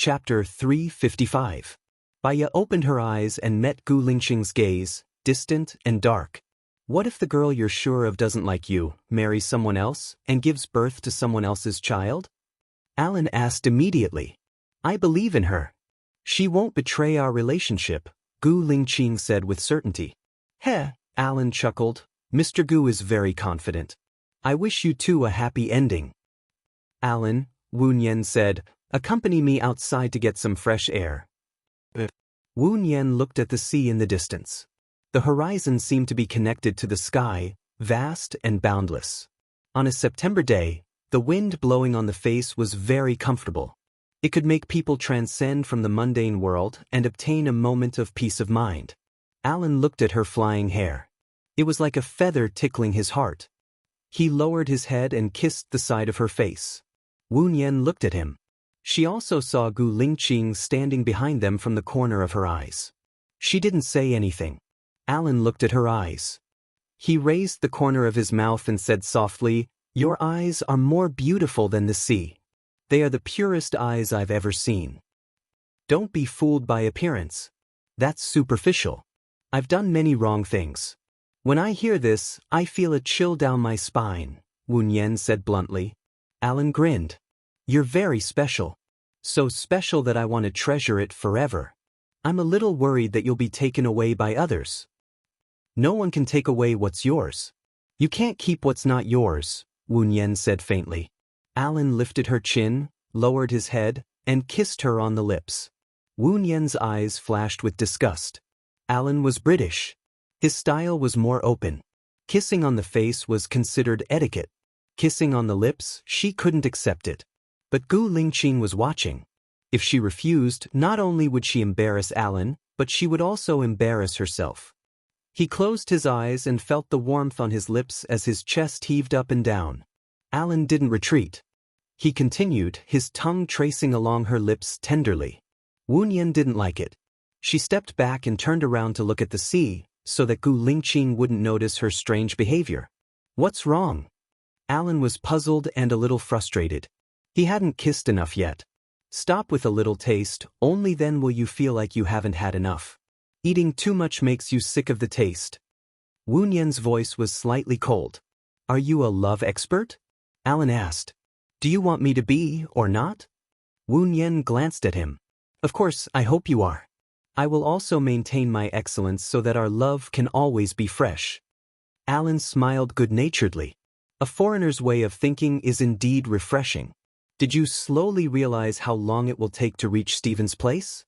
Chapter 355. Baya opened her eyes and met Gu Lingqing's gaze, distant and dark. What if the girl you're sure of doesn't like you, marries someone else, and gives birth to someone else's child? Alan asked immediately. I believe in her. She won't betray our relationship, Gu Lingqing said with certainty. Heh, Alan chuckled. Mr. Gu is very confident. I wish you two a happy ending. Alan, Wu Nian said, accompany me outside to get some fresh air. Wu Nian looked at the sea in the distance. The horizon seemed to be connected to the sky, vast and boundless. On a September day, the wind blowing on the face was very comfortable. It could make people transcend from the mundane world and obtain a moment of peace of mind. Alan looked at her flying hair. It was like a feather tickling his heart. He lowered his head and kissed the side of her face. Wu Nian looked at him. She also saw Gu Lingqing standing behind them from the corner of her eyes. She didn't say anything. Alan looked at her eyes. He raised the corner of his mouth and said softly, Your eyes are more beautiful than the sea. They are the purest eyes I've ever seen. Don't be fooled by appearance. That's superficial. I've done many wrong things. When I hear this, I feel a chill down my spine, Wu Nian said bluntly. Alan grinned. You're very special. So special that I want to treasure it forever. I'm a little worried that you'll be taken away by others. No one can take away what's yours. You can't keep what's not yours, Wu Nian said faintly. Alan lifted her chin, lowered his head, and kissed her on the lips. Wu Nian's eyes flashed with disgust. Alan was British. His style was more open. Kissing on the face was considered etiquette. Kissing on the lips, she couldn't accept it. But Gu Lingqing was watching. If she refused, not only would she embarrass Alan, but she would also embarrass herself. He closed his eyes and felt the warmth on his lips as his chest heaved up and down. Alan didn't retreat. He continued, his tongue tracing along her lips tenderly. Wu Nian didn't like it. She stepped back and turned around to look at the sea, so that Gu Lingqing wouldn't notice her strange behavior. What's wrong? Alan was puzzled and a little frustrated. He hadn't kissed enough yet. Stop with a little taste, only then will you feel like you haven't had enough. Eating too much makes you sick of the taste. Wu Nian's voice was slightly cold. Are you a love expert? Alan asked. Do you want me to be, or not? Wu Nian glanced at him. Of course, I hope you are. I will also maintain my excellence so that our love can always be fresh. Alan smiled good-naturedly. A foreigner's way of thinking is indeed refreshing. Did you slowly realize how long it will take to reach Stephen's place?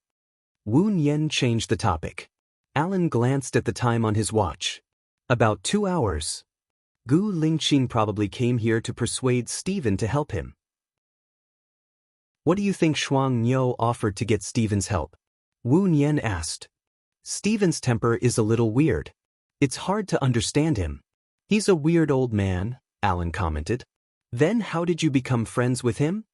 Wu Nian changed the topic. Alan glanced at the time on his watch. About 2 hours. Gu Lingqing probably came here to persuade Stephen to help him. What do you think Shuang Niu offered to get Stephen's help? Wu Nian asked. Stephen's temper is a little weird. It's hard to understand him. He's a weird old man, Alan commented. Then how did you become friends with him?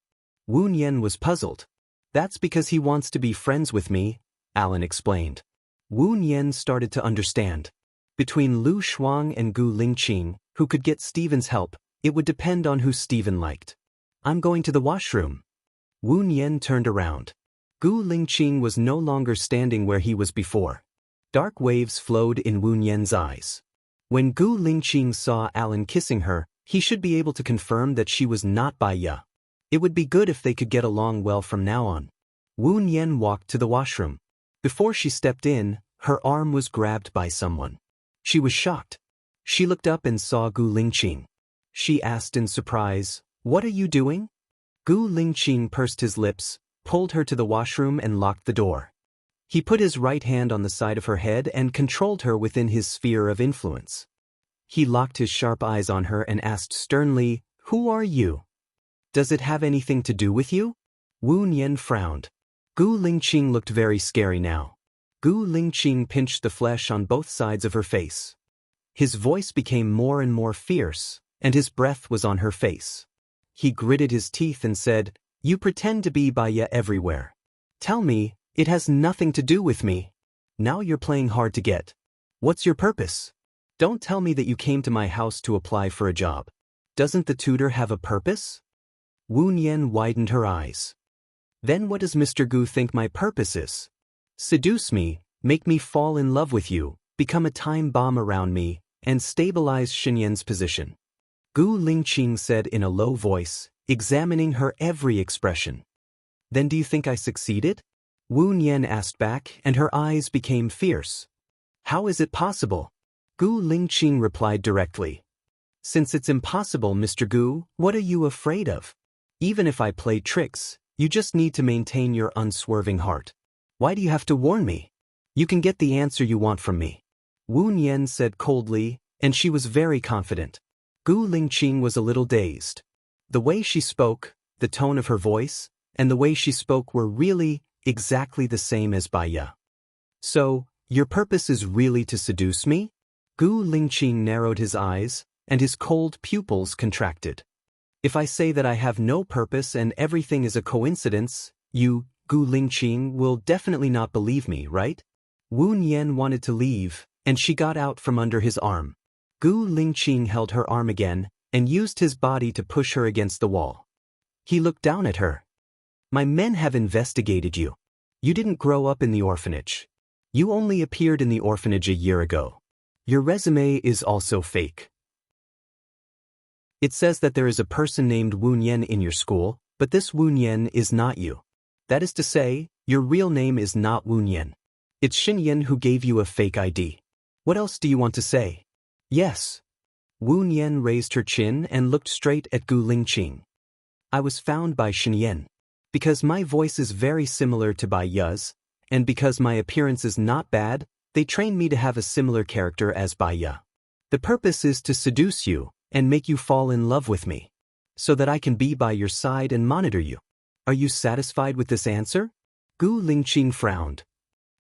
Wu Nian was puzzled. That's because he wants to be friends with me, Alan explained. Wu Nian started to understand. Between Lu Shuang and Gu Lingqing, who could get Stephen's help, it would depend on who Stephen liked. I'm going to the washroom. Wu Nian turned around. Gu Lingqing was no longer standing where he was before. Dark waves flowed in Wu Nian's eyes. When Gu Lingqing saw Alan kissing her, he should be able to confirm that she was not Baya. It would be good if they could get along well from now on. Wu Nian walked to the washroom. Before she stepped in, her arm was grabbed by someone. She was shocked. She looked up and saw Gu Lingqing. She asked in surprise, What are you doing? Gu Lingqing pursed his lips, pulled her to the washroom and locked the door. He put his right hand on the side of her head and controlled her within his sphere of influence. He locked his sharp eyes on her and asked sternly, Who are you? Does it have anything to do with you? Wu Nian frowned. Gu Lingqing looked very scary now. Gu Lingqing pinched the flesh on both sides of her face. His voice became more and more fierce, and his breath was on her face. He gritted his teeth and said, You pretend to be Baya everywhere. Tell me, it has nothing to do with me. Now you're playing hard to get. What's your purpose? Don't tell me that you came to my house to apply for a job. Doesn't the tutor have a purpose? Wu Nian widened her eyes. Then what does Mr. Gu think my purpose is? Seduce me, make me fall in love with you, become a time bomb around me, and stabilize Xinyan's position. Gu Lingqing said in a low voice, examining her every expression. Then do you think I succeeded? Wu Nian asked back, and her eyes became fierce. How is it possible? Gu Lingqing replied directly. Since it's impossible, Mr. Gu, what are you afraid of? Even if I play tricks, you just need to maintain your unswerving heart. Why do you have to warn me? You can get the answer you want from me. Wu Nian said coldly, and she was very confident. Gu Lingqing was a little dazed. The way she spoke, the tone of her voice, and the way she spoke were really exactly the same as Bai Ye. So, your purpose is really to seduce me? Gu Lingqing narrowed his eyes, and his cold pupils contracted. If I say that I have no purpose and everything is a coincidence, you, Gu Lingqing, will definitely not believe me, right? Wu Nian wanted to leave, and she got out from under his arm. Gu Lingqing held her arm again, and used his body to push her against the wall. He looked down at her. My men have investigated you. You didn't grow up in the orphanage. You only appeared in the orphanage a year ago. Your resume is also fake. It says that there is a person named Wu Nian in your school, but this Wu Nian is not you. That is to say, your real name is not Wu Nian. It's Xinyan who gave you a fake ID. What else do you want to say? Yes. Wu Nian raised her chin and looked straight at Gu Lingqing. I was found by Xinyan. Because my voice is very similar to Bai Ye's, and because my appearance is not bad, they trained me to have a similar character as Bai Ye. The purpose is to seduce you and make you fall in love with me, so that I can be by your side and monitor you. Are you satisfied with this answer? Gu Lingqing frowned.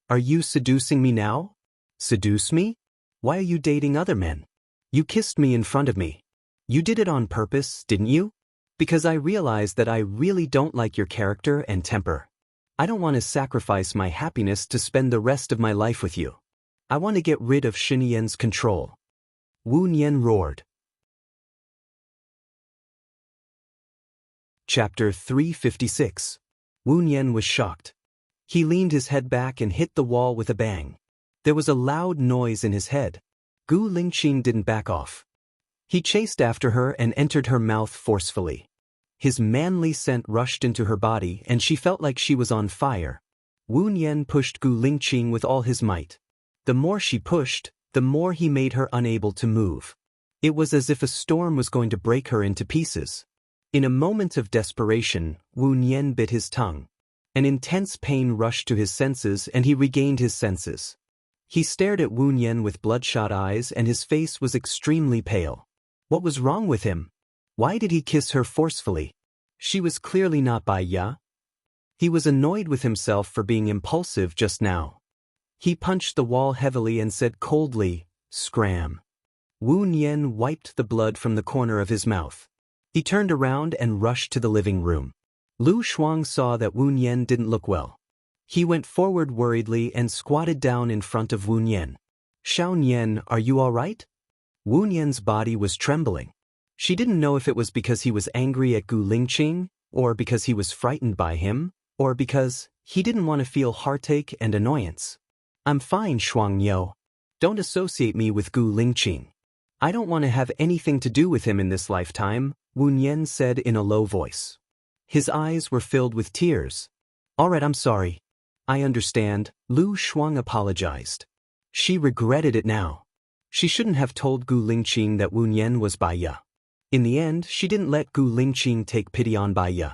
Are you seducing me now? Seduce me? Why are you dating other men? You kissed me in front of me. You did it on purpose, didn't you? Because I realized that I really don't like your character and temper. I don't want to sacrifice my happiness to spend the rest of my life with you. I want to get rid of Xinyan's control. Wu Nian roared. Chapter 356. Wu Nian was shocked. He leaned his head back and hit the wall with a bang. There was a loud noise in his head. Gu Lingqing didn't back off. He chased after her and entered her mouth forcefully. His manly scent rushed into her body and she felt like she was on fire. Wu Nian pushed Gu Lingqing with all his might. The more she pushed, the more he made her unable to move. It was as if a storm was going to break her into pieces. In a moment of desperation, Wu Nian bit his tongue. An intense pain rushed to his senses and he regained his senses. He stared at Wu Nian with bloodshot eyes and his face was extremely pale. What was wrong with him? Why did he kiss her forcefully? She was clearly not Bai Ye. He was annoyed with himself for being impulsive just now. He punched the wall heavily and said coldly, "Scram." Wu Nian wiped the blood from the corner of his mouth. He turned around and rushed to the living room. Lu Shuang saw that Wu Nian didn't look well. He went forward worriedly and squatted down in front of Wu Nian. "Xiao Nian, are you all right?" Wu Nian's body was trembling. She didn't know if it was because he was angry at Gu Lingqing, or because he was frightened by him, or because he didn't want to feel heartache and annoyance. "I'm fine, Shuang Niu. Don't associate me with Gu Lingqing. I don't want to have anything to do with him in this lifetime," Wu Nian said in a low voice. His eyes were filled with tears. "All right, I'm sorry. I understand," Lu Shuang apologized. She regretted it now. She shouldn't have told Gu Lingqing that Wu Nian was Bai Ye. In the end, she didn't let Gu Lingqing take pity on Bai Ye.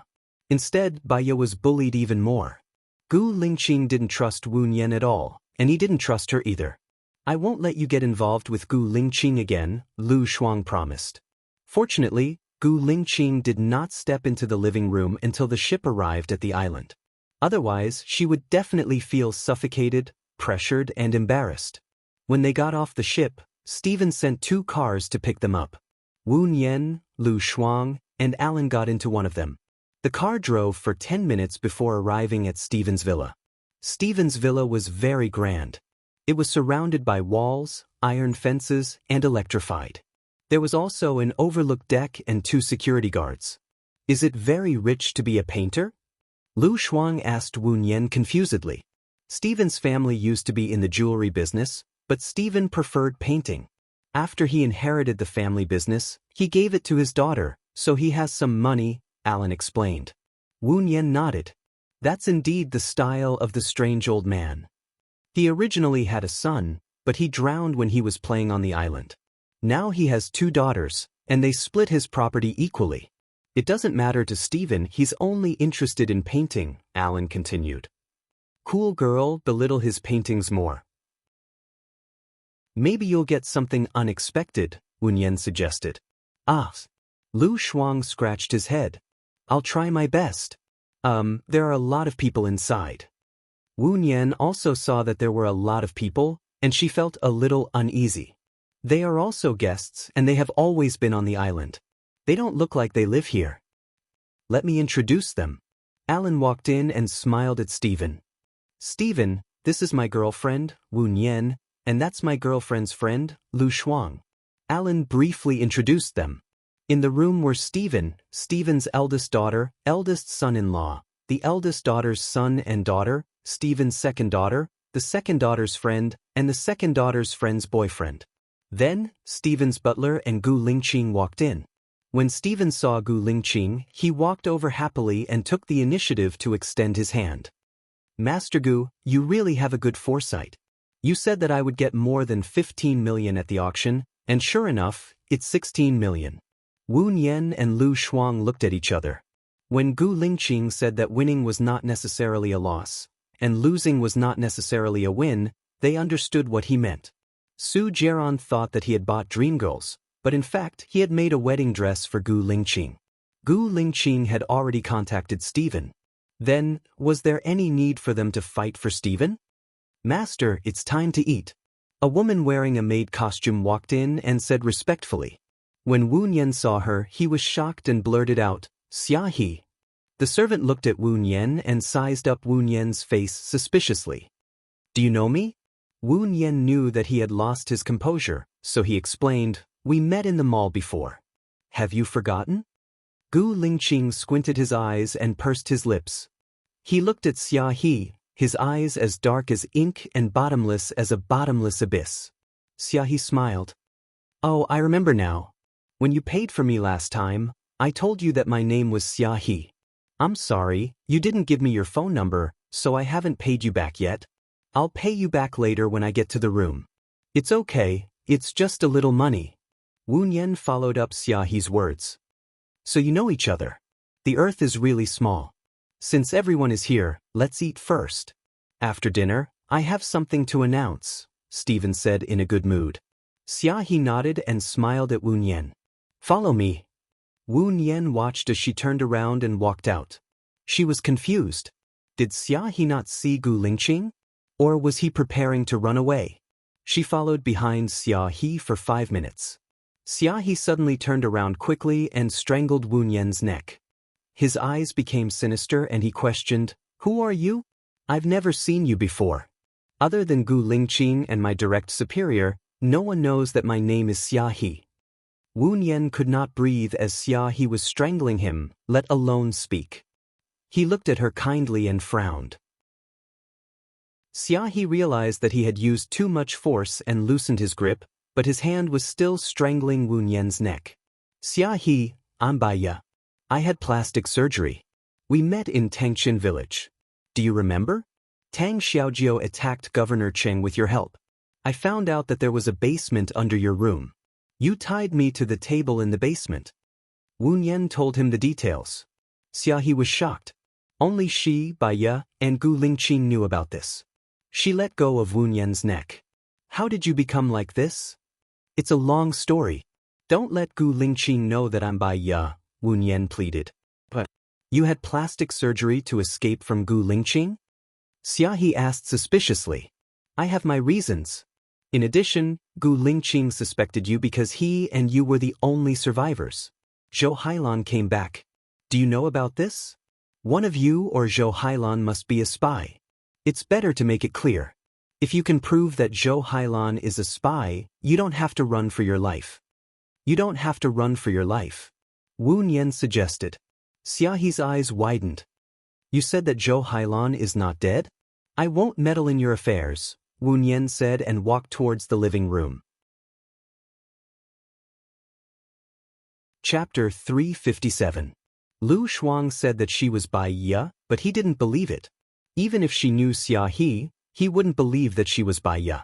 Instead, Bai Ye was bullied even more. Gu Lingqing didn't trust Wu Nian at all, and he didn't trust her either. "I won't let you get involved with Gu Lingqing again," Lu Shuang promised. Fortunately, Gu Lingqing did not step into the living room until the ship arrived at the island. Otherwise, she would definitely feel suffocated, pressured, and embarrassed. When they got off the ship, Stephen sent 2 cars to pick them up. Wu Nian, Lu Shuang, and Alan got into one of them. The car drove for 10 minutes before arriving at Stephen's villa. Stephen's villa was very grand. It was surrounded by walls, iron fences, and electrified. There was also an overlook deck and 2 security guards. "Is it very rich to be a painter?" Lu Shuang asked Wu Nian confusedly. Stephen's family used to be in the jewelry business, but Stephen preferred painting. After he inherited the family business, he gave it to his daughter, so he has some money, Alan explained. Wu Nian nodded. That's indeed the style of the strange old man. He originally had a son, but he drowned when he was playing on the island. Now he has 2 daughters, and they split his property equally. It doesn't matter to Stephen, he's only interested in painting, Alan continued. Cool girl, belittle his paintings more. Maybe you'll get something unexpected, Wu Nian suggested. Ah. Lu Shuang scratched his head. I'll try my best. There are a lot of people inside. Wu Nian also saw that there were a lot of people, and she felt a little uneasy. They are also guests, and they have always been on the island. They don't look like they live here. Let me introduce them. Alan walked in and smiled at Stephen. Stephen, this is my girlfriend, Wu Nian, and that's my girlfriend's friend, Lu Shuang. Alan briefly introduced them. In the room were Stephen, Stephen's eldest daughter, eldest son-in-law, the eldest daughter's son and daughter, Stephen's second daughter, the second daughter's friend, and the second daughter's friend's boyfriend. Then, Stephen's butler and Gu Lingqing walked in. When Stephen saw Gu Lingqing, he walked over happily and took the initiative to extend his hand. Master Gu, you really have a good foresight. You said that I would get more than 15 million at the auction, and sure enough, it's 16 million. Wu Nian and Lu Shuang looked at each other. When Gu Lingqing said that winning was not necessarily a loss, and losing was not necessarily a win, they understood what he meant. Su Jiaran thought that he had bought dreamgirls, but in fact he had made a wedding dress for Gu Lingqing. Gu Lingqing had already contacted Stephen. Then, was there any need for them to fight for Stephen? Master, it's time to eat. A woman wearing a maid costume walked in and said respectfully. When Wu Nian saw her, he was shocked and blurted out, Xia He. The servant looked at Wu Nian and sized up Wu Nian's face suspiciously. Do you know me? Wu Nian knew that he had lost his composure, so he explained, we met in the mall before. Have you forgotten? Gu Lingqing squinted his eyes and pursed his lips. He looked at Xia He, his eyes as dark as ink and bottomless as a bottomless abyss. Xia He smiled. Oh, I remember now. When you paid for me last time, I told you that my name was Xia He. I'm sorry, you didn't give me your phone number, so I haven't paid you back yet. I'll pay you back later when I get to the room. It's okay, it's just a little money. Wu Nian followed up Xia He's words. So you know each other. The earth is really small. Since everyone is here, let's eat first. After dinner, I have something to announce, Stephen said in a good mood. Xia He nodded and smiled at Wu Nian. Follow me. Wu Nian watched as she turned around and walked out. She was confused. Did Xia He not see Gu Lingqing? Or was he preparing to run away? She followed behind Xia He for 5 minutes. Xia He suddenly turned around quickly and strangled Wu Nian's neck. His eyes became sinister and he questioned, Who are you? I've never seen you before. Other than Gu Lingqing and my direct superior, no one knows that my name is Xia He. Wu Nian could not breathe as Xia He was strangling him, let alone speak. He looked at her kindly and frowned. Xia He realized that he had used too much force and loosened his grip, but his hand was still strangling Wu Nian's neck. Xia He, I'm Baiya. I had plastic surgery. We met in Tangxin village. Do you remember? Tang Xiaojiu attacked Governor Cheng with your help. I found out that there was a basement under your room. You tied me to the table in the basement. Wu Nian told him the details. Xia He was shocked. Only she, Baiya, and Gu Lingqing knew about this. She let go of Wu Nian's neck. How did you become like this? It's a long story. Don't let Gu Lingqing know that I'm Baiya, Wu Nian pleaded. But you had plastic surgery to escape from Gu Lingqing? Xia He asked suspiciously. I have my reasons. In addition, Gu Lingqing suspected you because he and you were the only survivors. Zhou Hailan came back. Do you know about this? One of you or Zhou Hailan must be a spy. It's better to make it clear. If you can prove that Zhou Hailan is a spy, you don't have to run for your life. You don't have to run for your life. Wu Nian suggested. Xia He's eyes widened. You said that Zhou Hailan is not dead? I won't meddle in your affairs, Wu Nian said and walked towards the living room. Chapter 357. Lu Shuang said that she was Bai Ye, but he didn't believe it. Even if she knew Xia he wouldn't believe that she was Bai Ye.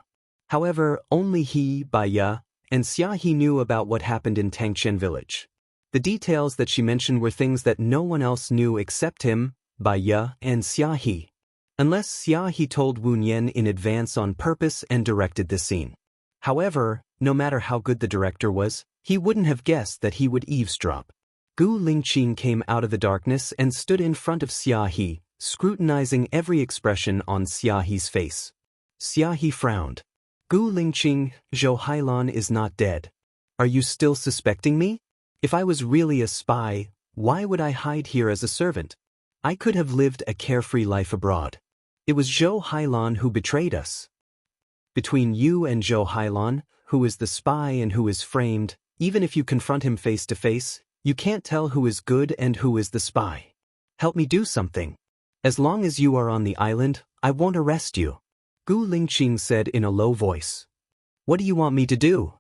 However, only he, Bai Ye, and Xia He knew about what happened in Tangchen village. The details that she mentioned were things that no one else knew except him, Bai Ye, and Xia He. Unless Xia He told Wu Nian in advance on purpose and directed the scene. However, no matter how good the director was, he wouldn't have guessed that he would eavesdrop. Gu Lingqing came out of the darkness and stood in front of Xia He, scrutinizing every expression on Xia He's face. Xia He frowned. Gu Lingqing, Zhou Hailan is not dead. Are you still suspecting me? If I was really a spy, why would I hide here as a servant? I could have lived a carefree life abroad. It was Zhou Hailan who betrayed us. Between you and Zhou Hailan, who is the spy and who is framed, even if you confront him face to face, you can't tell who is good and who is the spy. Help me do something. As long as you are on the island, I won't arrest you. Gu Lingqing said in a low voice. What do you want me to do?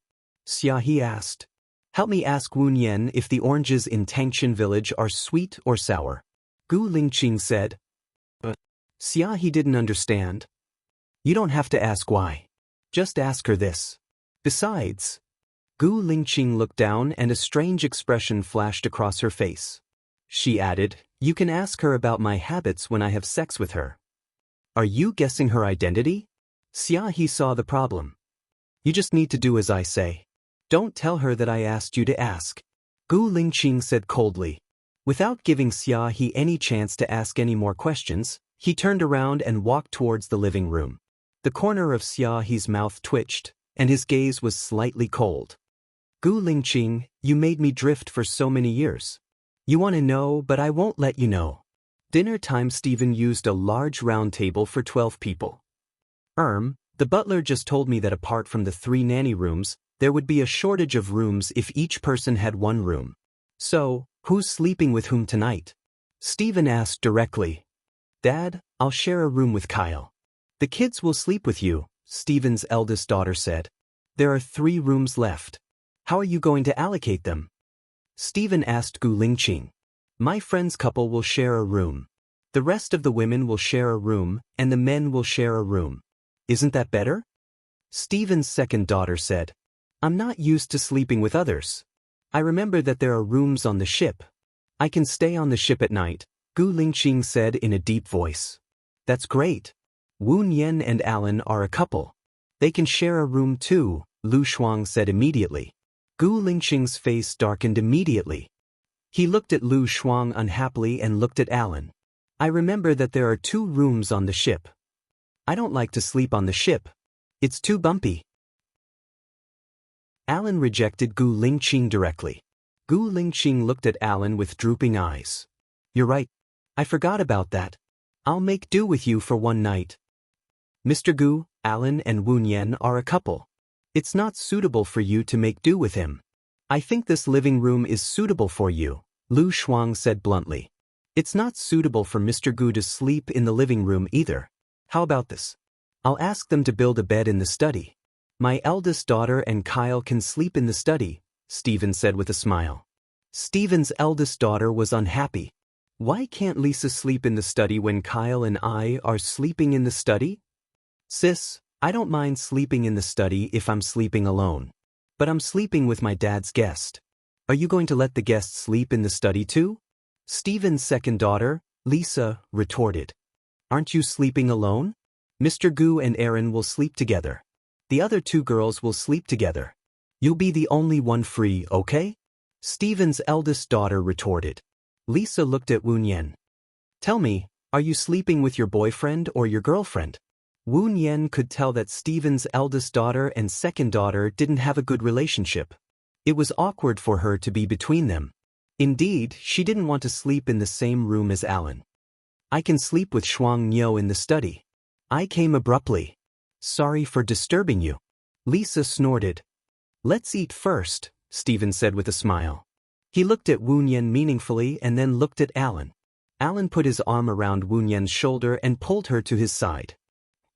Xia He asked. Help me ask Wu Nian if the oranges in Tangchen village are sweet or sour. Gu Lingqing said. But Xia He didn't understand. You don't have to ask why. Just ask her this. Besides, Gu Lingqing looked down and a strange expression flashed across her face. She added, you can ask her about my habits when I have sex with her. Are you guessing her identity? Xia He saw the problem. You just need to do as I say. Don't tell her that I asked you to ask. Gu Lingqing said coldly. Without giving Xia He any chance to ask any more questions, he turned around and walked towards the living room. The corner of Xia He's mouth twitched, and his gaze was slightly cold. Gu Lingqing, you made me drift for so many years. You want to know, but I won't let you know. Dinner time. Stephen used a large round table for 12 people. The butler just told me that apart from the 3 nanny rooms, there would be a shortage of rooms if each person had 1 room. So, who's sleeping with whom tonight? Stephen asked directly. Dad, I'll share a room with Kyle. The kids will sleep with you, Stephen's eldest daughter said. There are 3 rooms left. How are you going to allocate them? Stephen asked Gu Lingqing. My friend's couple will share a room. The rest of the women will share a room, and the men will share a room. Isn't that better? Stephen's second daughter said. I'm not used to sleeping with others. I remember that there are rooms on the ship. I can stay on the ship at night, Gu Lingqing said in a deep voice. That's great. Wu Nian and Alan are a couple. They can share a room too, Lu Shuang said immediately. Gu Lingqing's face darkened immediately. He looked at Lu Shuang unhappily and looked at Alan. I remember that there are 2 rooms on the ship. I don't like to sleep on the ship. It's too bumpy. Alan rejected Gu Lingqing directly. Gu Lingqing looked at Alan with drooping eyes. You're right. I forgot about that. I'll make do with you for 1 night. Mr. Gu, Alan and Wu Nian are a couple. It's not suitable for you to make do with him. I think this living room is suitable for you, Lu Shuang said bluntly. It's not suitable for Mr. Gu to sleep in the living room either. How about this? I'll ask them to build a bed in the study. My eldest daughter and Kyle can sleep in the study, Stephen said with a smile. Stephen's eldest daughter was unhappy. Why can't Lisa sleep in the study when Kyle and I are sleeping in the study? Sis, I don't mind sleeping in the study if I'm sleeping alone. But I'm sleeping with my dad's guest. Are you going to let the guest sleep in the study too? Stephen's second daughter, Lisa, retorted. Aren't you sleeping alone? Mr. Gu and Aaron will sleep together. The other 2 girls will sleep together. You'll be the only one free, okay? Stephen's eldest daughter retorted. Lisa looked at Wu Nian. Tell me, are you sleeping with your boyfriend or your girlfriend? Wu Nian could tell that Stephen's eldest daughter and second daughter didn't have a good relationship. It was awkward for her to be between them. Indeed, she didn't want to sleep in the same room as Alan. I can sleep with Shuang Niu in the study. I came abruptly. Sorry for disturbing you. Lisa snorted. Let's eat first, Stephen said with a smile. He looked at Wu Nian meaningfully and then looked at Alan. Alan put his arm around Wu Nian's shoulder and pulled her to his side.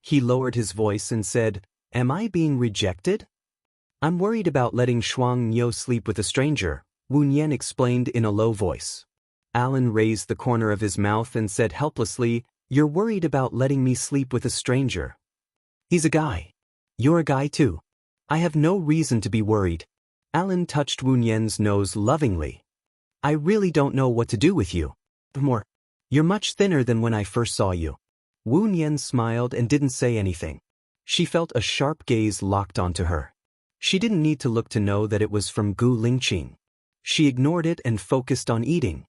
He lowered his voice and said, "Am I being rejected?" "I'm worried about letting Shuang Niu sleep with a stranger," Wu Nian explained in a low voice. Alan raised the corner of his mouth and said helplessly, "You're worried about letting me sleep with a stranger. He's a guy. You're a guy too. I have no reason to be worried." Alan touched Wu Nian's nose lovingly. "I really don't know what to do with you. You're much thinner than when I first saw you." Wu Nian smiled and didn't say anything. She felt a sharp gaze locked onto her. She didn't need to look to know that it was from Gu Lingqing. She ignored it and focused on eating.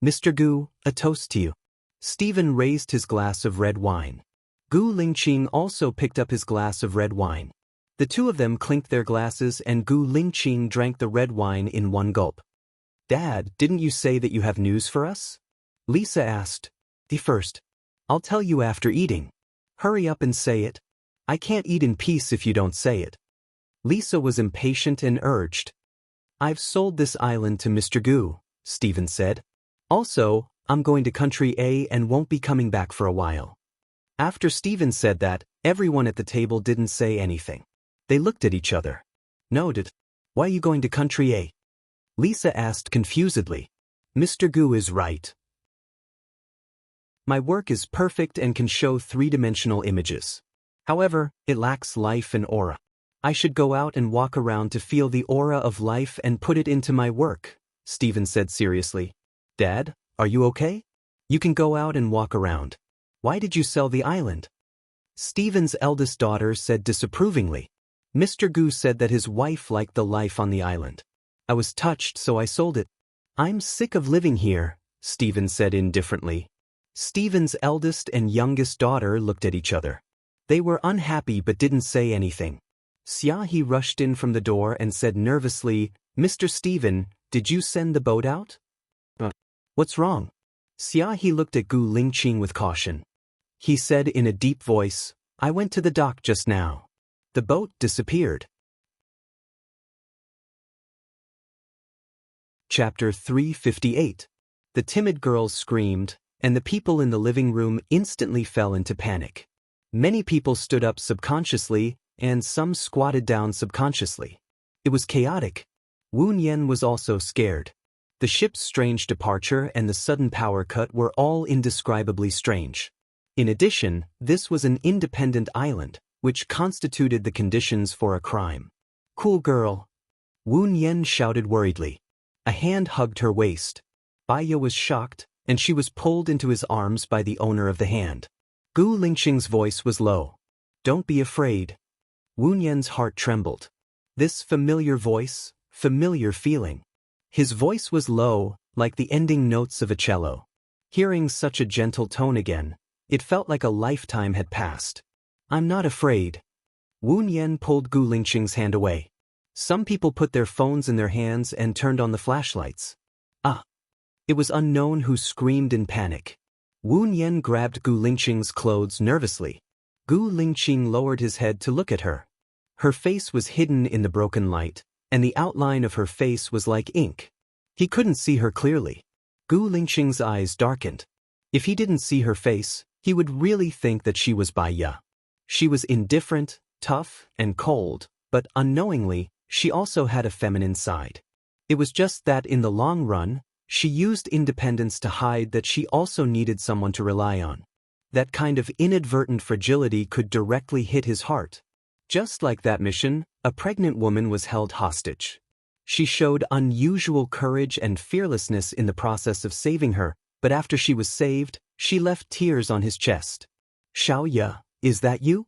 "Mr. Gu, a toast to you." Stephen raised his glass of red wine. Gu Lingqing also picked up his glass of red wine. The two of them clinked their glasses and Gu Lingqing drank the red wine in one gulp. "Dad, didn't you say that you have news for us?" Lisa asked. First. I'll tell you after eating." "Hurry up and say it. I can't eat in peace if you don't say it." Lisa was impatient and urged. "I've sold this island to Mr. Gu," Stephen said. "Also, I'm going to Country A and won't be coming back for a while." After Stephen said that, everyone at the table didn't say anything. They looked at each other. "Noted. Why are you going to Country A?" Lisa asked confusedly. "Mr. Gu is right. My work is perfect and can show three-dimensional images. However, it lacks life and aura. I should go out and walk around to feel the aura of life and put it into my work," Stephen said seriously. "Dad, are you okay? You can go out and walk around. Why did you sell the island?" Stephen's eldest daughter said disapprovingly. "Mr. Gu said that his wife liked the life on the island. I was touched, so I sold it." "I'm sick of living here," Stephen said indifferently. Stephen's eldest and youngest daughter looked at each other. They were unhappy but didn't say anything. Xiaohe rushed in from the door and said nervously, "Mr. Stephen, did you send the boat out?" "What's wrong?" Xiaohe looked at Gu Lingqing with caution. He said in a deep voice, "I went to the dock just now. The boat disappeared." Chapter 358. The timid girls screamed, and the people in the living room instantly fell into panic. Many people stood up subconsciously, and some squatted down subconsciously. It was chaotic. Wu Nian was also scared. The ship's strange departure and the sudden power cut were all indescribably strange. In addition, this was an independent island, which constituted the conditions for a crime. "Cool girl." Wu Nian shouted worriedly. A hand hugged her waist. Baiya was shocked, and she was pulled into his arms by the owner of the hand. Gu Lingqing's voice was low. "Don't be afraid." Wu Nian's heart trembled. This familiar voice, familiar feeling. His voice was low, like the ending notes of a cello. Hearing such a gentle tone again, it felt like a lifetime had passed. "I'm not afraid." Wu Nian pulled Gu Lingqing's hand away. Some people put their phones in their hands and turned on the flashlights. It was unknown who screamed in panic. Wu Nian grabbed Gu Lingqing's clothes nervously. Gu Lingqing lowered his head to look at her. Her face was hidden in the broken light, and the outline of her face was like ink. He couldn't see her clearly. Gu Lingqing's eyes darkened. If he didn't see her face, he would really think that she was Baiya. She was indifferent, tough, and cold, but unknowingly, she also had a feminine side. It was just that in the long run, she used independence to hide that she also needed someone to rely on. That kind of inadvertent fragility could directly hit his heart. Just like that mission, a pregnant woman was held hostage. She showed unusual courage and fearlessness in the process of saving her, but after she was saved, she left tears on his chest. "Xiaoye, is that you?"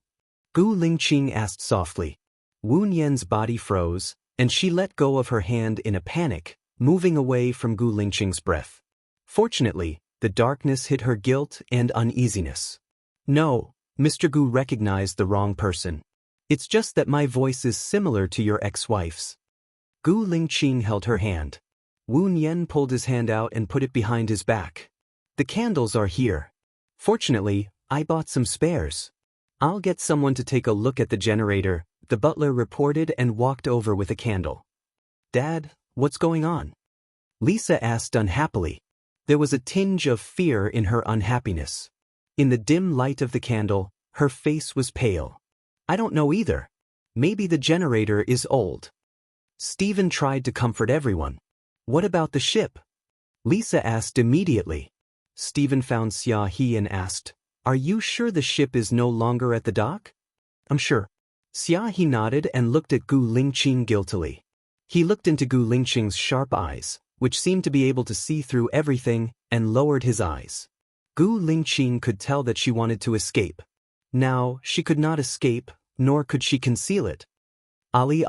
Gu Lingqing asked softly. Wu Nian's body froze, and she let go of her hand in a panic, moving away from Gu Lingqing's breath. Fortunately, the darkness hid her guilt and uneasiness. "No," Mr. Gu recognized the wrong person. "It's just that my voice is similar to your ex-wife's." Gu Lingqing held her hand. Wu Nian pulled his hand out and put it behind his back. "The candles are here. Fortunately, I bought some spares. I'll get someone to take a look at the generator," the butler reported and walked over with a candle. "Dad, what's going on?" Lisa asked unhappily. There was a tinge of fear in her unhappiness. In the dim light of the candle, her face was pale. I don't know either. Maybe the generator is old. Stephen tried to comfort everyone. What about the ship? Lisa asked immediately. Stephen found Xia He and asked, Are you sure the ship is no longer at the dock? I'm sure. Xia He nodded and looked at Gu Lingqing guiltily. He looked into Gu Lingqing's sharp eyes, which seemed to be able to see through everything, and lowered his eyes. Gu Lingqing could tell that she wanted to escape. Now, she could not escape, nor could she conceal it. Ali.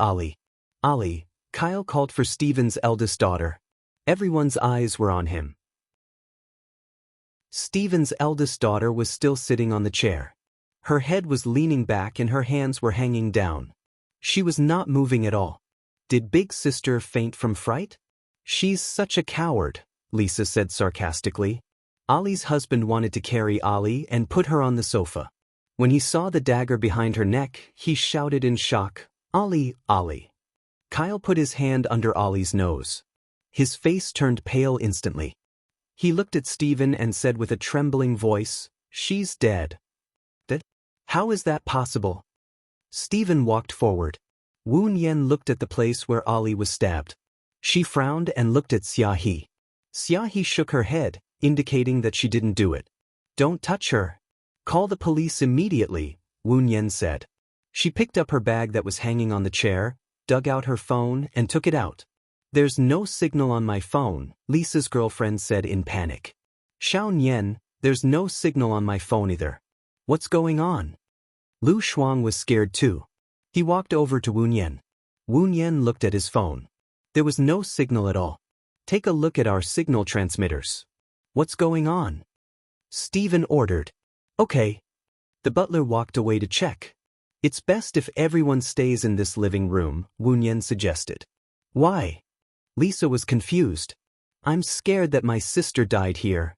Ali, Kyle called for Stephen's eldest daughter. Everyone's eyes were on him. Stephen's eldest daughter was still sitting on the chair. Her head was leaning back and her hands were hanging down. She was not moving at all. Did big sister faint from fright? She's such a coward, Lisa said sarcastically. Ali's husband wanted to carry Ali and put her on the sofa. When he saw the dagger behind her neck, he shouted in shock, Ali. Kyle put his hand under Ali's nose. His face turned pale instantly. He looked at Stephen and said with a trembling voice, She's dead. Dead? How is that possible? Stephen walked forward. Wu Nian looked at the place where Ali was stabbed. She frowned and looked at Xia He. Xia He shook her head, indicating that she didn't do it. Don't touch her. Call the police immediately, Wu Nian said. She picked up her bag that was hanging on the chair, dug out her phone and took it out. There's no signal on my phone, Lisa's girlfriend said in panic. Xiao Nian, there's no signal on my phone either. What's going on? Lu Shuang was scared too. He walked over to Wu Nian. Wu Nian looked at his phone. There was no signal at all. Take a look at our signal transmitters. What's going on? Stephen ordered. Okay. The butler walked away to check. It's best if everyone stays in this living room, Wu Nian suggested. Why? Lisa was confused. I'm scared that my sister died here.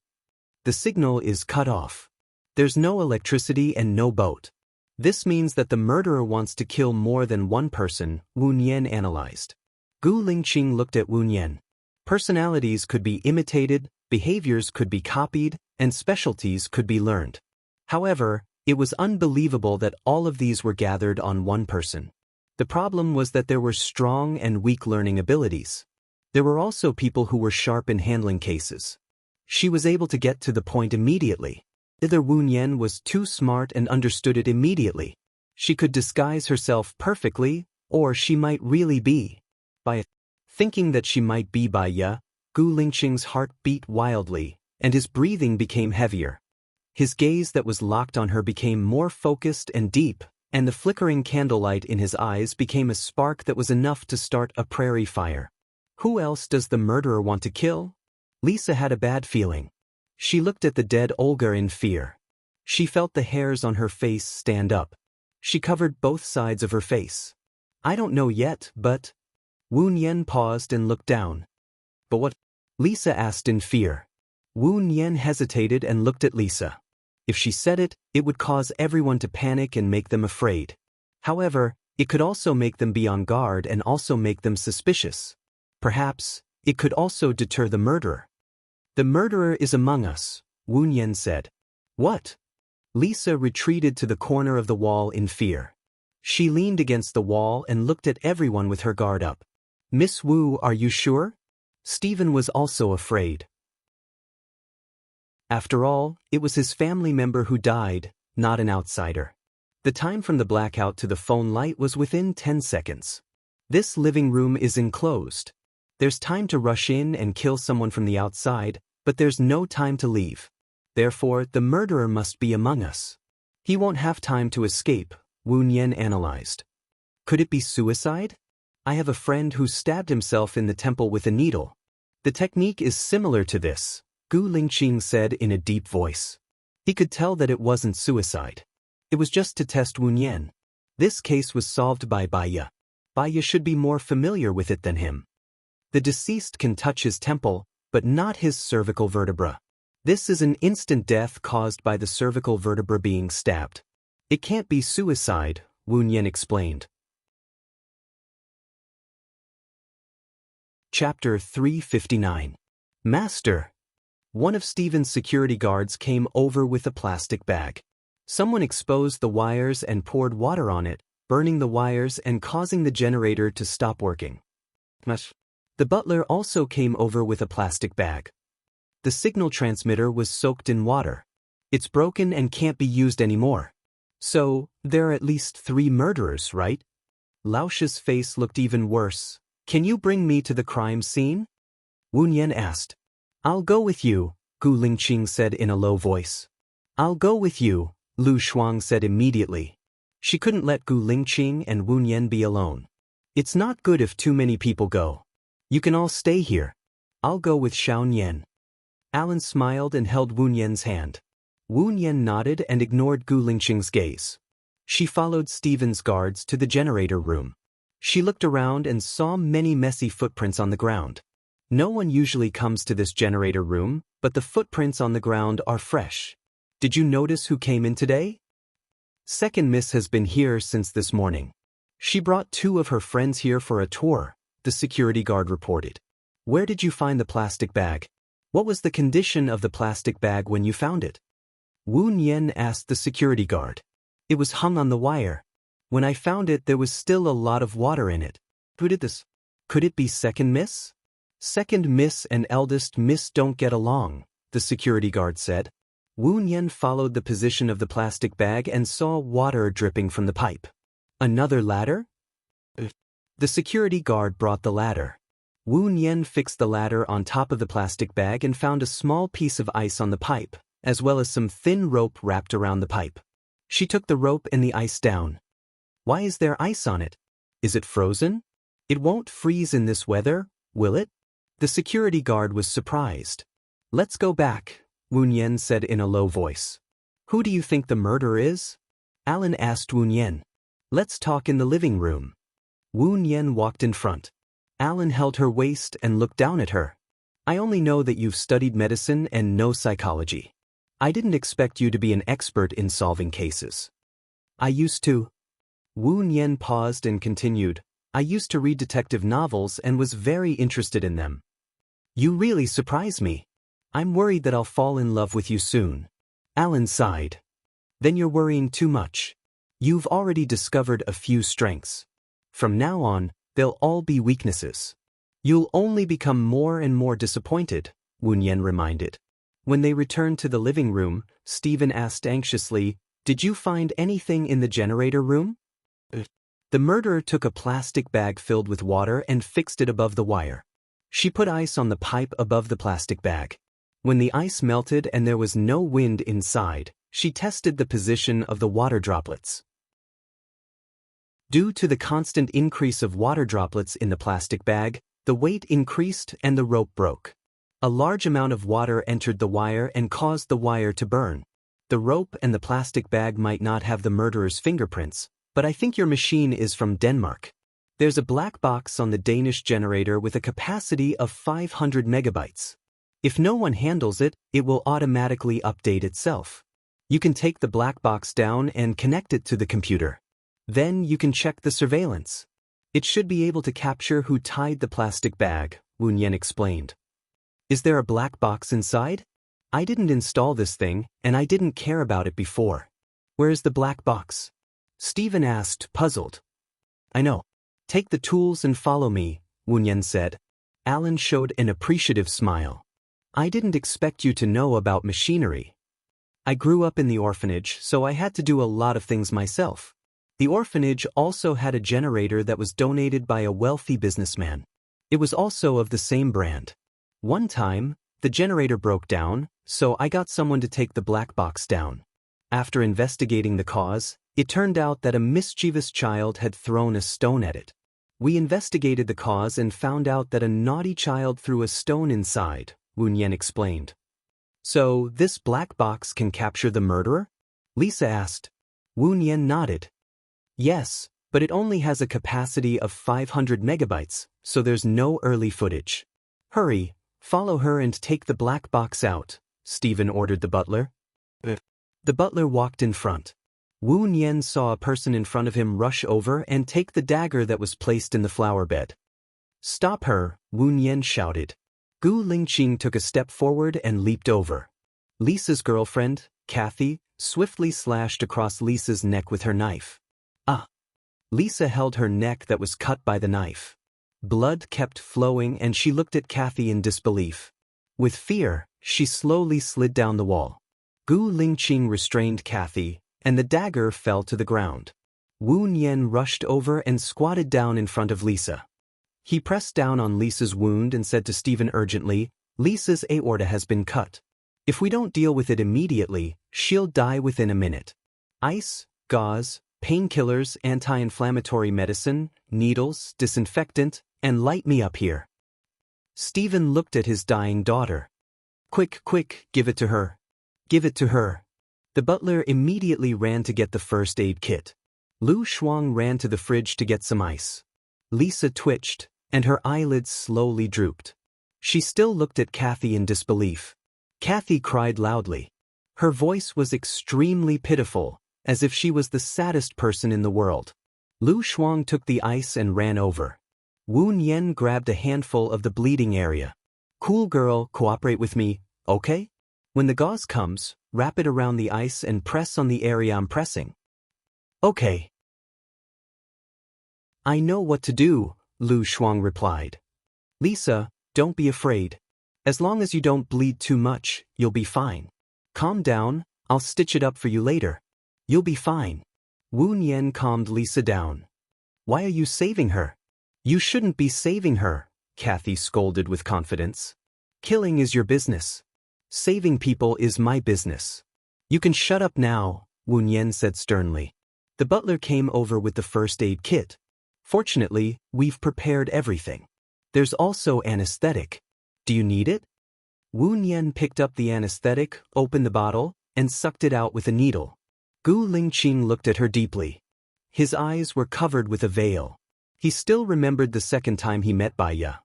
The signal is cut off. There's no electricity and no boat. This means that the murderer wants to kill more than one person, Wu Nian analyzed. Gu Lingqing looked at Wu Nian. Personalities could be imitated, behaviors could be copied, and specialties could be learned. However, it was unbelievable that all of these were gathered on one person. The problem was that there were strong and weak learning abilities. There were also people who were sharp in handling cases. She was able to get to the point immediately. Either Wu Nian was too smart and understood it immediately. She could disguise herself perfectly, or she might really be. By thinking that she might be Baiya, Gu Lingqing's heart beat wildly, and his breathing became heavier. His gaze that was locked on her became more focused and deep, and the flickering candlelight in his eyes became a spark that was enough to start a prairie fire. Who else does the murderer want to kill? Lisa had a bad feeling. She looked at the dead Olga in fear. She felt the hairs on her face stand up. She covered both sides of her face. I don't know yet, but... Wu Nian paused and looked down. But what? Lisa asked in fear. Wu Nian hesitated and looked at Lisa. If she said it, it would cause everyone to panic and make them afraid. However, it could also make them be on guard and also make them suspicious. Perhaps, it could also deter the murderer. The murderer is among us, Wu Nian said. What? Lisa retreated to the corner of the wall in fear. She leaned against the wall and looked at everyone with her guard up. Miss Wu, are you sure? Stephen was also afraid. After all, it was his family member who died, not an outsider. The time from the blackout to the phone light was within 10 seconds. This living room is enclosed. There's time to rush in and kill someone from the outside, but there's no time to leave. Therefore, the murderer must be among us. He won't have time to escape, Wu Nian analyzed. Could it be suicide? I have a friend who stabbed himself in the temple with a needle. The technique is similar to this, Gu Lingqing said in a deep voice. He could tell that it wasn't suicide. It was just to test Wu Nian. This case was solved by Baiya. Baiya should be more familiar with it than him. The deceased can touch his temple, but not his cervical vertebra. This is an instant death caused by the cervical vertebra being stabbed. It can't be suicide, Wu Nian explained. Chapter 359. Master. One of Steven's security guards came over with a plastic bag. Someone exposed the wires and poured water on it, burning the wires and causing the generator to stop working. The butler also came over with a plastic bag. The signal transmitter was soaked in water. It's broken and can't be used anymore. So, there are at least 3 murderers, right? Laosh's face looked even worse. Can you bring me to the crime scene? Wu Nian asked. I'll go with you, Gu Lingqing said in a low voice. I'll go with you, Lu Shuang said immediately. She couldn't let Gu Lingqing and Wu Nian be alone. It's not good if too many people go. You can all stay here. I'll go with Xiao Nian. Alan smiled and held Wu Nian's hand. Wu Nian nodded and ignored Gu Lingqing's gaze. She followed Steven's guards to the generator room. She looked around and saw many messy footprints on the ground. No one usually comes to this generator room, but the footprints on the ground are fresh. Did you notice who came in today? Second Miss has been here since this morning. She brought 2 of her friends here for a tour, the security guard reported. Where did you find the plastic bag? What was the condition of the plastic bag when you found it? Wu Nian asked the security guard. It was hung on the wire. When I found it, there was still a lot of water in it. Who did this? Could it be Second Miss? Second Miss and Eldest Miss don't get along, the security guard said. Wu Nian followed the position of the plastic bag and saw water dripping from the pipe. Another ladder? The security guard brought the ladder. Wu Nian fixed the ladder on top of the plastic bag and found a small piece of ice on the pipe, as well as some thin rope wrapped around the pipe. She took the rope and the ice down. Why is there ice on it? Is it frozen? It won't freeze in this weather, will it? The security guard was surprised. Let's go back, Wu Nian said in a low voice. Who do you think the murderer is? Alan asked Wu Nian. Let's talk in the living room. Wu Nian walked in front. Alan held her waist and looked down at her. I only know that you've studied medicine and know psychology. I didn't expect you to be an expert in solving cases. I used to. Wu Nian paused and continued. I used to read detective novels and was very interested in them. You really surprise me. I'm worried that I'll fall in love with you soon. Alan sighed. Then you're worrying too much. You've already discovered a few strengths. From now on, they'll all be weaknesses. You'll only become more and more disappointed, Wu Nian reminded. When they returned to the living room, Stephen asked anxiously, Did you find anything in the generator room? The murderer took a plastic bag filled with water and fixed it above the wire. She put ice on the pipe above the plastic bag. When the ice melted and there was no wind inside, she tested the position of the water droplets. Due to the constant increase of water droplets in the plastic bag, the weight increased and the rope broke. A large amount of water entered the wire and caused the wire to burn. The rope and the plastic bag might not have the murderer's fingerprints, but I think your machine is from Denmark. There's a black box on the Danish generator with a capacity of 500 megabytes. If no one handles it, it will automatically update itself. You can take the black box down and connect it to the computer. Then you can check the surveillance. It should be able to capture who tied the plastic bag, Wu Nian explained. Is there a black box inside? I didn't install this thing, and I didn't care about it before. Where is the black box? Stephen asked, puzzled. I know. Take the tools and follow me, Wu Nian said. Alan showed an appreciative smile. I didn't expect you to know about machinery. I grew up in the orphanage, so I had to do a lot of things myself. The orphanage also had a generator that was donated by a wealthy businessman. It was also of the same brand. One time, the generator broke down, so I got someone to take the black box down. After investigating the cause, it turned out that a mischievous child had thrown a stone at it. We investigated the cause and found out that a naughty child threw a stone inside, Wu Nian explained. So, this black box can capture the murderer? Lisa asked. Wu Nian nodded. Yes, but it only has a capacity of 500 megabytes, so there's no early footage. Hurry, follow her and take the black box out, Stephen ordered the butler. The butler walked in front. Wu Nian saw a person in front of him rush over and take the dagger that was placed in the flower bed. Stop her, Wu Nian shouted. Gu Lingqing took a step forward and leaped over. Lisa's girlfriend, Kathy, swiftly slashed across Lisa's neck with her knife. Ah! Lisa held her neck that was cut by the knife. Blood kept flowing and she looked at Kathy in disbelief. With fear, she slowly slid down the wall. Gu Lingqing restrained Kathy, and the dagger fell to the ground. Wu Nian rushed over and squatted down in front of Lisa. He pressed down on Lisa's wound and said to Stephen urgently, "Lisa's aorta has been cut. If we don't deal with it immediately, she'll die within a minute. Ice, gauze, painkillers, anti-inflammatory medicine, needles, disinfectant, and light me up here." Stephen looked at his dying daughter. "Quick, quick, give it to her. Give it to her." The butler immediately ran to get the first aid kit. Lu Shuang ran to the fridge to get some ice. Lisa twitched, and her eyelids slowly drooped. She still looked at Kathy in disbelief. Kathy cried loudly. Her voice was extremely pitiful, as if she was the saddest person in the world. Lu Shuang took the ice and ran over. Wu Nian grabbed a handful of the bleeding area. "Cool girl, cooperate with me, okay? When the gauze comes, wrap it around the ice and press on the area I'm pressing." "Okay." "I know what to do," Lu Shuang replied. "Lisa, don't be afraid. As long as you don't bleed too much, you'll be fine. Calm down, I'll stitch it up for you later. You'll be fine." Wu Nian calmed Lisa down. "Why are you saving her?" "You shouldn't be saving her," Kathy scolded with confidence. "Killing is your business. Saving people is my business." "You can shut up now," Wu Nian said sternly. The butler came over with the first aid kit. "Fortunately, we've prepared everything. There's also anesthetic. Do you need it?" Wu Nian picked up the anesthetic, opened the bottle, and sucked it out with a needle. Gu Lingqing looked at her deeply. His eyes were covered with a veil. He still remembered the second time he met Baiya.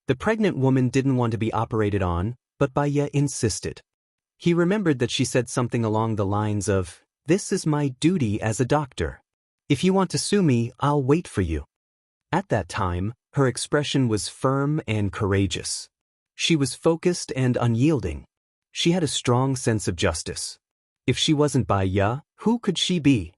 The pregnant woman didn't want to be operated on, but Baiya insisted. He remembered that she said something along the lines of, "This is my duty as a doctor. If you want to sue me, I'll wait for you." At that time, her expression was firm and courageous. She was focused and unyielding. She had a strong sense of justice. If she wasn't Baiya, who could she be?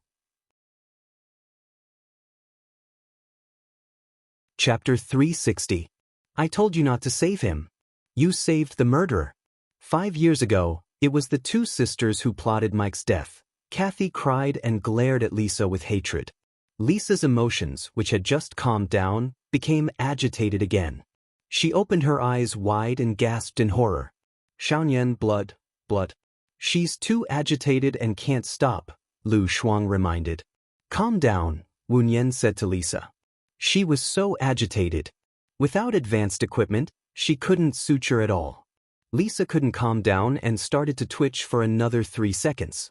Chapter 360. I told you not to save him. You saved the murderer. 5 years ago, it was the two sisters who plotted Mike's death. Kathy cried and glared at Lisa with hatred. Lisa's emotions, which had just calmed down, became agitated again. She opened her eyes wide and gasped in horror. "Xiaoyan, blood, blood." "She's too agitated and can't stop," Lu Shuang reminded. "Calm down," Wu Nian said to Lisa. She was so agitated. Without advanced equipment, she couldn't suture at all. Lisa couldn't calm down and started to twitch for another 3 seconds.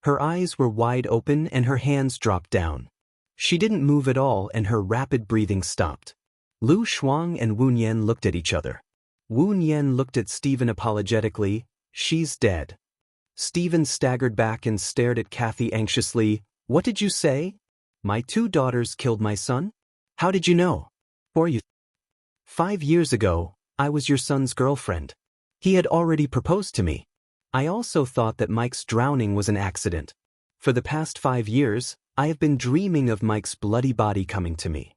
Her eyes were wide open and her hands dropped down. She didn't move at all and her rapid breathing stopped. Lu Shuang and Wu Nian looked at each other. Wu Nian looked at Stephen apologetically. "She's dead." Stephen staggered back and stared at Kathy anxiously. "What did you say?" "My 2 daughters killed my son?" "How did you know?" "Or you?" 5 years ago, I was your son's girlfriend. He had already proposed to me. I also thought that Mike's drowning was an accident. For the past 5 years, I have been dreaming of Mike's bloody body coming to me.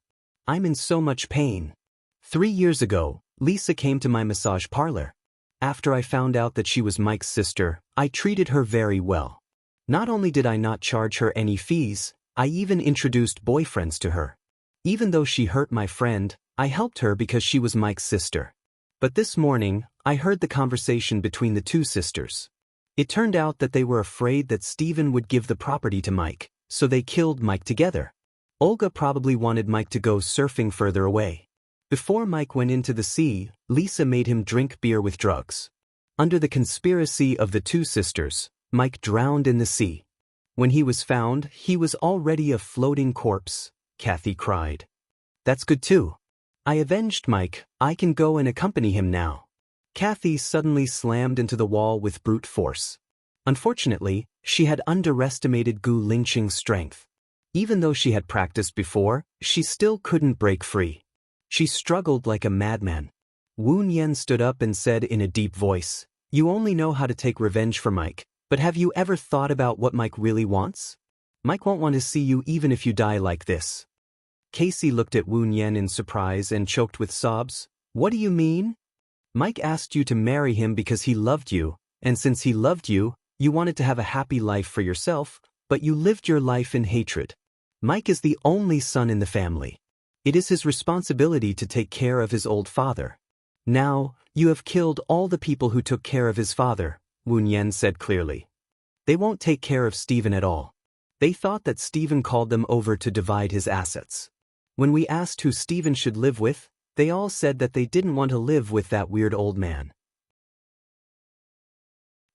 I'm in so much pain. 3 years ago, Lisa came to my massage parlor. After I found out that she was Mike's sister, I treated her very well. Not only did I not charge her any fees, I even introduced boyfriends to her. Even though she hurt my friend, I helped her because she was Mike's sister. But this morning, I heard the conversation between the 2 sisters. It turned out that they were afraid that Stephen would give the property to Mike, so they killed Mike together. Olga probably wanted Mike to go surfing further away. Before Mike went into the sea, Lisa made him drink beer with drugs. Under the conspiracy of the 2 sisters, Mike drowned in the sea. When he was found, he was already a floating corpse, Kathy cried. "That's good too. I avenged Mike, I can go and accompany him now." Kathy suddenly slammed into the wall with brute force. Unfortunately, she had underestimated Gu Lingqing's strength. Even though she had practiced before, she still couldn't break free. She struggled like a madman. Woon Yen stood up and said in a deep voice, "You only know how to take revenge for Mike, but have you ever thought about what Mike really wants? Mike won't want to see you even if you die like this." Casey looked at Woon Yen in surprise and choked with sobs. "What do you mean? Mike asked you to marry him because he loved you, and since he loved you, you wanted to have a happy life for yourself, but you lived your life in hatred. Mike is the only son in the family. It is his responsibility to take care of his old father. Now, you have killed all the people who took care of his father," Woon Yen said clearly. "They won't take care of Stephen at all. They thought that Stephen called them over to divide his assets. When we asked who Stephen should live with, they all said that they didn't want to live with that weird old man.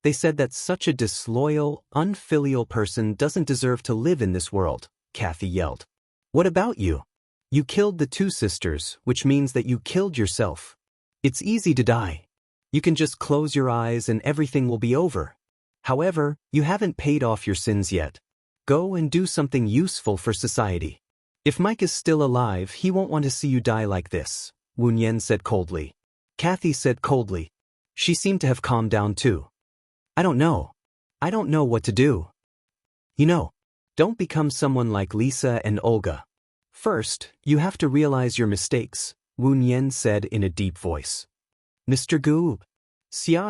They said that such a disloyal, unfilial person doesn't deserve to live in this world," Kathy yelled. "What about you? You killed the two sisters, which means that you killed yourself. It's easy to die. You can just close your eyes and everything will be over. However, you haven't paid off your sins yet. Go and do something useful for society. If Mike is still alive, he won't want to see you die like this," Woon Yen said coldly. Kathy said coldly. She seemed to have calmed down too. I don't know what to do. You know, don't become someone like Lisa and Olga. First, you have to realize your mistakes," Woon Yen said in a deep voice. "Mr. Gu."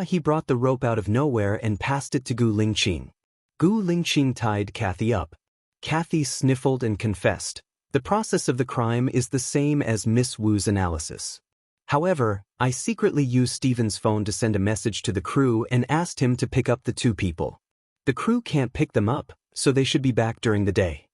He brought the rope out of nowhere and passed it to Gu Lingqing. Gu Lingqing tied Kathy up. Kathy sniffled and confessed. The process of the crime is the same as Miss Wu's analysis. However, I secretly used Stephen's phone to send a message to the crew and asked him to pick up the two people. The crew can't pick them up, so they should be back during the day.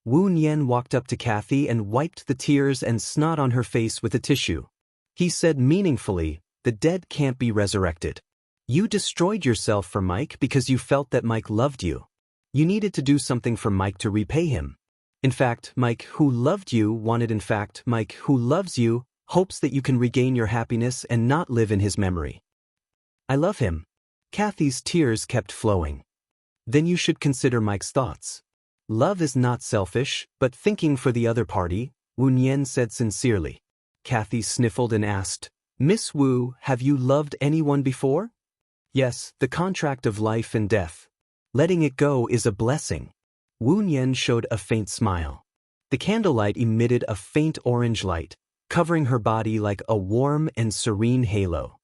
Woon Yen walked up to Kathy and wiped the tears and snot on her face with a tissue. He said meaningfully, "The dead can't be resurrected. You destroyed yourself for Mike because you felt that Mike loved you. You needed to do something for Mike to repay him. In fact, Mike, who loved you, Mike, who loves you, hopes that you can regain your happiness and not live in his memory. I love him." Kathy's tears kept flowing. "Then you should consider Mike's thoughts. Love is not selfish, but thinking for the other party," Woon Yen said sincerely. Kathy sniffled and asked, "Miss Wu, have you loved anyone before?" "Yes, the contract of life and death. Letting it go is a blessing." Woon Yen showed a faint smile. The candlelight emitted a faint orange light, covering her body like a warm and serene halo.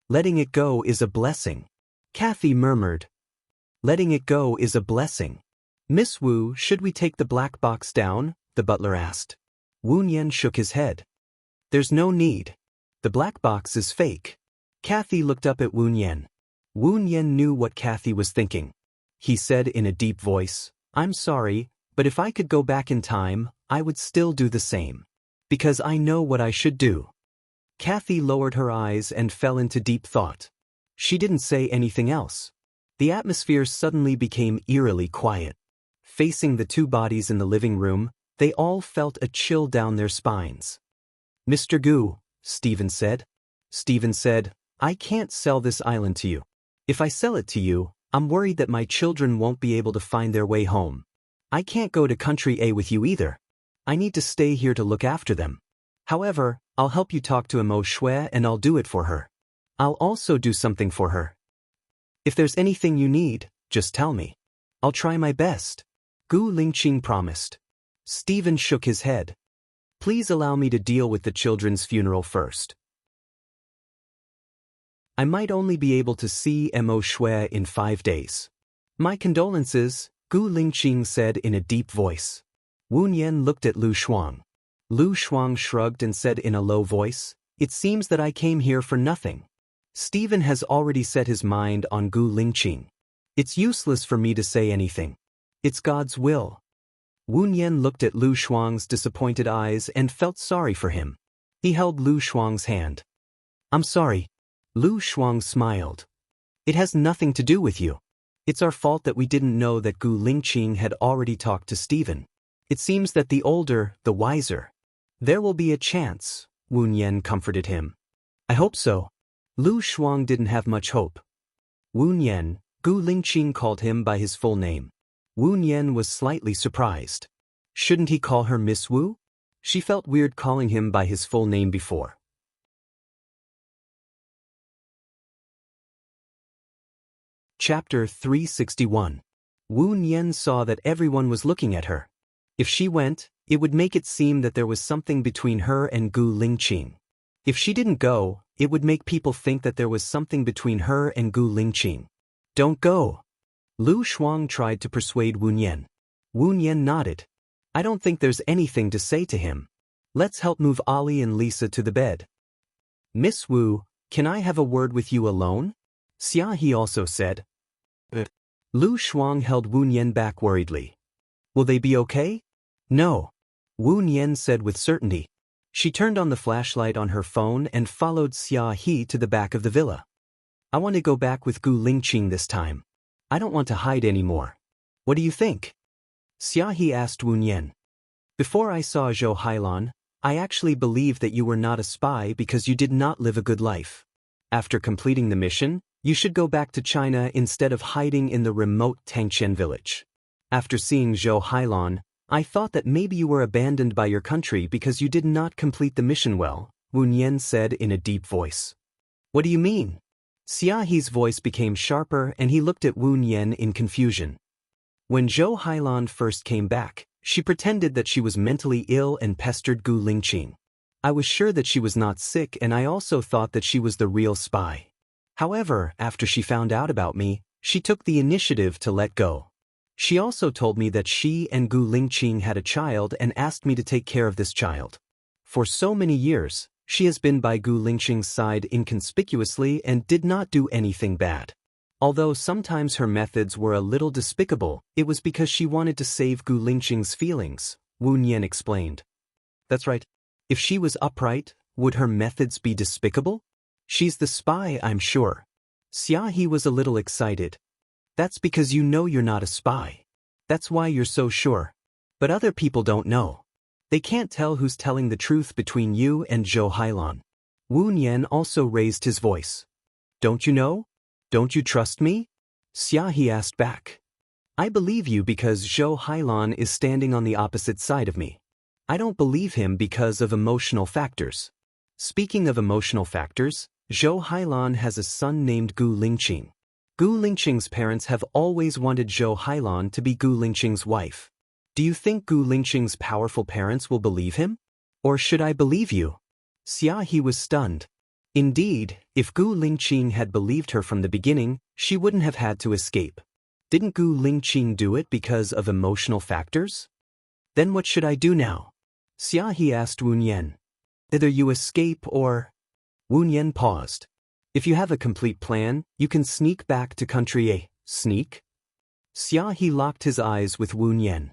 "Letting it go is a blessing," Kathy murmured. "Letting it go is a blessing. Miss Wu, should we take the black box down?" the butler asked. Woon Yen shook his head. "There's no need. The black box is fake." Kathy looked up at Woon Yen. Woon Yen knew what Kathy was thinking. He said in a deep voice, "I'm sorry, but if I could go back in time, I would still do the same. Because I know what I should do." Kathy lowered her eyes and fell into deep thought. She didn't say anything else. The atmosphere suddenly became eerily quiet. Facing the two bodies in the living room, they all felt a chill down their spines. "Mr. Gu," Stephen said. Stephen said, "I can't sell this island to you. If I sell it to you, I'm worried that my children won't be able to find their way home. I can't go to Country A with you either. I need to stay here to look after them. However, I'll help you talk to Emo Shui and I'll do it for her. I'll also do something for her. If there's anything you need, just tell me. I'll try my best." Gu Lingqing promised. Stephen shook his head. "Please allow me to deal with the children's funeral first. I might only be able to see Emo Shui in 5 days. My condolences," Gu Lingqing said in a deep voice. Woon Yen looked at Lu Shuang. Lu Shuang shrugged and said in a low voice, "It seems that I came here for nothing. Stephen has already set his mind on Gu Lingqing. It's useless for me to say anything. It's God's will." Woon Yen looked at Lu Shuang's disappointed eyes and felt sorry for him. He held Lu Shuang's hand. "I'm sorry." Lu Shuang smiled. "It has nothing to do with you. It's our fault that we didn't know that Gu Lingqing had already talked to Stephen. It seems that the older, the wiser. There will be a chance," Woon Yen comforted him. "I hope so." Lu Shuang didn't have much hope. Woon Yen, Gu Lingqing called him by his full name. Woon Yen was slightly surprised. Shouldn't he call her Miss Wu? She felt weird calling him by his full name before. Chapter 361. Wu Nian saw that everyone was looking at her. If she went, it would make it seem that there was something between her and Gu Lingqing. If she didn't go, it would make people think that there was something between her and Gu Lingqing. Don't go. Lu Shuang tried to persuade Wu Nian. Wu Nian nodded. I don't think there's anything to say to him. Let's help move Ali and Lisa to the bed. Miss Wu, can I have a word with you alone? Xia He also said. Lu Shuang held Wu Nian back worriedly. Will they be okay? No. Wu Nian said with certainty. She turned on the flashlight on her phone and followed Xia He to the back of the villa. I want to go back with Gu Lingqing this time. I don't want to hide anymore. What do you think? Xia He asked Wu Nian. Before I saw Zhou Hailan, I actually believed that you were not a spy because you did not live a good life. After completing the mission, you should go back to China instead of hiding in the remote Tangqian village. After seeing Zhou Hailan, I thought that maybe you were abandoned by your country because you did not complete the mission well, Wu Nian said in a deep voice. What do you mean? Xia He's voice became sharper and he looked at Wu Nian in confusion. When Zhou Hailan first came back, she pretended that she was mentally ill and pestered Gu Lingqing. I was sure that she was not sick and I also thought that she was the real spy. However, after she found out about me, she took the initiative to let go. She also told me that she and Gu Lingqing had a child and asked me to take care of this child. For so many years, she has been by Gu Lingqing's side inconspicuously and did not do anything bad. Although sometimes her methods were a little despicable, it was because she wanted to save Gu Lingqing's feelings, Wu Nian explained. That's right. If she was upright, would her methods be despicable? She's the spy, I'm sure. Xia He was a little excited. That's because you know you're not a spy. That's why you're so sure. But other people don't know. They can't tell who's telling the truth between you and Zhou Hailan. Wu Nian also raised his voice. Don't you know? Don't you trust me? Xia He asked back. I believe you because Zhou Hailan is standing on the opposite side of me. I don't believe him because of emotional factors. Speaking of emotional factors, Zhou Hailan has a son named Gu Lingqing. Gu Lingqing's parents have always wanted Zhou Hailan to be Gu Lingqing's wife. Do you think Gu Lingqing's powerful parents will believe him? Or should I believe you? Xia He was stunned. Indeed, if Gu Lingqing had believed her from the beginning, she wouldn't have had to escape. Didn't Gu Lingqing do it because of emotional factors? Then what should I do now? Xia He asked Wu Nian. Either you escape or… Wu Nian paused. If you have a complete plan, you can sneak back to country A. Sneak? Xia He locked his eyes with Wu Nian.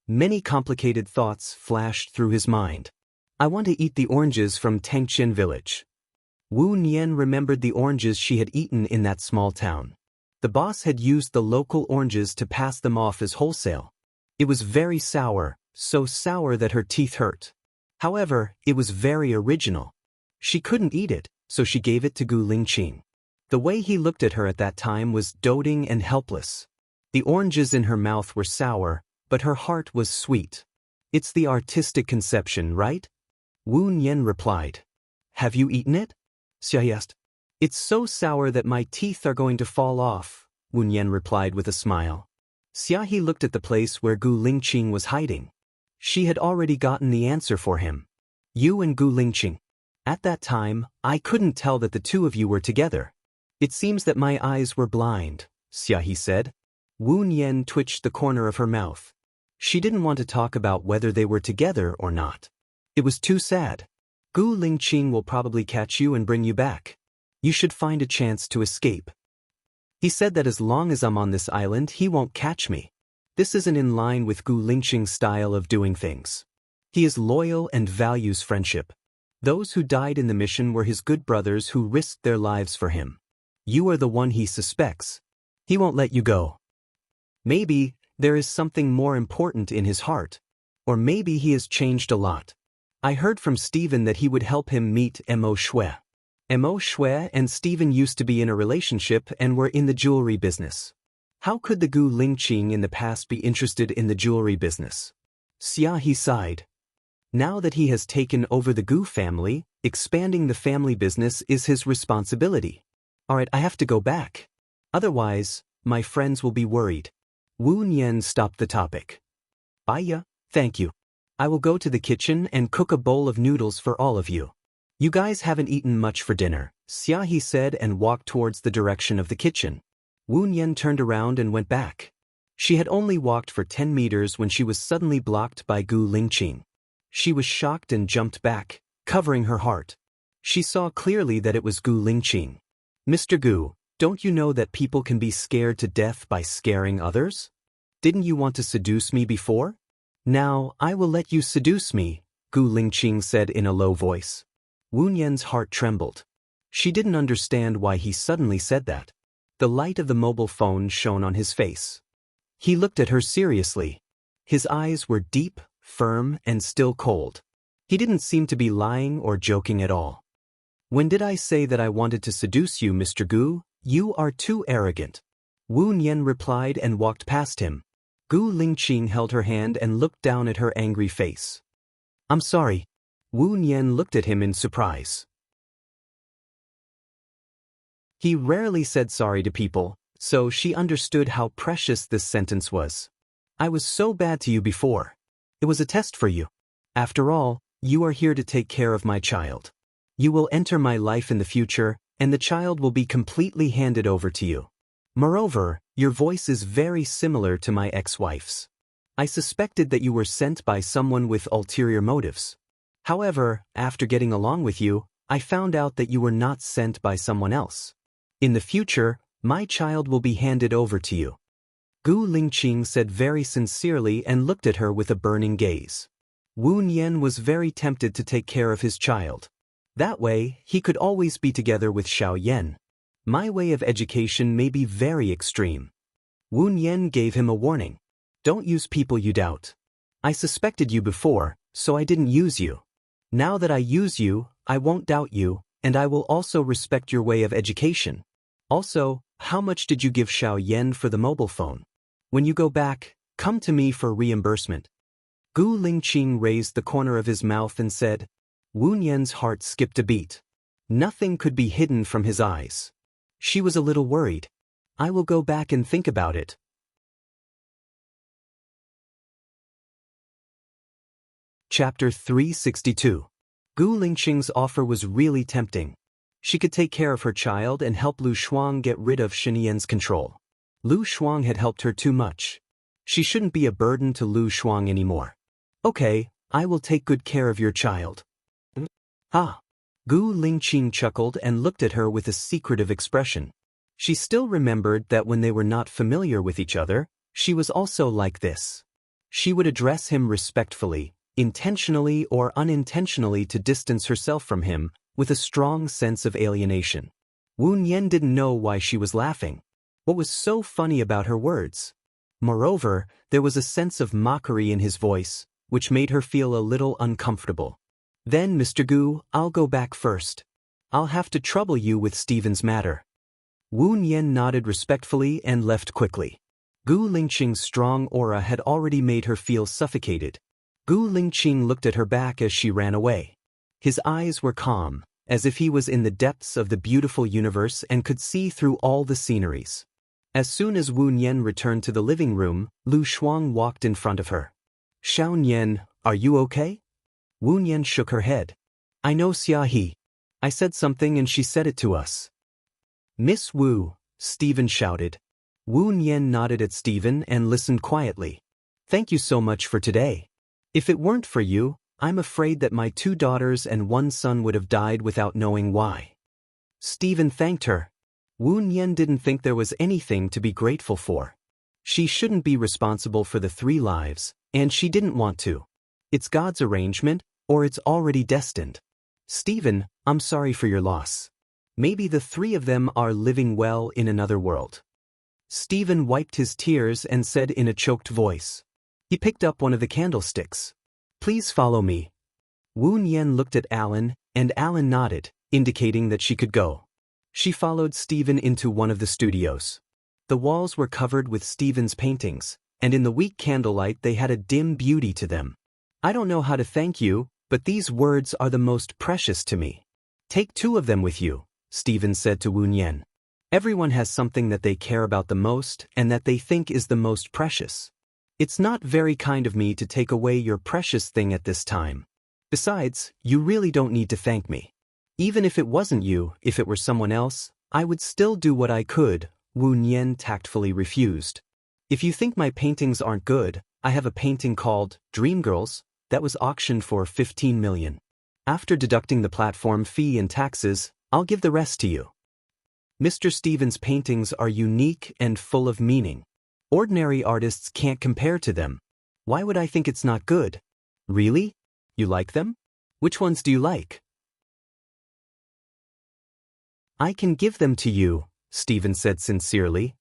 Many complicated thoughts flashed through his mind. I want to eat the oranges from Tangqian village. Wu Nian remembered the oranges she had eaten in that small town. The boss had used the local oranges to pass them off as wholesale. It was very sour, so sour that her teeth hurt. However, it was very original. She couldn't eat it, so she gave it to Gu Lingqing. The way he looked at her at that time was doting and helpless. The oranges in her mouth were sour, but her heart was sweet. It's the artistic conception, right? Wu Nian replied. Have you eaten it? Xia asked. It's so sour that my teeth are going to fall off, Wu Nian replied with a smile. Xia He looked at the place where Gu Lingqing was hiding. She had already gotten the answer for him. You and Gu Lingqing. At that time, I couldn't tell that the two of you were together. It seems that my eyes were blind, Xia He said. Wu Nian twitched the corner of her mouth. She didn't want to talk about whether they were together or not. It was too sad. Gu Lingqing will probably catch you and bring you back. You should find a chance to escape. He said that as long as I'm on this island, he won't catch me. This isn't in line with Gu Lingqing's style of doing things. He is loyal and values friendship. Those who died in the mission were his good brothers who risked their lives for him. You are the one he suspects. He won't let you go. Maybe there is something more important in his heart. Or maybe he has changed a lot. I heard from Stephen that he would help him meet Mo Shui. Mo Shui and Stephen used to be in a relationship and were in the jewelry business. How could the Gu Lingqing in the past be interested in the jewelry business? Xia He sighed. Now that he has taken over the Gu family, expanding the family business is his responsibility. Alright, I have to go back. Otherwise, my friends will be worried. Wu Nian stopped the topic. Bye. Thank you. I will go to the kitchen and cook a bowl of noodles for all of you. You guys haven't eaten much for dinner, Xiaohe said and walked towards the direction of the kitchen. Wu Nian turned around and went back. She had only walked for 10 meters when she was suddenly blocked by Gu Lingqing. She was shocked and jumped back, covering her heart. She saw clearly that it was Gu Lingqing. Mr. Gu, don't you know that people can be scared to death by scaring others? Didn't you want to seduce me before? Now, I will let you seduce me, Gu Lingqing said in a low voice. Wu Nian's heart trembled. She didn't understand why he suddenly said that. The light of the mobile phone shone on his face. He looked at her seriously. His eyes were deep, firm, and still cold. He didn't seem to be lying or joking at all. When did I say that I wanted to seduce you, Mr. Gu? You are too arrogant. Wu Nian replied and walked past him. Gu Lingqing held her hand and looked down at her angry face. I'm sorry. Wu Nian looked at him in surprise. He rarely said sorry to people, so she understood how precious this sentence was. I was so bad to you before. It was a test for you. After all, you are here to take care of my child. You will enter my life in the future, and the child will be completely handed over to you. Moreover, your voice is very similar to my ex-wife's. I suspected that you were sent by someone with ulterior motives. However, after getting along with you, I found out that you were not sent by someone else. In the future, my child will be handed over to you. Gu Lingqing said very sincerely and looked at her with a burning gaze. Wu Nian was very tempted to take care of his child. That way, he could always be together with Xiao Yan. My way of education may be very extreme. Wu Nian gave him a warning. Don't use people you doubt. I suspected you before, so I didn't use you. Now that I use you, I won't doubt you, and I will also respect your way of education. Also, how much did you give Xiao Yan for the mobile phone? When you go back, come to me for reimbursement. Gu Lingqing raised the corner of his mouth and said. Wu Nian's heart skipped a beat. Nothing could be hidden from his eyes. She was a little worried. I will go back and think about it. Chapter 362. Gu Lingqing's offer was really tempting. She could take care of her child and help Lu Shuang get rid of Shinian's control. Lu Shuang had helped her too much. She shouldn't be a burden to Lu Shuang anymore. Okay, I will take good care of your child. Ah! Gu Lingqing chuckled and looked at her with a secretive expression. She still remembered that when they were not familiar with each other, she was also like this. She would address him respectfully, intentionally or unintentionally to distance herself from him, with a strong sense of alienation. Wu Nian didn't know why she was laughing. What was so funny about her words? Moreover, there was a sense of mockery in his voice, which made her feel a little uncomfortable. Then, Mr. Gu, I'll go back first. I'll have to trouble you with Stephen's matter. Wu Nian nodded respectfully and left quickly. Gu Lingqing's strong aura had already made her feel suffocated. Gu Lingqing looked at her back as she ran away. His eyes were calm, as if he was in the depths of the beautiful universe and could see through all the sceneries. As soon as Wu Nian returned to the living room, Lu Shuang walked in front of her. Xiao Nian, are you okay? Wu Nian shook her head. I know Xiaohe. I said something and she said it to us. Miss Wu, Stephen shouted. Wu Nian nodded at Stephen and listened quietly. Thank you so much for today. If it weren't for you, I'm afraid that my 2 daughters and 1 son would have died without knowing why. Stephen thanked her. Wu Nian didn't think there was anything to be grateful for. She shouldn't be responsible for the 3 lives, and she didn't want to. It's God's arrangement, or it's already destined. Stephen, I'm sorry for your loss. Maybe the 3 of them are living well in another world. Stephen wiped his tears and said in a choked voice. He picked up one of the candlesticks. Please follow me. Wu Nian looked at Alan, and Alan nodded, indicating that she could go. She followed Stephen into one of the studios. The walls were covered with Stephen's paintings, and in the weak candlelight they had a dim beauty to them. I don't know how to thank you, but these words are the most precious to me. Take 2 of them with you, Stephen said to Wu Nian. Everyone has something that they care about the most and that they think is the most precious. It's not very kind of me to take away your precious thing at this time. Besides, you really don't need to thank me. Even if it wasn't you, if it were someone else, I would still do what I could, Wu Nian tactfully refused. If you think my paintings aren't good, I have a painting called Dreamgirls that was auctioned for 15 million. After deducting the platform fee and taxes, I'll give the rest to you. Mr. Stevens' paintings are unique and full of meaning. Ordinary artists can't compare to them. Why would I think it's not good? Really? You like them? Which ones do you like? I can give them to you, Stephen said sincerely.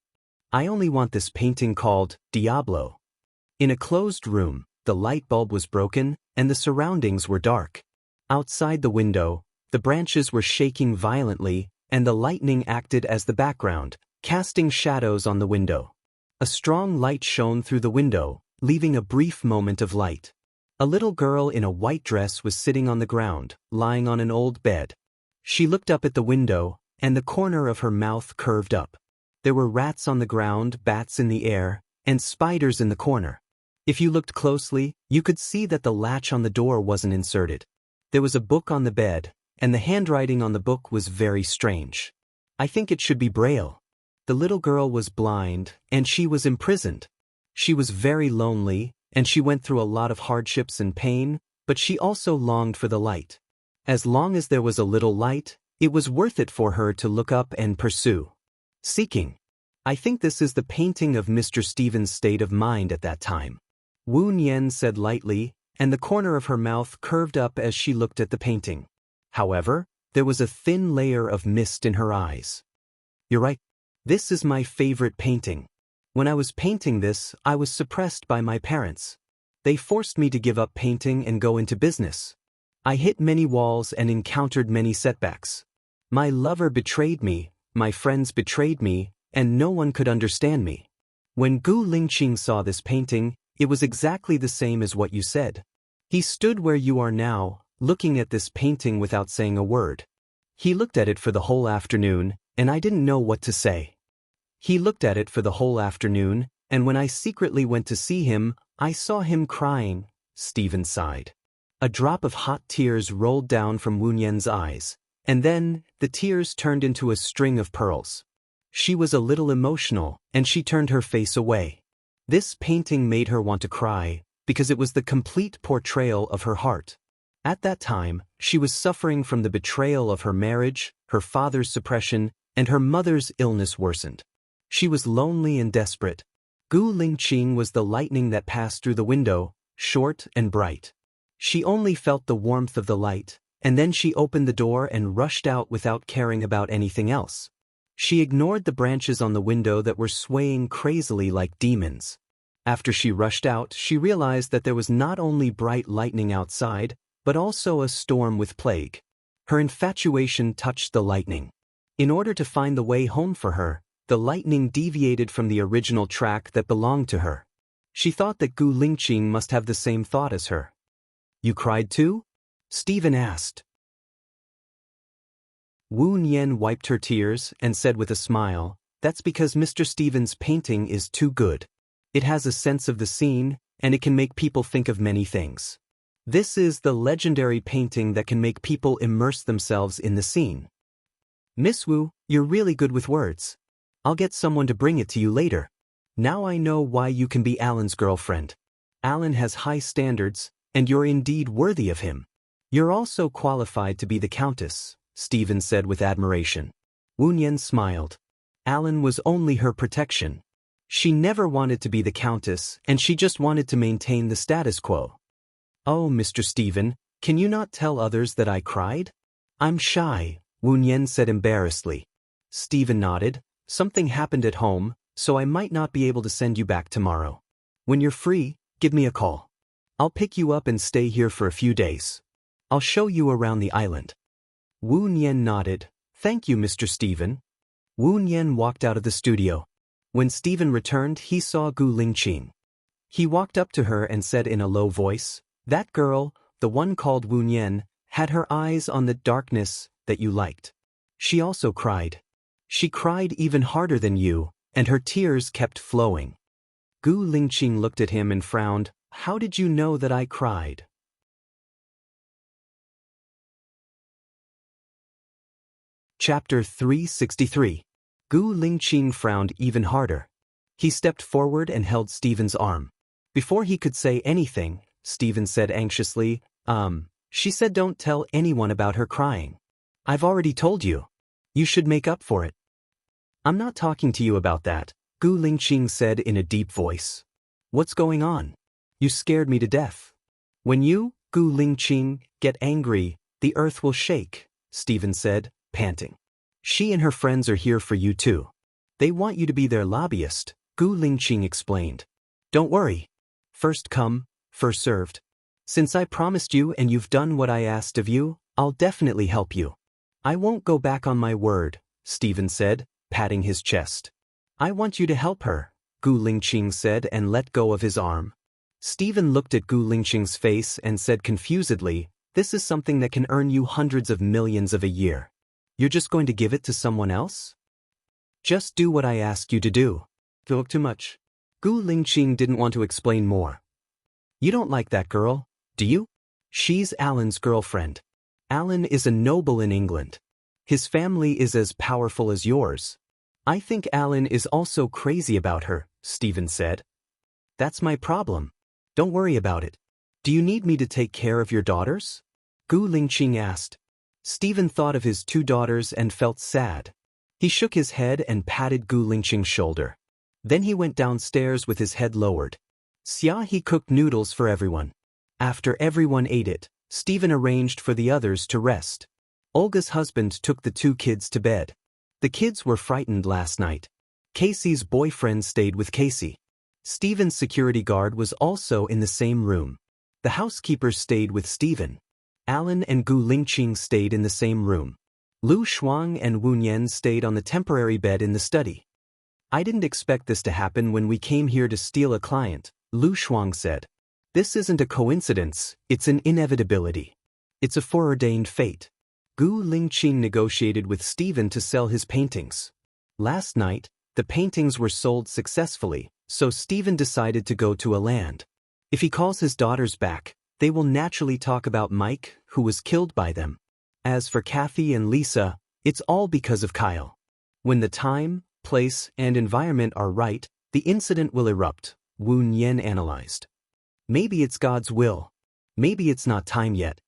I only want this painting called Diablo. In a closed room, the light bulb was broken and the surroundings were dark. Outside the window, the branches were shaking violently and the lightning acted as the background, casting shadows on the window. A strong light shone through the window, leaving a brief moment of light. A little girl in a white dress was sitting on the ground, lying on an old bed. She looked up at the window, and the corner of her mouth curved up. There were rats on the ground, bats in the air, and spiders in the corner. If you looked closely, you could see that the latch on the door wasn't inserted. There was a book on the bed, and the handwriting on the book was very strange. I think it should be Braille. The little girl was blind, and she was imprisoned. She was very lonely, and she went through a lot of hardships and pain, but she also longed for the light. As long as there was a little light, it was worth it for her to look up and pursue. Seeking. I think this is the painting of Mr. Stevens' state of mind at that time. Wu Nian said lightly, and the corner of her mouth curved up as she looked at the painting. However, there was a thin layer of mist in her eyes. You're right. This is my favorite painting. When I was painting this, I was suppressed by my parents. They forced me to give up painting and go into business. I hit many walls and encountered many setbacks. My lover betrayed me, my friends betrayed me, and no one could understand me. When Gu Lingqing saw this painting, it was exactly the same as what you said. He stood where you are now, looking at this painting without saying a word. He looked at it for the whole afternoon, and I didn't know what to say. He looked at it for the whole afternoon, and when I secretly went to see him, I saw him crying, Stephen sighed. A drop of hot tears rolled down from Wu Nian's eyes, and then, the tears turned into a string of pearls. She was a little emotional, and she turned her face away. This painting made her want to cry, because it was the complete portrayal of her heart. At that time, she was suffering from the betrayal of her marriage, her father's suppression, and her mother's illness worsened. She was lonely and desperate. Gu Lingqing was the lightning that passed through the window, short and bright. She only felt the warmth of the light, and then she opened the door and rushed out without caring about anything else. She ignored the branches on the window that were swaying crazily like demons. After she rushed out, she realized that there was not only bright lightning outside, but also a storm with plague. Her infatuation touched the lightning. In order to find the way home for her, the lightning deviated from the original track that belonged to her. She thought that Gu Lingqing must have the same thought as her. You cried too? Stephen asked. Wu Nian wiped her tears and said with a smile, that's because Mr. Stevens' painting is too good. It has a sense of the scene, and it can make people think of many things. This is the legendary painting that can make people immerse themselves in the scene. Miss Wu, you're really good with words. I'll get someone to bring it to you later. Now I know why you can be Alan's girlfriend. Alan has high standards, and you're indeed worthy of him. You're also qualified to be the countess, Stephen said with admiration. Wu Nian smiled. Alan was only her protection. She never wanted to be the countess, and she just wanted to maintain the status quo. Oh, Mr. Stephen, can you not tell others that I cried? I'm shy, Wu Nian said embarrassedly. Stephen nodded. Something happened at home, so I might not be able to send you back tomorrow. When you're free, give me a call. I'll pick you up and stay here for a few days. I'll show you around the island. Wu Nian nodded. Thank you, Mr. Stephen. Wu Nian walked out of the studio. When Stephen returned, he saw Gu Lingqing. He walked up to her and said in a low voice, that girl, the one called Wu Nian, had her eyes on the darkness that you liked. She also cried. She cried even harder than you, and her tears kept flowing. Gu Lingqing looked at him and frowned. How did you know that I cried? Chapter 363. Gu Lingqing frowned even harder. He stepped forward and held Stephen's arm. Before he could say anything, Stephen said anxiously, she said don't tell anyone about her crying. I've already told you. You should make up for it. I'm not talking to you about that, Gu Lingqing said in a deep voice. What's going on? You scared me to death. When you, Gu Lingqing, get angry, the earth will shake, Stephen said, panting. She and her friends are here for you too. They want you to be their lobbyist, Gu Lingqing explained. Don't worry. First come, first served. Since I promised you and you've done what I asked of you, I'll definitely help you. I won't go back on my word, Stephen said, patting his chest. I want you to help her, Gu Lingqing said and let go of his arm. Stephen looked at Gu Lingqing's face and said confusedly, this is something that can earn you hundreds of millions of a year. You're just going to give it to someone else? Just do what I ask you to do. Look too much. Gu Lingqing didn't want to explain more. You don't like that girl, do you? She's Alan's girlfriend. Alan is a noble in England. His family is as powerful as yours. I think Alan is also crazy about her, Stephen said. That's my problem. Don't worry about it. Do you need me to take care of your daughters? Gu Lingqing asked. Stephen thought of his 2 daughters and felt sad. He shook his head and patted Gu Lingqing's shoulder. Then he went downstairs with his head lowered. He cooked noodles for everyone. After everyone ate it, Stephen arranged for the others to rest. Olga's husband took the 2 kids to bed. The kids were frightened last night. Casey's boyfriend stayed with Casey. Stephen's security guard was also in the same room. The housekeeper stayed with Stephen. Alan and Gu Lingqing stayed in the same room. Lu Shuang and Wu Nian stayed on the temporary bed in the study. I didn't expect this to happen when we came here to steal a client, Lu Shuang said. This isn't a coincidence, it's an inevitability. It's a foreordained fate. Gu Lingqing negotiated with Stephen to sell his paintings. Last night, the paintings were sold successfully, so Stephen decided to go to a land. If he calls his daughters back, they will naturally talk about Mike, who was killed by them. As for Kathy and Lisa, it's all because of Kyle. When the time, place, and environment are right, the incident will erupt, Wu Nian analyzed. Maybe it's God's will. Maybe it's not time yet.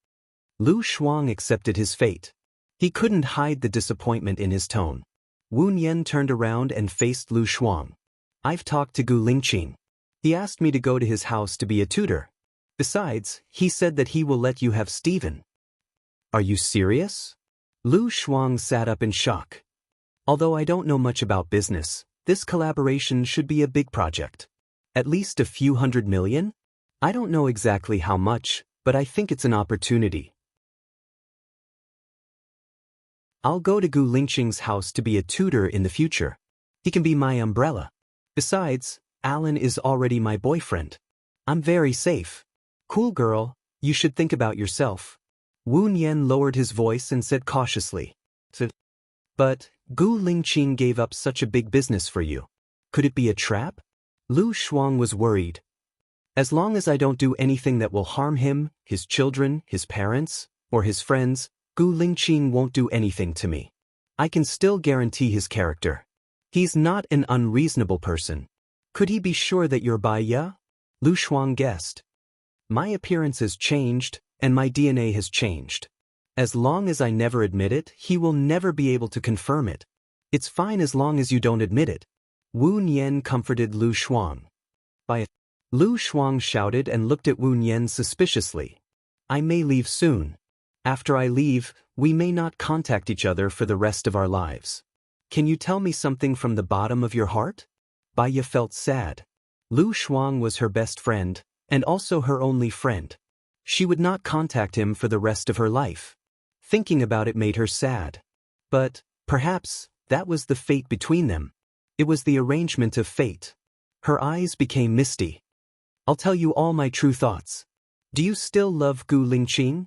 Lu Shuang accepted his fate. He couldn't hide the disappointment in his tone. Wu Nian turned around and faced Lu Shuang. I've talked to Gu Lingqing. He asked me to go to his house to be a tutor. Besides, he said that he will let you have Stephen. Are you serious? Lu Shuang sat up in shock. Although I don't know much about business, this collaboration should be a big project. At least a few $100 million? I don't know exactly how much, but I think it's an opportunity. I'll go to Gu Lingqing's house to be a tutor in the future. He can be my umbrella. Besides, Alan is already my boyfriend. I'm very safe. Cool girl, you should think about yourself. Wu Nian lowered his voice and said cautiously. But, Gu Lingqing gave up such a big business for you. Could it be a trap? Lu Shuang was worried. As long as I don't do anything that will harm him, his children, his parents, or his friends, Gu Lingqing won't do anything to me. I can still guarantee his character. He's not an unreasonable person. Could he be sure that you're Bai Ya? Lu Shuang guessed. My appearance has changed, and my DNA has changed. As long as I never admit it, he will never be able to confirm it. It's fine as long as you don't admit it. Wu Nian comforted Lu Shuang. Bai. Lu Shuang shouted and looked at Wu Nian suspiciously. I may leave soon. After I leave, we may not contact each other for the rest of our lives. Can you tell me something from the bottom of your heart? Bai Ya felt sad. Lu Shuang was her best friend, and also her only friend. She would not contact him for the rest of her life. Thinking about it made her sad. But, perhaps, that was the fate between them. It was the arrangement of fate. Her eyes became misty. I'll tell you all my true thoughts. Do you still love Gu Lingqing?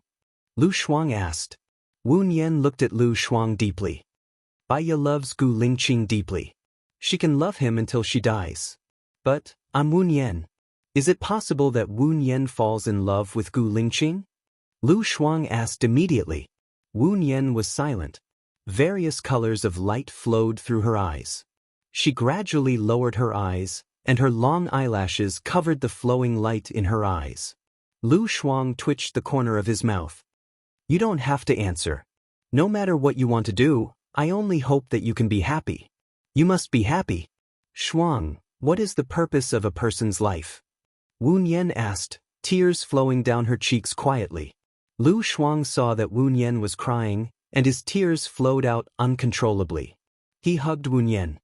Lu Shuang asked. Wu Nian looked at Lu Shuang deeply. Baiya loves Gu Lingqing deeply. She can love him until she dies. But, Wu Nian. Is it possible that Wu Nian falls in love with Gu Lingqing? Lu Shuang asked immediately. Wu Nian was silent. Various colors of light flowed through her eyes. She gradually lowered her eyes, and her long eyelashes covered the flowing light in her eyes. Lu Shuang twitched the corner of his mouth. You don't have to answer. No matter what you want to do, I only hope that you can be happy. You must be happy. Shuang, what is the purpose of a person's life? Wu Nian asked, tears flowing down her cheeks quietly. Lu Shuang saw that Wu Nian was crying, and his tears flowed out uncontrollably. He hugged Wu Nian.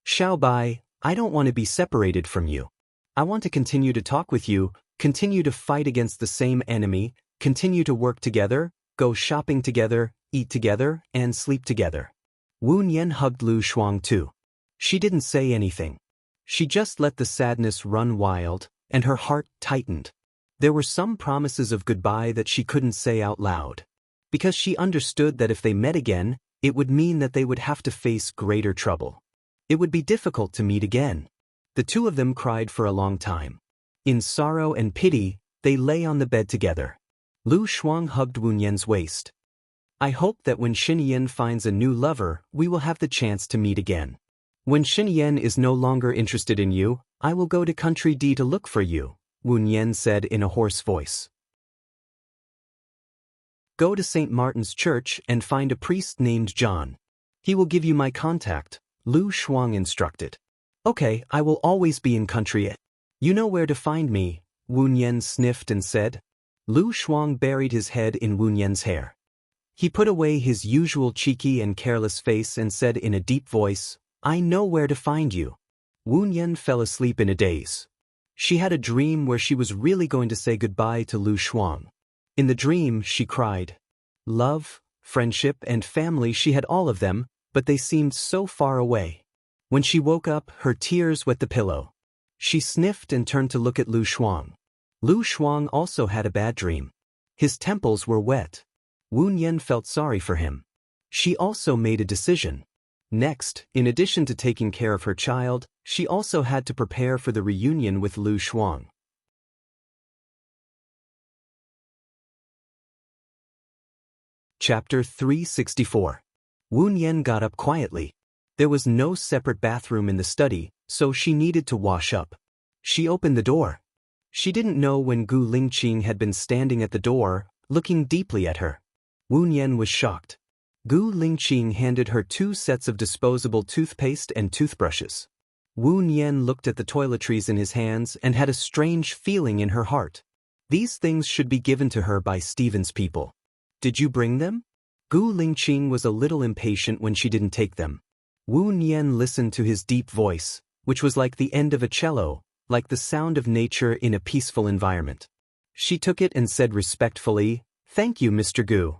Xiaobai, I don't want to be separated from you. I want to continue to talk with you, continue to fight against the same enemy, continue to work together, go shopping together, eat together, and sleep together. Wu Nian hugged Lu Shuang too. She didn't say anything. She just let the sadness run wild, and her heart tightened. There were some promises of goodbye that she couldn't say out loud. Because she understood that if they met again, it would mean that they would have to face greater trouble. It would be difficult to meet again. The two of them cried for a long time. In sorrow and pity, they lay on the bed together. Lu Shuang hugged Wu Nian's waist. I hope that when Xinyan finds a new lover, we will have the chance to meet again. When Xinyan is no longer interested in you, I will go to Country D to look for you, Wu Nian said in a hoarse voice. Go to St. Martin's Church and find a priest named John. He will give you my contact, Lu Shuang instructed. Okay, I will always be in Country A. You know where to find me, Wu Nian sniffed and said. Lu Shuang buried his head in Wu Nian's hair. He put away his usual cheeky and careless face and said in a deep voice, I know where to find you. Wu Nian fell asleep in a daze. She had a dream where she was really going to say goodbye to Lu Shuang. In the dream, she cried. Love, friendship, and family, she had all of them, but they seemed so far away. When she woke up, her tears wet the pillow. She sniffed and turned to look at Lu Shuang. Lu Shuang also had a bad dream. His temples were wet. Wu Nian felt sorry for him. She also made a decision. Next, in addition to taking care of her child, she also had to prepare for the reunion with Lu Shuang. Chapter 364. Wu Nian got up quietly. There was no separate bathroom in the study, so she needed to wash up. She opened the door. She didn't know when Gu Lingqing had been standing at the door, looking deeply at her. Wu Nian was shocked. Gu Lingqing handed her 2 sets of disposable toothpaste and toothbrushes. Wu Nian looked at the toiletries in his hands and had a strange feeling in her heart. These things should be given to her by Stephen's people. Did you bring them? Gu Lingqing was a little impatient when she didn't take them. Wu Nian listened to his deep voice, which was like the end of a cello, like the sound of nature in a peaceful environment. She took it and said respectfully, Thank you, Mr. Gu.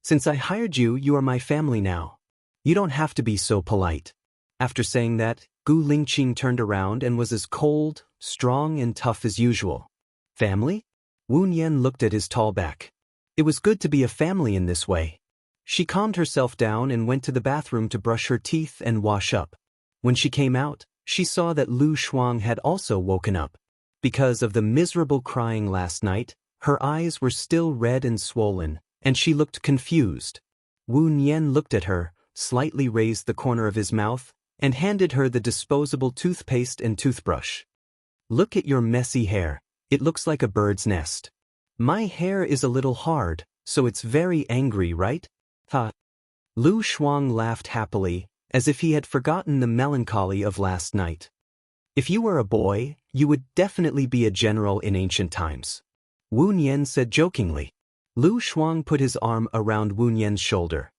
Since I hired you, you are my family now. You don't have to be so polite. After saying that, Gu Lingqing turned around and was as cold, strong, and tough as usual. Family? Wu Nian looked at his tall back. It was good to be a family in this way. She calmed herself down and went to the bathroom to brush her teeth and wash up. When she came out, she saw that Lu Shuang had also woken up. Because of the miserable crying last night, her eyes were still red and swollen, and she looked confused. Wu Nian looked at her, slightly raised the corner of his mouth, and handed her the disposable toothpaste and toothbrush. Look at your messy hair. It looks like a bird's nest. My hair is a little hard, so it's very angry, right? Ha. Lu Shuang laughed happily, as if he had forgotten the melancholy of last night. If you were a boy, you would definitely be a general in ancient times. Wu Nian said jokingly. Lu Shuang put his arm around Wu Nian's shoulder.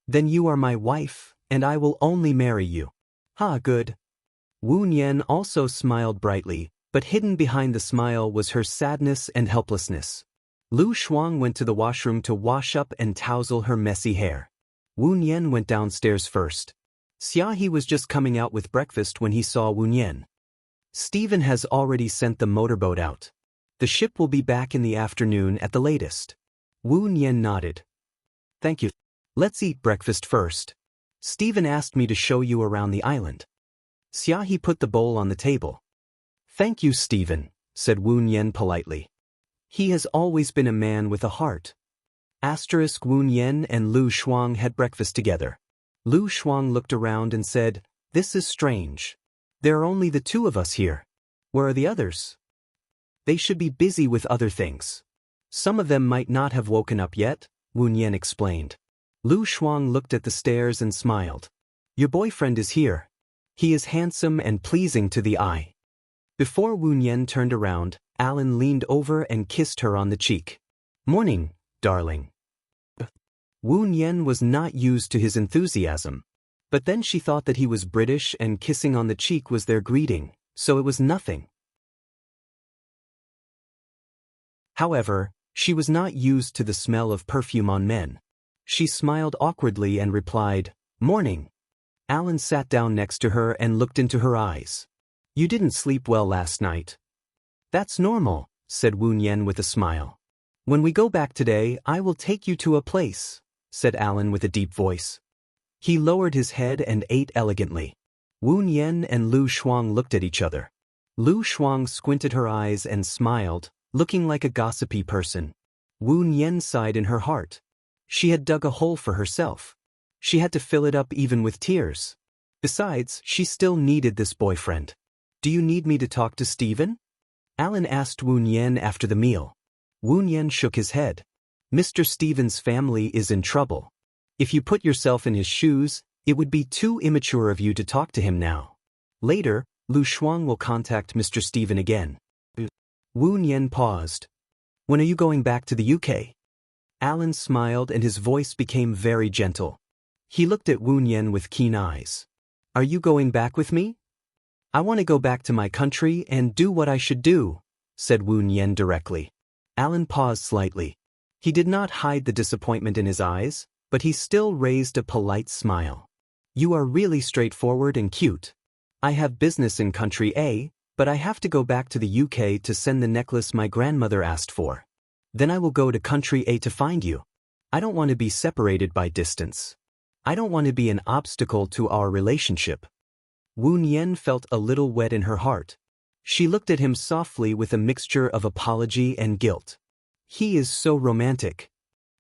Then you are my wife, and I will only marry you. Ha, good. Wu Nian also smiled brightly, but hidden behind the smile was her sadness and helplessness. Lu Shuang went to the washroom to wash up and tousle her messy hair. Wu Nian went downstairs first. Xiaohe was just coming out with breakfast when he saw Wu Nian. Stephen has already sent the motorboat out. The ship will be back in the afternoon at the latest. Wu Nian nodded. Thank you. Let's eat breakfast first. Stephen asked me to show you around the island. Xiaohe put the bowl on the table. Thank you, Stephen, said Wu Yen politely. He has always been a man with a heart. Wu Yen and Lu Shuang had breakfast together. Lu Shuang looked around and said, "This is strange. There are only the two of us here. Where are the others? They should be busy with other things. Some of them might not have woken up yet," Wu Yen explained. Lu Shuang looked at the stairs and smiled. "Your boyfriend is here. He is handsome and pleasing to the eye." Before Wu Yen turned around, Alan leaned over and kissed her on the cheek. "Morning, darling." Wu Yen was not used to his enthusiasm. But then she thought that he was British and kissing on the cheek was their greeting, so it was nothing. However, she was not used to the smell of perfume on men. She smiled awkwardly and replied, "Morning." Alan sat down next to her and looked into her eyes. "You didn't sleep well last night." "That's normal," said Wu Yen with a smile. "When we go back today, I will take you to a place," said Alan with a deep voice. He lowered his head and ate elegantly. Wu Yen and Lu Shuang looked at each other. Lu Shuang squinted her eyes and smiled, looking like a gossipy person. Wu Yen sighed in her heart. She had dug a hole for herself. She had to fill it up even with tears. Besides, she still needed this boyfriend. "Do you need me to talk to Stephen?" Alan asked Wu Yen after the meal. Wu Yen shook his head. "Mr. Stephen's family is in trouble. If you put yourself in his shoes, it would be too immature of you to talk to him now. Later, Lu Shuang will contact Mr. Stephen again." Wu Yen paused. "When are you going back to the UK?" Alan smiled and his voice became very gentle. He looked at Wu Yen with keen eyes. "Are you going back with me?" "I want to go back to my country and do what I should do," said Wu Yen directly. Alan paused slightly. He did not hide the disappointment in his eyes, but he still raised a polite smile. "You are really straightforward and cute. I have business in country A, but I have to go back to the UK to send the necklace my grandmother asked for. Then I will go to country A to find you. I don't want to be separated by distance. I don't want to be an obstacle to our relationship." Wu Yen felt a little wet in her heart. She looked at him softly with a mixture of apology and guilt. "He is so romantic."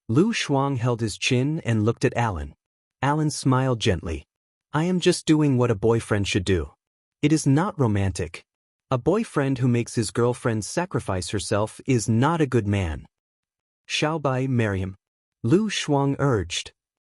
Lu Shuang held his chin and looked at Alan. Alan smiled gently. "I am just doing what a boyfriend should do. It is not romantic. A boyfriend who makes his girlfriend sacrifice herself is not a good man." "Shall I marry him?" Lu Shuang urged.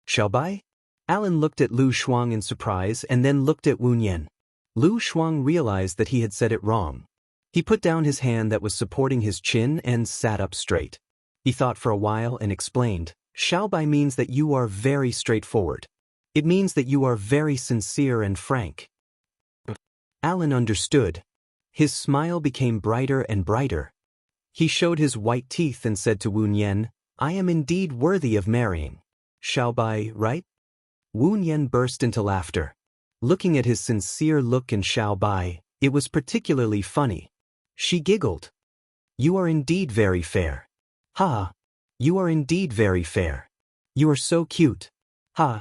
"Shall I?" Alan looked at Lu Shuang in surprise and then looked at Wu Yen. Lu Shuang realized that he had said it wrong. He put down his hand that was supporting his chin and sat up straight. He thought for a while and explained, "Shall I means that you are very straightforward. It means that you are very sincere and frank." Alan understood. His smile became brighter and brighter. He showed his white teeth and said to Wu Yen, "I am indeed worthy of marrying. Shall I, right?" Wu Yen burst into laughter. Looking at his sincere look in Xiao Bai, it was particularly funny. She giggled. "You are indeed very fair. Ha! You are indeed very fair. You are so cute. Ha!"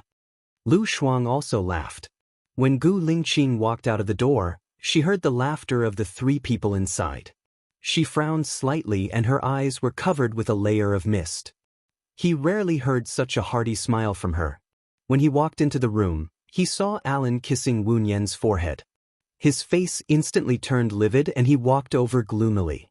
Lu Shuang also laughed. When Gu Lingqing walked out of the door, she heard the laughter of the three people inside. She frowned slightly and her eyes were covered with a layer of mist. He rarely heard such a hearty smile from her. When he walked into the room, he saw Alan kissing Wu Yen's forehead. His face instantly turned livid and he walked over gloomily.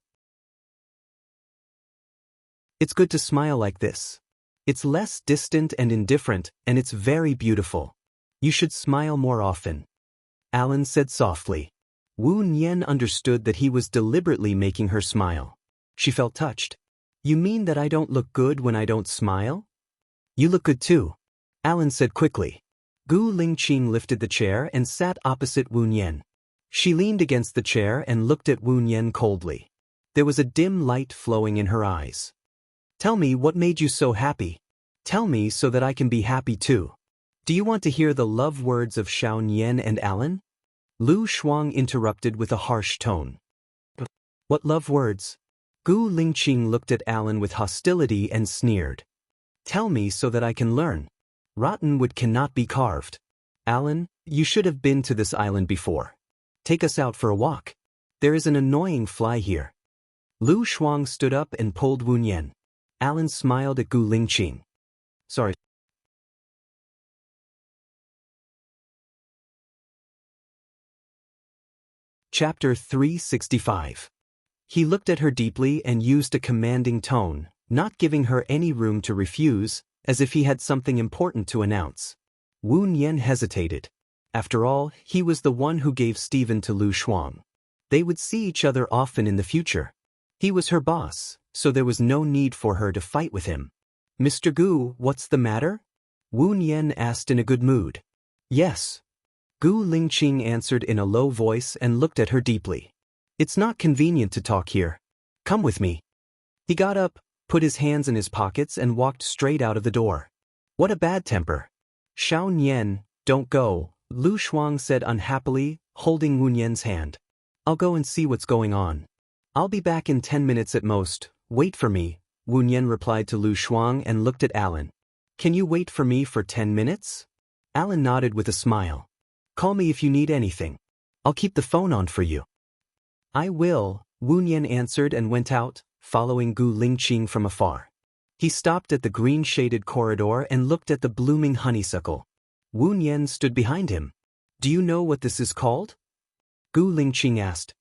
"It's good to smile like this. It's less distant and indifferent, and it's very beautiful. You should smile more often," Alan said softly. Wu Yen understood that he was deliberately making her smile. She felt touched. "You mean that I don't look good when I don't smile?" "You look good too," Alan said quickly. Gu Lingqing lifted the chair and sat opposite Wu Yen. She leaned against the chair and looked at Wu Yen coldly. There was a dim light flowing in her eyes. "Tell me what made you so happy. Tell me so that I can be happy too. Do you want to hear the love words of Xiao Nian and Alan?" Lu Shuang interrupted with a harsh tone. "What love words?" Gu Lingqing looked at Alan with hostility and sneered. "Tell me so that I can learn. Rotten wood cannot be carved." Alan, you should have been to this island before. Take us out for a walk. There is an annoying fly here. Lu Shuang stood up and pulled Wu Nian. Alan smiled at Gu Lingqing. Sorry. Chapter 365. He looked at her deeply and used a commanding tone, not giving her any room to refuse, as if he had something important to announce. Wu Nian hesitated. After all, he was the one who gave Stephen to Lu Shuang. They would see each other often in the future. He was her boss, so there was no need for her to fight with him. Mr. Gu, what's the matter? Wu Nian asked in a good mood. Yes. Gu Lingqing answered in a low voice and looked at her deeply. It's not convenient to talk here. Come with me. He got up, put his hands in his pockets and walked straight out of the door. What a bad temper. Xiao Nian, don't go, Lu Shuang said unhappily, holding Wu Nian's hand. I'll go and see what's going on. I'll be back in 10 minutes at most. Wait for me, Wu Nian replied to Lu Shuang and looked at Alan. Can you wait for me for 10 minutes? Alan nodded with a smile. Call me if you need anything. I'll keep the phone on for you. I will, Wu Nian answered and went out, following Gu Lingqing from afar. He stopped at the green-shaded corridor and looked at the blooming honeysuckle. Wu Nian stood behind him. Do you know what this is called? Gu Lingqing asked.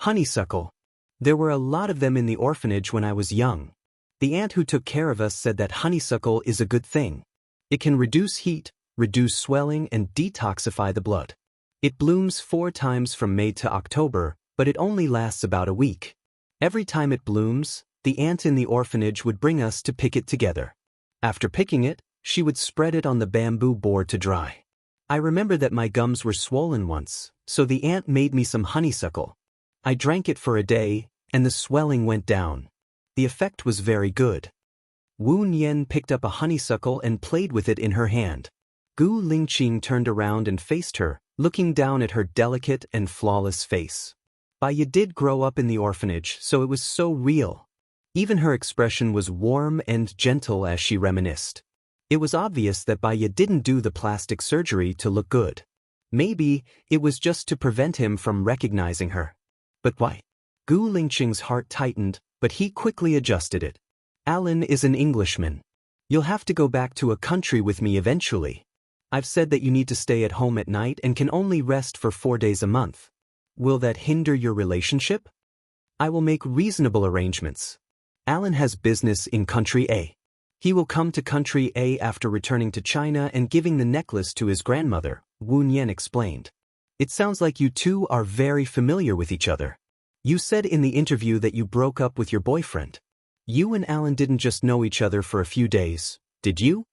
Honeysuckle. There were a lot of them in the orphanage when I was young. The aunt who took care of us said that honeysuckle is a good thing. It can reduce heat, reduce swelling, and detoxify the blood. It blooms 4 times from May to October, but it only lasts about a week. Every time it blooms, the aunt in the orphanage would bring us to pick it together. After picking it, she would spread it on the bamboo board to dry. I remember that my gums were swollen once, so the aunt made me some honeysuckle. I drank it for a day, and the swelling went down. The effect was very good. Wu Nian picked up a honeysuckle and played with it in her hand. Gu Lingqing turned around and faced her, looking down at her delicate and flawless face. Baiya did grow up in the orphanage, so it was so real. Even her expression was warm and gentle as she reminisced. It was obvious that Baiya didn't do the plastic surgery to look good. Maybe it was just to prevent him from recognizing her. But why? Gu Lingqing's heart tightened, but he quickly adjusted it. Alan is an Englishman. You'll have to go back to a country with me eventually. I've said that you need to stay at home at night and can only rest for 4 days a month. Will that hinder your relationship? I will make reasonable arrangements. Alan has business in country A. He will come to country A after returning to China and giving the necklace to his grandmother, Wu Nian explained. It sounds like you two are very familiar with each other. You said in the interview that you broke up with your boyfriend. You and Alan didn't just know each other for a few days, did you?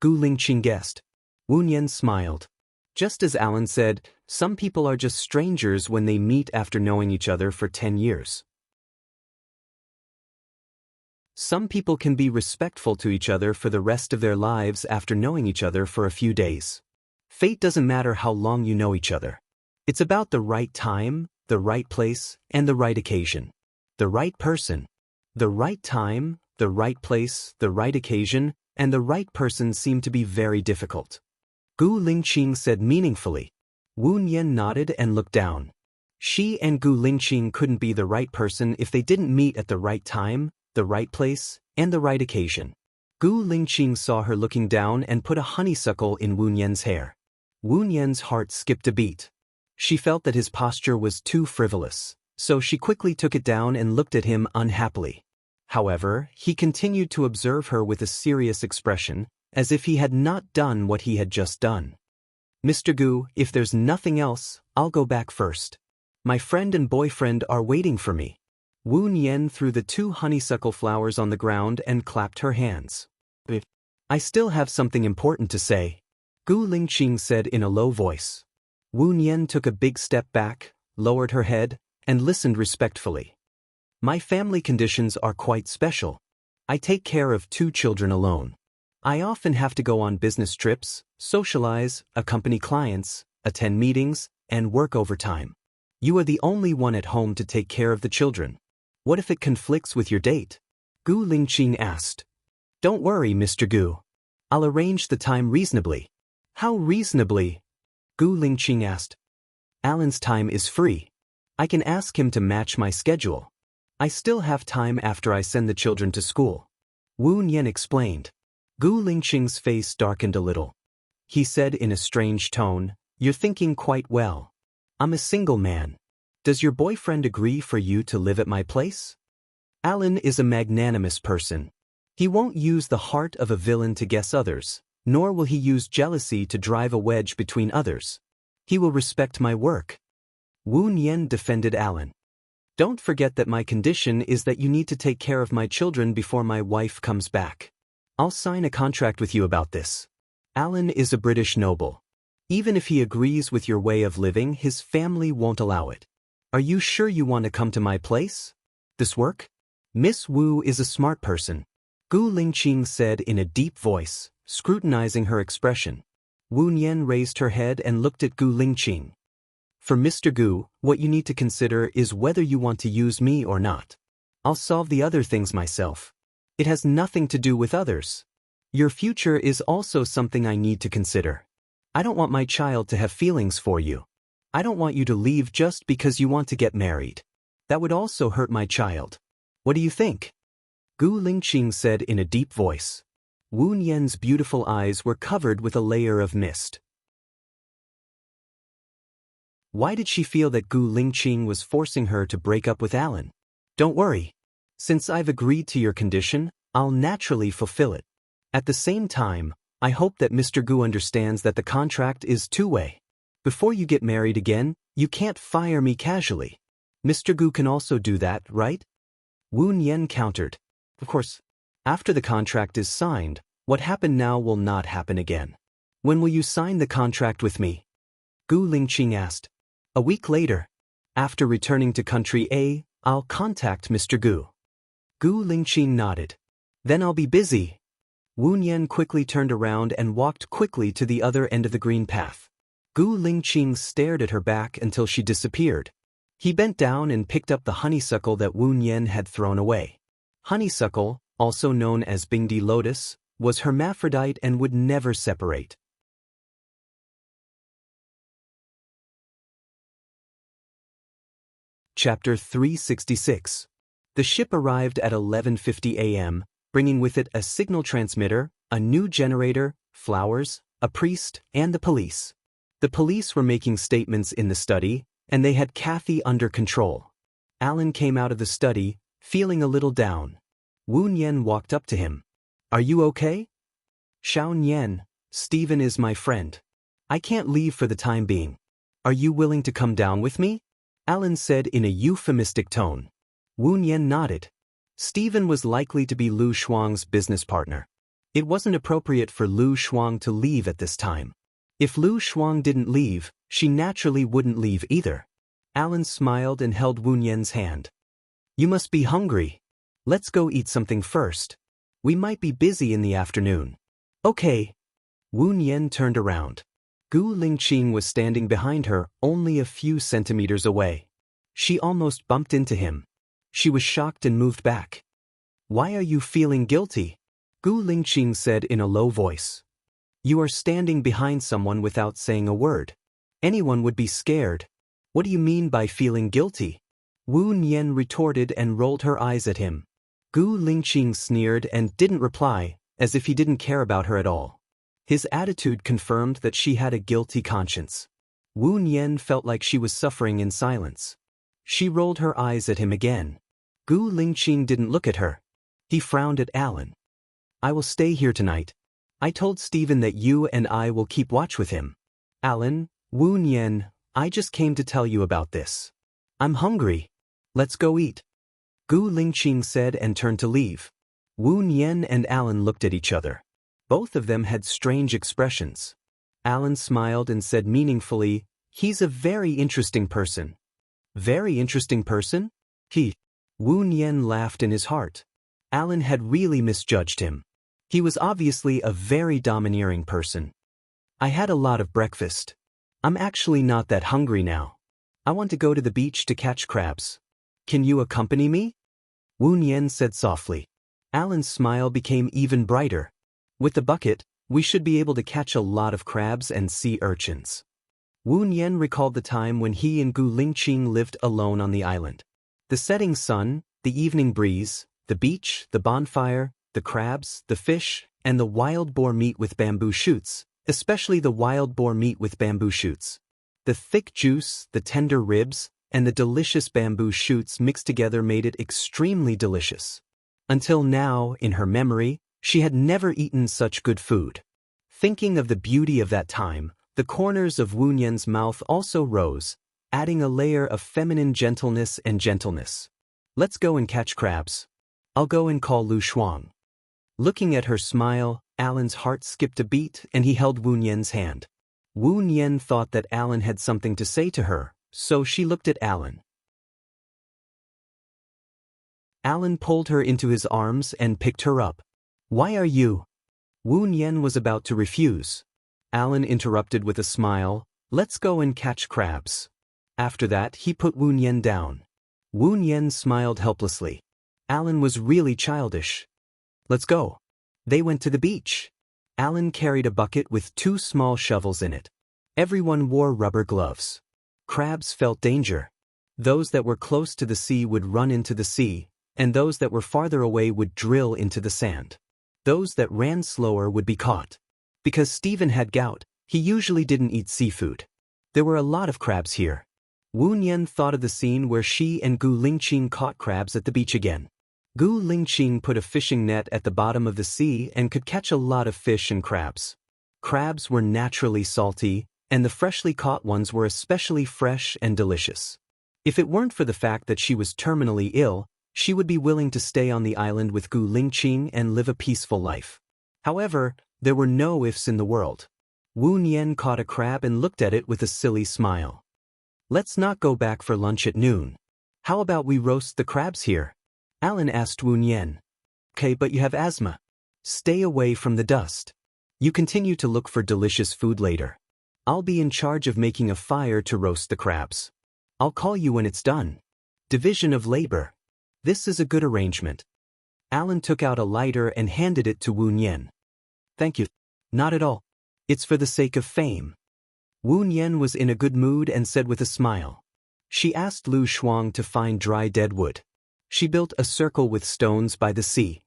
Gu Lingqing guessed. Wu Nian smiled. Just as Alan said, some people are just strangers when they meet after knowing each other for 10 years. Some people can be respectful to each other for the rest of their lives after knowing each other for a few days. Fate doesn't matter how long you know each other. It's about the right time, the right place, and the right occasion. The right person. The right time, the right place, the right occasion, and the right person seem to be very difficult. Gu Lingqing said meaningfully. Wu Nian nodded and looked down. She and Gu Lingqing couldn't be the right person if they didn't meet at the right time, the right place, and the right occasion. Gu Lingqing saw her looking down and put a honeysuckle in Wu Nian's hair. Wu Nian's heart skipped a beat. She felt that his posture was too frivolous, so she quickly took it down and looked at him unhappily. However, he continued to observe her with a serious expression, as if he had not done what he had just done. Mr. Gu, if there's nothing else, I'll go back first. My friend and boyfriend are waiting for me. Wu Nian threw the 2 honeysuckle flowers on the ground and clapped her hands. I still have something important to say, Gu Lingqing said in a low voice. Wu Nian took a big step back, lowered her head, and listened respectfully. My family conditions are quite special. I take care of 2 children alone. I often have to go on business trips, socialize, accompany clients, attend meetings, and work overtime. You are the only one at home to take care of the children. What if it conflicts with your date? Gu Lingqing asked. Don't worry, Mr. Gu. I'll arrange the time reasonably. How reasonably? Gu Lingqing asked. Alan's time is free. I can ask him to match my schedule. I still have time after I send the children to school. Wu Nian explained. Gu Lingqing's face darkened a little. He said in a strange tone, "You're thinking quite well. I'm a single man. Does your boyfriend agree for you to live at my place?" Alan is a magnanimous person. He won't use the heart of a villain to guess others, nor will he use jealousy to drive a wedge between others. He will respect my work. Wu Nian defended Alan. Don't forget that my condition is that you need to take care of my children before my wife comes back. I'll sign a contract with you about this. Alan is a British noble. Even if he agrees with your way of living, his family won't allow it. Are you sure you want to come to my place? This work? Miss Wu is a smart person, Gu Lingqing said in a deep voice, scrutinizing her expression. Wu Nian raised her head and looked at Gu Lingqing. For Mr. Gu, what you need to consider is whether you want to use me or not. I'll solve the other things myself. It has nothing to do with others. Your future is also something I need to consider. I don't want my child to have feelings for you. I don't want you to leave just because you want to get married. That would also hurt my child. What do you think? Gu Lingqing said in a deep voice. Wu Nian's beautiful eyes were covered with a layer of mist. Why did she feel that Gu Lingqing was forcing her to break up with Alan? Don't worry. Since I've agreed to your condition, I'll naturally fulfill it. At the same time, I hope that Mr. Gu understands that the contract is two-way. Before you get married again, you can't fire me casually. Mr. Gu can also do that, right? Wu Nian countered. Of course. After the contract is signed, what happened now will not happen again. When will you sign the contract with me? Gu Lingqing asked. A week later. After returning to country A, I'll contact Mr. Gu. Gu Lingqing nodded. Then I'll be busy. Wu Nian quickly turned around and walked quickly to the other end of the green path. Gu Lingqing stared at her back until she disappeared. He bent down and picked up the honeysuckle that Wu Nian had thrown away. Honeysuckle, also known as Bingdi lotus, was hermaphrodite and would never separate. Chapter 366. The ship arrived at 11:50 a.m., bringing with it a signal transmitter, a new generator, flowers, a priest, and the police. The police were making statements in the study, and they had Kathy under control. Alan came out of the study, feeling a little down. Wu Nian walked up to him. Are you okay? Xiao Nian, Stephen is my friend. I can't leave for the time being. Are you willing to come down with me? Alan said in a euphemistic tone. Wu Nian nodded. Stephen was likely to be Lu Shuang's business partner. It wasn't appropriate for Lu Shuang to leave at this time. If Lu Shuang didn't leave, she naturally wouldn't leave either. Alan smiled and held Wu Nian's hand. You must be hungry. Let's go eat something first. We might be busy in the afternoon. Okay. Wu Nian turned around. Gu Lingqing was standing behind her, only a few centimeters away. She almost bumped into him. She was shocked and moved back. Why are you feeling guilty? Gu Lingqing said in a low voice. You are standing behind someone without saying a word. Anyone would be scared. What do you mean by feeling guilty? Wu Nian retorted and rolled her eyes at him. Gu Lingqing sneered and didn't reply, as if he didn't care about her at all. His attitude confirmed that she had a guilty conscience. Wu Nian felt like she was suffering in silence. She rolled her eyes at him again. Gu Lingqing didn't look at her. He frowned at Alan. I will stay here tonight. I told Stephen that you and I will keep watch with him. Alan, Wu Nian, I just came to tell you about this. I'm hungry. Let's go eat. Gu Lingqing said and turned to leave. Wu Nian and Alan looked at each other. Both of them had strange expressions. Alan smiled and said meaningfully, He's a very interesting person. Very interesting person? Wu Nian laughed in his heart. Alan had really misjudged him. He was obviously a very domineering person. I had a lot of breakfast. I'm actually not that hungry now. I want to go to the beach to catch crabs. Can you accompany me? Wu Nian said softly. Alan's smile became even brighter. With the bucket, we should be able to catch a lot of crabs and sea urchins. Wu Nian recalled the time when he and Gu Lingqing lived alone on the island. The setting sun, the evening breeze, the beach, the bonfire, the crabs, the fish, and the wild boar meat with bamboo shoots, especially the wild boar meat with bamboo shoots. The thick juice, the tender ribs, and the delicious bamboo shoots mixed together made it extremely delicious. Until now, in her memory, she had never eaten such good food. Thinking of the beauty of that time, the corners of Wu Nian's mouth also rose, adding a layer of feminine gentleness and gentleness. Let's go and catch crabs. I'll go and call Lu Shuang. Looking at her smile, Alan's heart skipped a beat and he held Wu Nian's hand. Wu Nian thought that Alan had something to say to her, so she looked at Alan. Alan pulled her into his arms and picked her up. Why are you? Wu Nian was about to refuse. Alan interrupted with a smile, let's go and catch crabs. After that he put Wu Nian down. Wu Nian smiled helplessly. Alan was really childish. Let's go. They went to the beach. Alan carried a bucket with 2 small shovels in it. Everyone wore rubber gloves. Crabs felt danger. Those that were close to the sea would run into the sea, and those that were farther away would drill into the sand. Those that ran slower would be caught. Because Stephen had gout, he usually didn't eat seafood. There were a lot of crabs here. Wu Nian thought of the scene where she and Gu Lingqing caught crabs at the beach again. Gu Lingqing put a fishing net at the bottom of the sea and could catch a lot of fish and crabs. Crabs were naturally salty, and the freshly caught ones were especially fresh and delicious. If it weren't for the fact that she was terminally ill, she would be willing to stay on the island with Gu Lingqing and live a peaceful life. However, there were no ifs in the world. Wu Nian caught a crab and looked at it with a silly smile. Let's not go back for lunch at noon. How about we roast the crabs here? Alan asked Wu Nian. Okay, but you have asthma. Stay away from the dust. You continue to look for delicious food later. I'll be in charge of making a fire to roast the crabs. I'll call you when it's done. Division of labor. This is a good arrangement. Alan took out a lighter and handed it to Wu Nian. Thank you. Not at all. It's for the sake of fame. Wu Nian was in a good mood and said with a smile. She asked Lu Shuang to find dry dead wood. She built a circle with stones by the sea.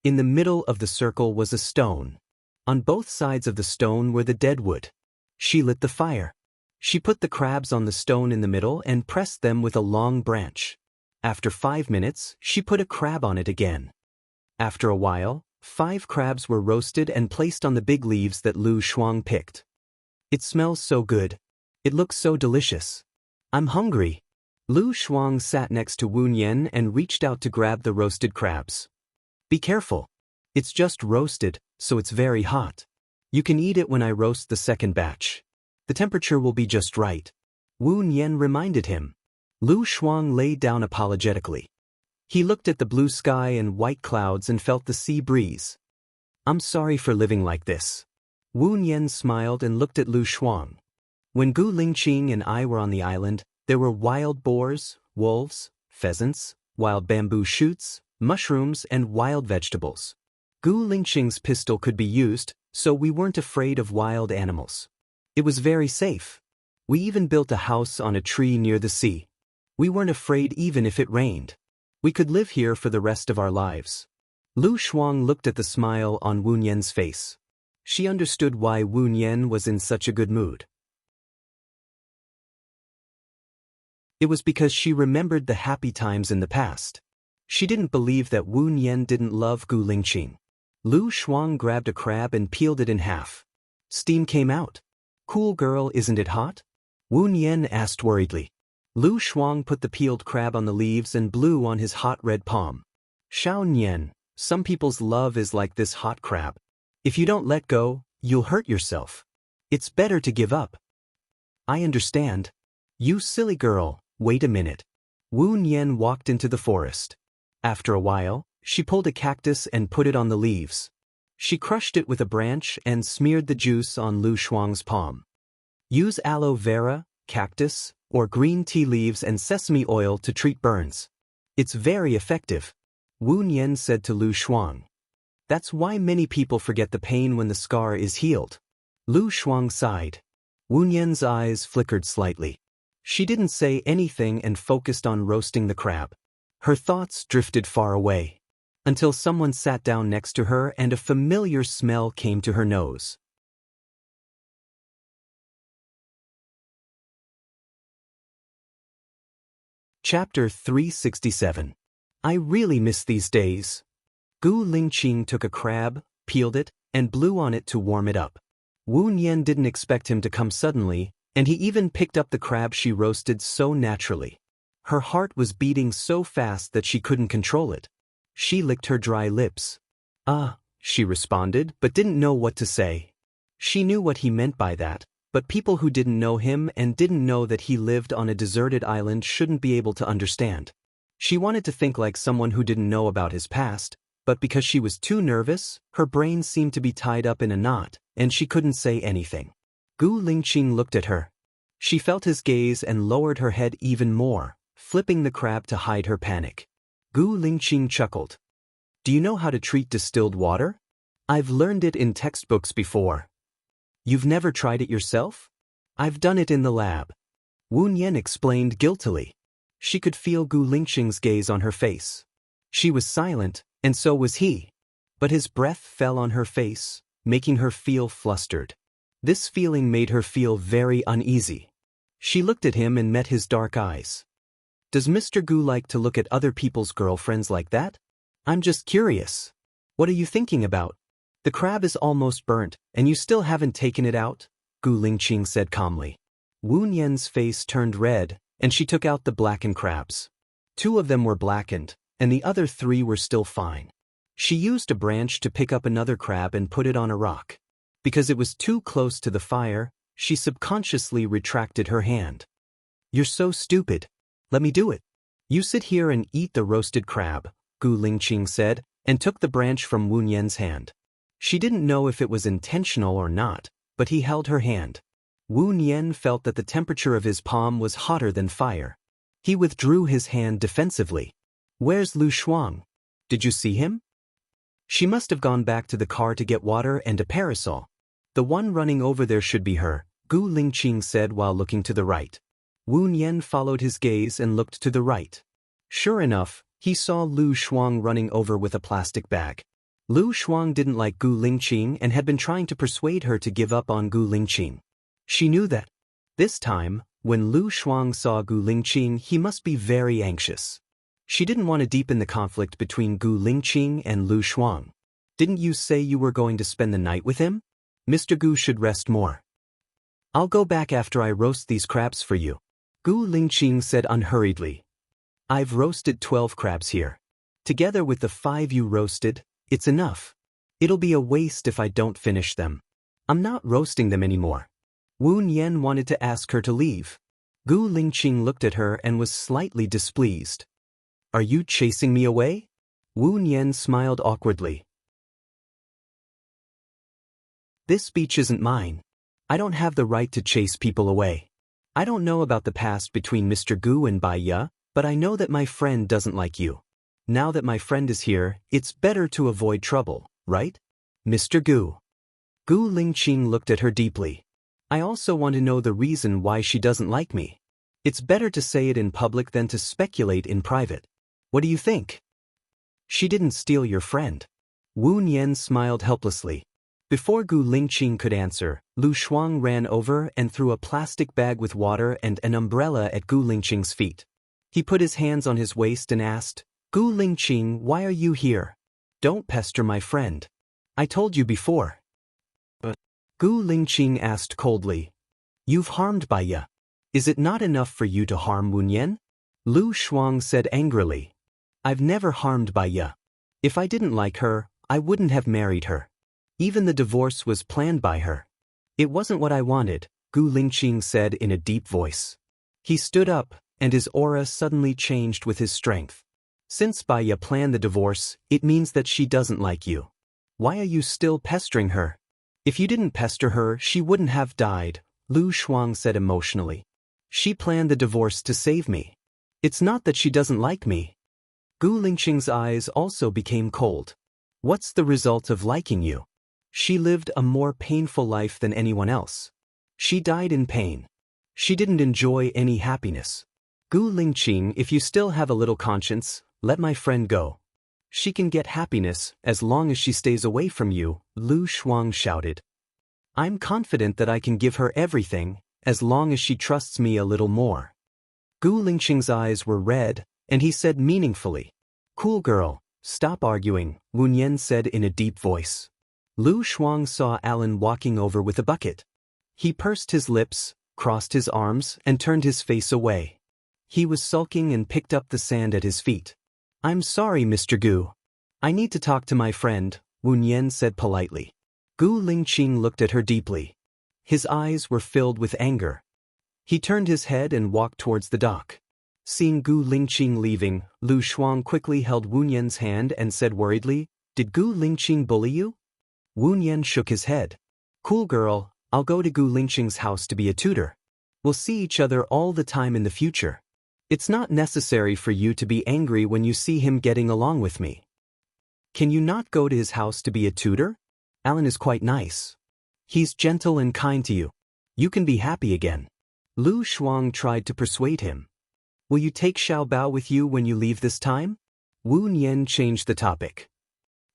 In the middle of the circle was a stone. On both sides of the stone were the dead wood. She lit the fire. She put the crabs on the stone in the middle and pressed them with a long branch. After 5 minutes, she put a crab on it again. After a while, 5 crabs were roasted and placed on the big leaves that Lu Shuang picked. It smells so good. It looks so delicious. I'm hungry. Lu Shuang sat next to Wu Nian and reached out to grab the roasted crabs. Be careful. It's just roasted, so it's very hot. You can eat it when I roast the second batch. The temperature will be just right. Wu Nian reminded him. Lu Shuang lay down apologetically. He looked at the blue sky and white clouds and felt the sea breeze. I'm sorry for living like this. Wu Nian smiled and looked at Lu Shuang. When Gu Lingqing and I were on the island, there were wild boars, wolves, pheasants, wild bamboo shoots, mushrooms, and wild vegetables. Gu Lingqing's pistol could be used, so we weren't afraid of wild animals. It was very safe. We even built a house on a tree near the sea. We weren't afraid even if it rained. We could live here for the rest of our lives. Lu Shuang looked at the smile on Wu Nian's face. She understood why Wu Nian was in such a good mood. It was because she remembered the happy times in the past. She didn't believe that Wu Nian didn't love Gu Lingqing. Lu Shuang grabbed a crab and peeled it in half. Steam came out. Cool girl, isn't it hot? Wu Nian asked worriedly. Lu Shuang put the peeled crab on the leaves and blew on his hot red palm. Shao Nian, some people's love is like this hot crab. If you don't let go, you'll hurt yourself. It's better to give up. I understand. You silly girl, wait a minute. Wu Nian walked into the forest. After a while, she pulled a cactus and put it on the leaves. She crushed it with a branch and smeared the juice on Lu Shuang's palm. Use aloe vera, cactus, or green tea leaves and sesame oil to treat burns. It's very effective. Wu Nian said to Lu Shuang. That's why many people forget the pain when the scar is healed. Lu Shuang sighed. Wu Nian's eyes flickered slightly. She didn't say anything and focused on roasting the crab. Her thoughts drifted far away, until someone sat down next to her and a familiar smell came to her nose. Chapter 367. I really miss these days. Gu Lingqing took a crab, peeled it, and blew on it to warm it up. Wu Nian didn't expect him to come suddenly, and he even picked up the crab she roasted so naturally. Her heart was beating so fast that she couldn't control it. She licked her dry lips. She responded, but didn't know what to say. She knew what he meant by that, but people who didn't know him and didn't know that he lived on a deserted island shouldn't be able to understand. She wanted to think like someone who didn't know about his past, but because she was too nervous, her brain seemed to be tied up in a knot, and she couldn't say anything. Gu Lingqing looked at her. She felt his gaze and lowered her head even more, flipping the crab to hide her panic. Gu Lingqing chuckled. Do you know how to treat distilled water? I've learned it in textbooks before. You've never tried it yourself? I've done it in the lab. Wu Nian explained guiltily. She could feel Gu Lingqing's gaze on her face. She was silent, and so was he. But his breath fell on her face, making her feel flustered. This feeling made her feel very uneasy. She looked at him and met his dark eyes. Does Mr. Gu like to look at other people's girlfriends like that? I'm just curious. What are you thinking about? The crab is almost burnt, and you still haven't taken it out, Gu Lingqing said calmly. Wu Nian's face turned red, and she took out the blackened crabs. 2 of them were blackened, and the other 3 were still fine. She used a branch to pick up another crab and put it on a rock. Because it was too close to the fire, she subconsciously retracted her hand. You're so stupid. Let me do it. You sit here and eat the roasted crab, Gu Lingqing said, and took the branch from Wu Nian's hand. She didn't know if it was intentional or not, but he held her hand. Wu Nian felt that the temperature of his palm was hotter than fire. He withdrew his hand defensively. Where's Lu Shuang? Did you see him? She must have gone back to the car to get water and a parasol. The one running over there should be her, Gu Lingqing said while looking to the right. Wu Nian followed his gaze and looked to the right. Sure enough, he saw Lu Shuang running over with a plastic bag. Lu Shuang didn't like Gu Lingqing and had been trying to persuade her to give up on Gu Lingqing. She knew that. This time, when Lu Shuang saw Gu Lingqing, he must be very anxious. She didn't want to deepen the conflict between Gu Lingqing and Lu Shuang. Didn't you say you were going to spend the night with him? Mr. Gu should rest more. I'll go back after I roast these crabs for you, Gu Lingqing said unhurriedly. I've roasted 12 crabs here. Together with the 5 you roasted, it's enough. It'll be a waste if I don't finish them. I'm not roasting them anymore. Wu Nian wanted to ask her to leave. Gu Lingqing looked at her and was slightly displeased. Are you chasing me away? Wu Nian smiled awkwardly. This speech isn't mine. I don't have the right to chase people away. I don't know about the past between Mr. Gu and Bai Ye, but I know that my friend doesn't like you. Now that my friend is here, it's better to avoid trouble, right? Mr. Gu. Gu Lingqing looked at her deeply. I also want to know the reason why she doesn't like me. It's better to say it in public than to speculate in private. What do you think? She didn't steal your friend. Wu Nian smiled helplessly. Before Gu Lingqing could answer, Lu Shuang ran over and threw a plastic bag with water and an umbrella at Gu Lingqing's feet. He put his hands on his waist and asked, Gu Lingqing, why are you here? Don't pester my friend. I told you before. But Gu Lingqing asked coldly. You've harmed Bai Ye. Is it not enough for you to harm Wu Nian? Lu Shuang said angrily. I've never harmed Bai Ye. If I didn't like her, I wouldn't have married her. Even the divorce was planned by her. It wasn't what I wanted, Gu Lingqing said in a deep voice. He stood up, and his aura suddenly changed with his strength. Since Bai Ye planned the divorce, it means that she doesn't like you. Why are you still pestering her? If you didn't pester her, she wouldn't have died, Lu Shuang said emotionally. She planned the divorce to save me. It's not that she doesn't like me. Gu Lingqing's eyes also became cold. What's the result of liking you? She lived a more painful life than anyone else. She died in pain. She didn't enjoy any happiness. Gu Lingqing, if you still have a little conscience, let my friend go. She can get happiness as long as she stays away from you, Lu Shuang shouted. I'm confident that I can give her everything, as long as she trusts me a little more. Gu Lingqing's eyes were red, and he said meaningfully. Cool girl, stop arguing, Wu Nian said in a deep voice. Lu Shuang saw Alan walking over with a bucket. He pursed his lips, crossed his arms, and turned his face away. He was sulking and picked up the sand at his feet. I'm sorry, Mr. Gu. I need to talk to my friend, Wu Nian said politely. Gu Lingqing looked at her deeply. His eyes were filled with anger. He turned his head and walked towards the dock. Seeing Gu Lingqing leaving, Lu Shuang quickly held Wu Nian's hand and said worriedly, Did Gu Lingqing bully you? Wu Nian shook his head. Cool girl, I'll go to Gu Lingqing's house to be a tutor. We'll see each other all the time in the future. It's not necessary for you to be angry when you see him getting along with me. Can you not go to his house to be a tutor? Alan is quite nice. He's gentle and kind to you. You can be happy again. Lu Shuang tried to persuade him. Will you take Xiaobao with you when you leave this time? Wu Nian changed the topic.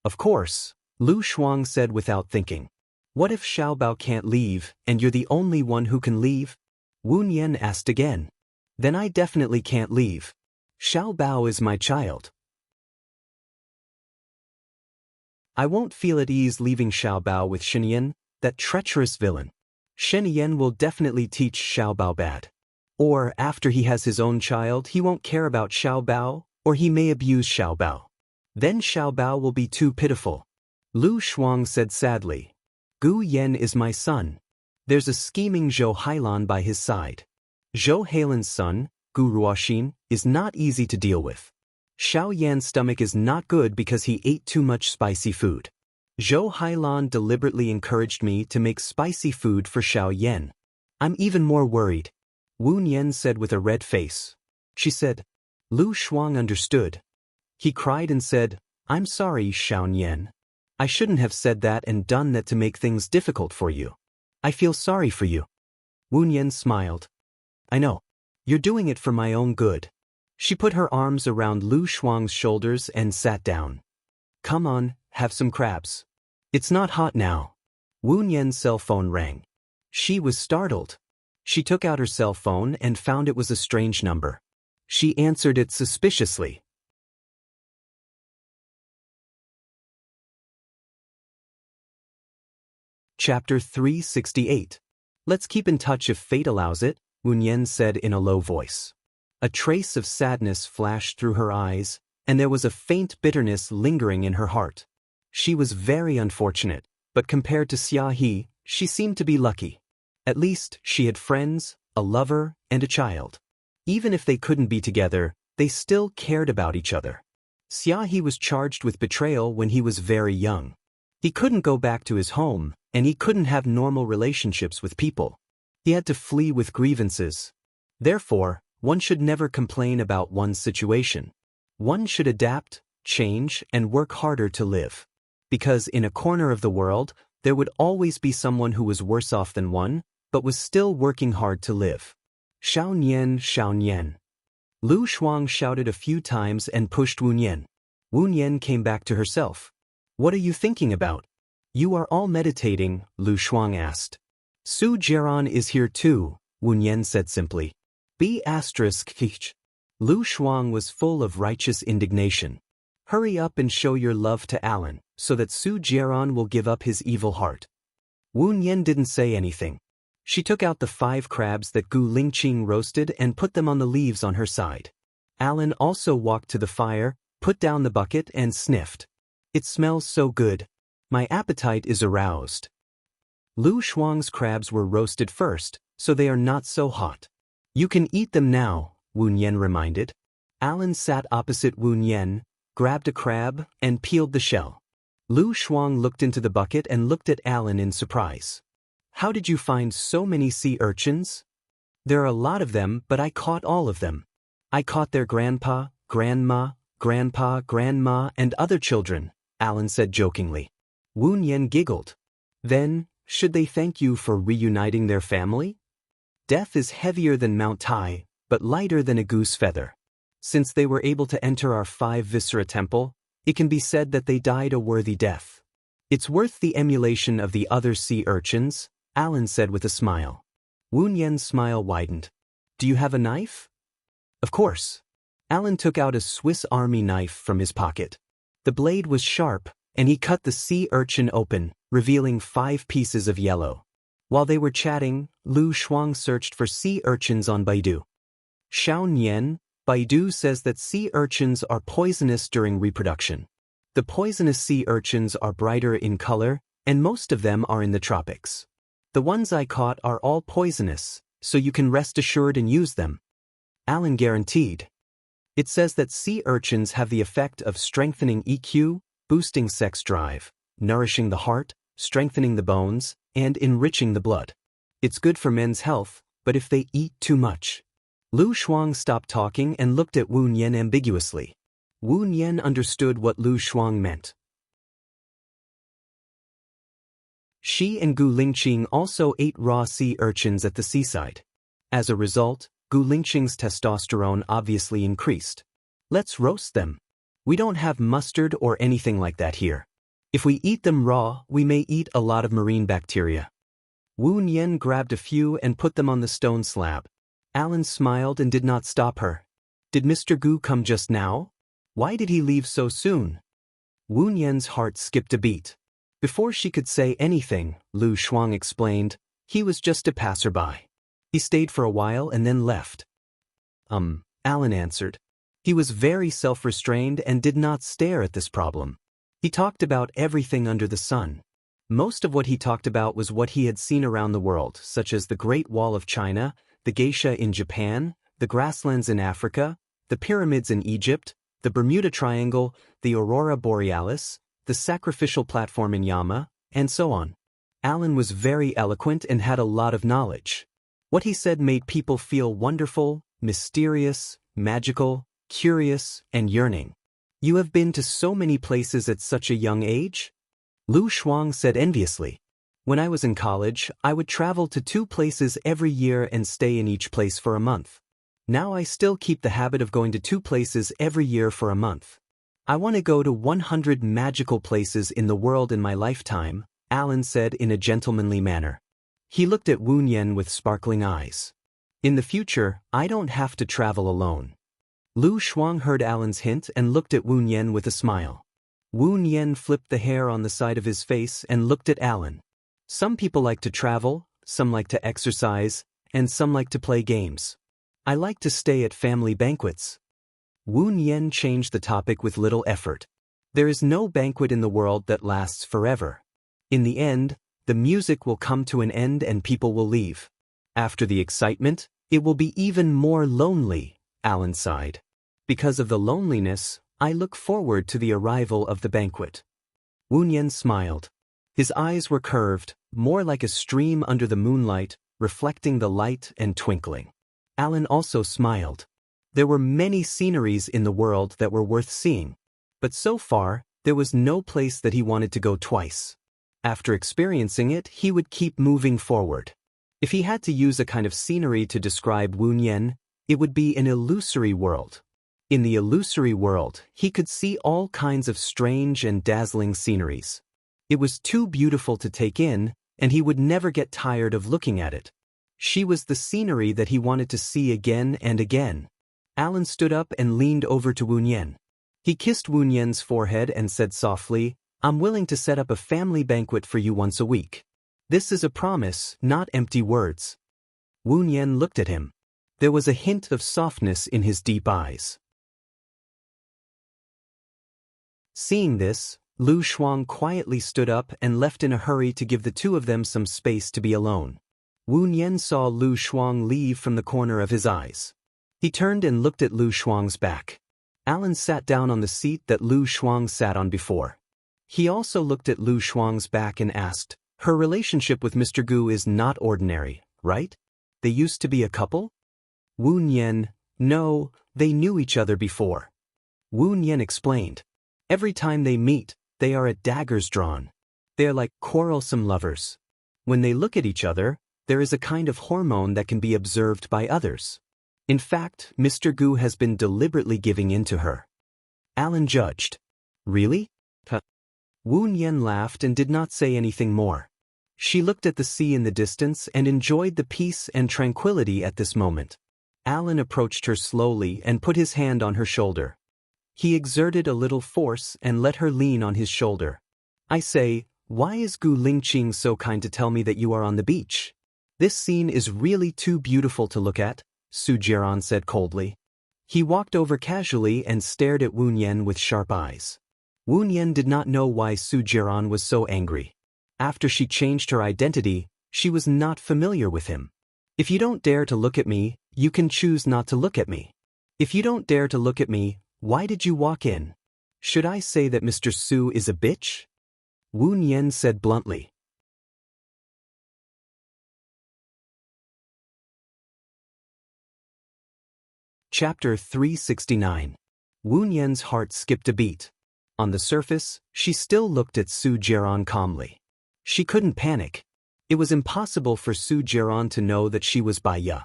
Of course, Lu Shuang said without thinking. What if Xiaobao can't leave, and you're the only one who can leave? Wu Nian asked again. Then I definitely can't leave. Xiaobao is my child. I won't feel at ease leaving Xiaobao with Shenyan, that treacherous villain. Shenyan will definitely teach Xiaobao bad. Or after he has his own child, he won't care about Xiaobao, or he may abuse Xiaobao. Then Xiaobao will be too pitiful. Lu Shuang said sadly. Gu Yan is my son. There's a scheming Zhou Hailan by his side. Zhou Hailan's son, Gu Ruoxin, is not easy to deal with. Xiao Yan's stomach is not good because he ate too much spicy food. Zhou Hailan deliberately encouraged me to make spicy food for Xiao Yan. I'm even more worried. Wu Nian said with a red face. She said. Lu Shuang understood. He cried and said, I'm sorry, Xiao Yan. I shouldn't have said that and done that to make things difficult for you. I feel sorry for you. Wu Nian smiled. I know. You're doing it for my own good. She put her arms around Lu Shuang's shoulders and sat down. Come on, have some crabs. It's not hot now. Wu Nian's cell phone rang. She was startled. She took out her cell phone and found it was a strange number. She answered it suspiciously. Chapter 368. Let's keep in touch if fate allows it, Wu Nian said in a low voice. A trace of sadness flashed through her eyes, and there was a faint bitterness lingering in her heart. She was very unfortunate, but compared to Xia He, she seemed to be lucky. At least, she had friends, a lover, and a child. Even if they couldn't be together, they still cared about each other. Xia He was charged with betrayal when he was very young. He couldn't go back to his home, and he couldn't have normal relationships with people. He had to flee with grievances. Therefore, one should never complain about one's situation. One should adapt, change, and work harder to live. Because in a corner of the world, there would always be someone who was worse off than one, but was still working hard to live. Xiao Nian, Xiao Nian. Lu Shuang shouted a few times and pushed Wu Nian. Wu Nian came back to herself. What are you thinking about? You are all meditating, Lu Shuang asked. Su Jiran is here too, Wu Nian said simply. B***. Lu Shuang was full of righteous indignation. Hurry up and show your love to Alan, so that Su Jiran will give up his evil heart. Wu Nian didn't say anything. She took out the 5 crabs that Gu Lingqing roasted and put them on the leaves on her side. Alan also walked to the fire, put down the bucket and sniffed. It smells so good. My appetite is aroused. Lu Shuang's crabs were roasted first, so they are not so hot. You can eat them now, Wu Nian reminded. Alan sat opposite Wu Nian, grabbed a crab, and peeled the shell. Lu Shuang looked into the bucket and looked at Alan in surprise. How did you find so many sea urchins? There are a lot of them, but I caught all of them. I caught their grandpa, grandma, grandpa, grandma, and other children, Alan said jokingly. Wu Nian giggled. Then, Should they thank you for reuniting their family? Death is heavier than Mount Tai, but lighter than a goose feather. Since they were able to enter our 5 Viscera temple, it can be said that they died a worthy death. It's worth the emulation of the other sea urchins, Alan said with a smile. Wu Yen's smile widened. Do you have a knife? Of course. Alan took out a Swiss Army knife from his pocket. The blade was sharp, and he cut the sea urchin open, revealing 5 pieces of yellow. While they were chatting, Lu Shuang searched for sea urchins on Baidu. Xiao Nian, Baidu says that sea urchins are poisonous during reproduction. The poisonous sea urchins are brighter in color, and most of them are in the tropics. The ones I caught are all poisonous, so you can rest assured and use them. Alan guaranteed. It says that sea urchins have the effect of strengthening EQ, boosting sex drive, nourishing the heart, strengthening the bones, and enriching the blood. It's good for men's health, but if they eat too much. Lu Shuang stopped talking and looked at Wu Yan ambiguously. Wu Yan understood what Lu Shuang meant. She and Gu Lingqing also ate raw sea urchins at the seaside. As a result, Gu Lingqing's testosterone obviously increased. Let's roast them. We don't have mustard or anything like that here. If we eat them raw, we may eat a lot of marine bacteria. Wu Yan grabbed a few and put them on the stone slab. Alan smiled and did not stop her. Did Mr. Gu come just now? Why did he leave so soon? Wu Yan's heart skipped a beat. Before she could say anything, Lu Shuang explained, he was just a passerby. He stayed for a while and then left. Alan answered. He was very self-restrained and did not stare at this problem. He talked about everything under the sun. Most of what he talked about was what he had seen around the world, such as the Great Wall of China, the geisha in Japan, the grasslands in Africa, the pyramids in Egypt, the Bermuda Triangle, the Aurora Borealis, the sacrificial platform in Yama, and so on. Alan was very eloquent and had a lot of knowledge. What he said made people feel wonderful, mysterious, magical, curious, and yearning. You have been to so many places at such a young age? Lu Shuang said enviously. When I was in college, I would travel to 2 places every year and stay in each place for a month. Now I still keep the habit of going to 2 places every year for a month. I want to go to 100 magical places in the world in my lifetime, Alan said in a gentlemanly manner. He looked at Wu Yan with sparkling eyes. In the future, I don't have to travel alone. Lu Shuang heard Alan's hint and looked at Wu Yan with a smile. Wu Yan flipped the hair on the side of his face and looked at Alan. Some people like to travel, some like to exercise, and some like to play games. I like to stay at family banquets. Wu Yan changed the topic with little effort. There is no banquet in the world that lasts forever. In the end, the music will come to an end and people will leave. After the excitement, it will be even more lonely, Alan sighed. Because of the loneliness, I look forward to the arrival of the banquet. Wu Yan smiled. His eyes were curved, more like a stream under the moonlight, reflecting the light and twinkling. Alan also smiled. There were many sceneries in the world that were worth seeing. But so far, there was no place that he wanted to go twice. After experiencing it, he would keep moving forward. If he had to use a kind of scenery to describe Wu Yan, it would be an illusory world. In the illusory world, he could see all kinds of strange and dazzling sceneries. It was too beautiful to take in, and he would never get tired of looking at it. She was the scenery that he wanted to see again and again. Alan stood up and leaned over to Wu Yan. He kissed Wu Yan's forehead and said softly, I'm willing to set up a family banquet for you once a week. This is a promise, not empty words. Wu Yan looked at him. There was a hint of softness in his deep eyes. Seeing this, Lu Shuang quietly stood up and left in a hurry to give the 2 of them some space to be alone. Wu Yan saw Lu Shuang leave from the corner of his eyes. He turned and looked at Lu Shuang's back. Alan sat down on the seat that Lu Shuang sat on before. He also looked at Lu Shuang's back and asked, Her relationship with Mr. Gu is not ordinary, right? They used to be a couple? Wu Yan, no, they knew each other before. Wu Yan explained. Every time they meet, they are at daggers drawn. They are like quarrelsome lovers. When they look at each other, there is a kind of hormone that can be observed by others. In fact, Mr. Gu has been deliberately giving in to her. Alan judged. Really? Wu Nian laughed and did not say anything more. She looked at the sea in the distance and enjoyed the peace and tranquility at this moment. Alan approached her slowly and put his hand on her shoulder. He exerted a little force and let her lean on his shoulder. I say, why is Gu Lingqing so kind to tell me that you are on the beach? This scene is really too beautiful to look at, Su Jiaran said coldly. He walked over casually and stared at Wu Nian with sharp eyes. Wu Nian did not know why Su Jiaran was so angry. After she changed her identity, she was not familiar with him. If you don't dare to look at me, you can choose not to look at me. If you don't dare to look at me, why did you walk in? Should I say that Mr. Su is a bitch? Wu Nian said bluntly. Chapter 369. Wu Nian's heart skipped a beat. On the surface, she still looked at Su Jiaran calmly. She couldn't panic. It was impossible for Su Jiaran to know that she was Baiya.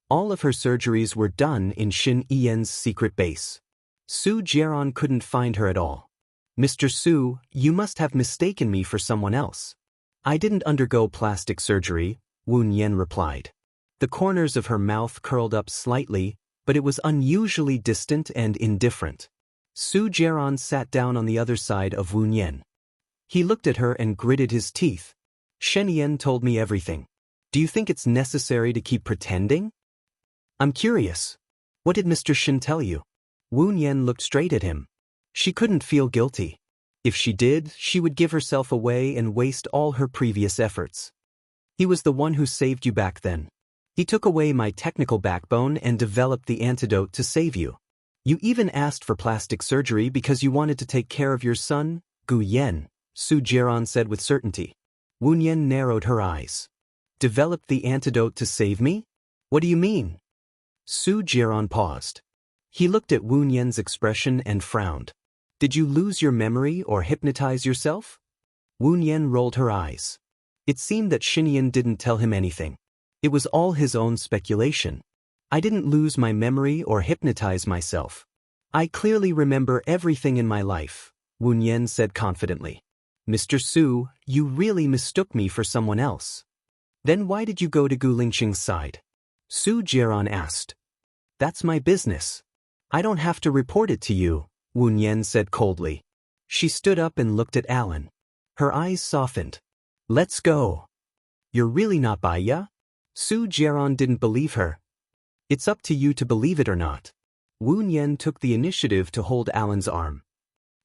All of her surgeries were done in Xin Yian's secret base. Su Jiaran couldn't find her at all. Mr. Su, you must have mistaken me for someone else. I didn't undergo plastic surgery, Wu Nian replied. The corners of her mouth curled up slightly, but it was unusually distant and indifferent. Su Jiaran sat down on the other side of Wu Nian. He looked at her and gritted his teeth. Shen Yan told me everything. Do you think it's necessary to keep pretending? I'm curious. What did Mr. Shen tell you? Wu Nian looked straight at him. She couldn't feel guilty. If she did, she would give herself away and waste all her previous efforts. He was the one who saved you back then. He took away my technical backbone and developed the antidote to save you. You even asked for plastic surgery because you wanted to take care of your son, Gu Yan, Su Jiaran said with certainty. Wu Nian narrowed her eyes. Developed the antidote to save me? What do you mean? Su Jiaran paused. He looked at Wu Nian's expression and frowned. Did you lose your memory or hypnotize yourself? Wu Nian rolled her eyes. It seemed that Xinyan didn't tell him anything. It was all his own speculation. I didn't lose my memory or hypnotize myself. I clearly remember everything in my life, Wu Nian said confidently. Mr. Su, you really mistook me for someone else. Then why did you go to Gu Lingqing's side? Su Jiaran asked. That's my business. I don't have to report it to you, Wu Nian said coldly. She stood up and looked at Alan. Her eyes softened. Let's go. You're really not Baiya? Su Jiaran didn't believe her. It's up to you to believe it or not. Wu Nian took the initiative to hold Alan's arm.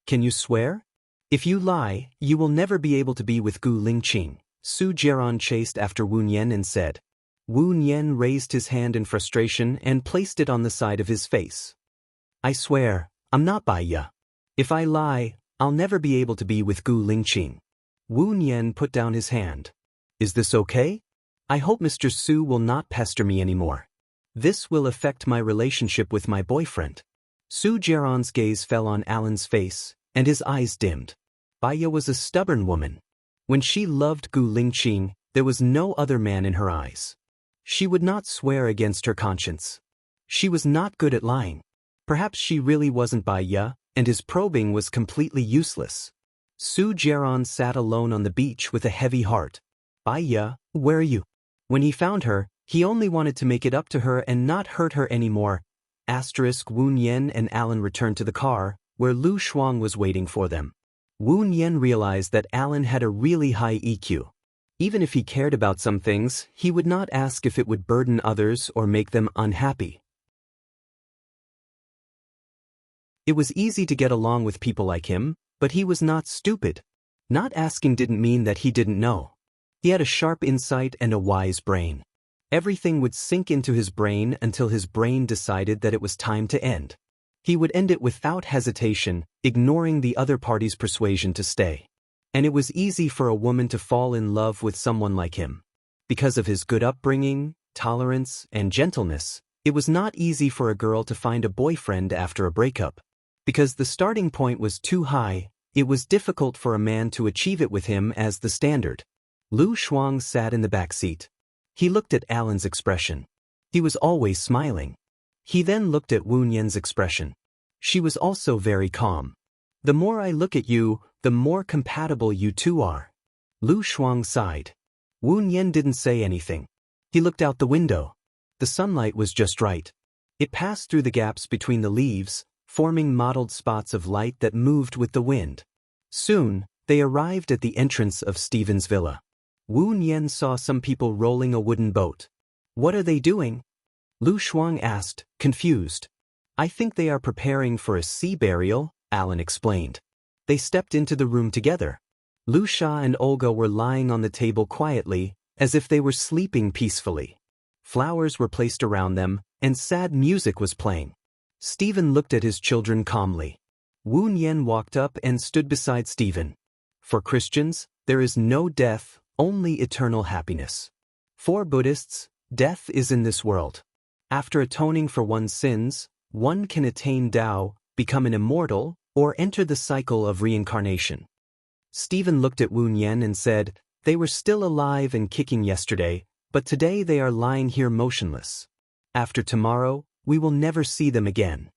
Can you swear? If you lie, you will never be able to be with Gu Lingqing, Su Jiaran chased after Wu Nian and said. Wu Nian raised his hand in frustration and placed it on the side of his face. I swear, I'm not Baiya. If I lie, I'll never be able to be with Gu Lingqing. Wu Nian put down his hand. Is this okay? I hope Mr. Su will not pester me anymore. This will affect my relationship with my boyfriend. Su Jiaran's gaze fell on Alan's face, and his eyes dimmed. Baiya was a stubborn woman. When she loved Gu Lingqing, there was no other man in her eyes. She would not swear against her conscience. She was not good at lying. Perhaps she really wasn't Baiya, and his probing was completely useless. Su Jiaran sat alone on the beach with a heavy heart. Baiya, where are you? When he found her, he only wanted to make it up to her and not hurt her anymore. Wu Nian and Alan returned to the car, where Lu Shuang was waiting for them. Wu Nian realized that Alan had a really high EQ. Even if he cared about some things, he would not ask if it would burden others or make them unhappy. It was easy to get along with people like him, but he was not stupid. Not asking didn't mean that he didn't know. He had a sharp insight and a wise brain. Everything would sink into his brain until his brain decided that it was time to end. He would end it without hesitation, ignoring the other party's persuasion to stay. And it was easy for a woman to fall in love with someone like him. Because of his good upbringing, tolerance, and gentleness, it was not easy for a girl to find a boyfriend after a breakup. Because the starting point was too high, it was difficult for a man to achieve it with him as the standard. Lu Shuang sat in the back seat. He looked at Alan's expression. He was always smiling. He then looked at Wu Nian's expression. She was also very calm. The more I look at you, the more compatible you two are. Lu Shuang sighed. Wu Nian didn't say anything. He looked out the window. The sunlight was just right. It passed through the gaps between the leaves, forming mottled spots of light that moved with the wind. Soon, they arrived at the entrance of Stephen's villa. Wu Nian saw some people rolling a wooden boat. What are they doing? Lu Shuang asked, confused. I think they are preparing for a sea burial, Alan explained. They stepped into the room together. Lu Sha and Olga were lying on the table quietly, as if they were sleeping peacefully. Flowers were placed around them, and sad music was playing. Stephen looked at his children calmly. Wu Nian walked up and stood beside Stephen. For Christians, there is no death, only eternal happiness. For Buddhists, death is in this world. After atoning for one's sins, one can attain Tao, become an immortal, or enter the cycle of reincarnation. Stephen looked at Wu Nian and said, they were still alive and kicking yesterday, but today they are lying here motionless. After tomorrow, we will never see them again.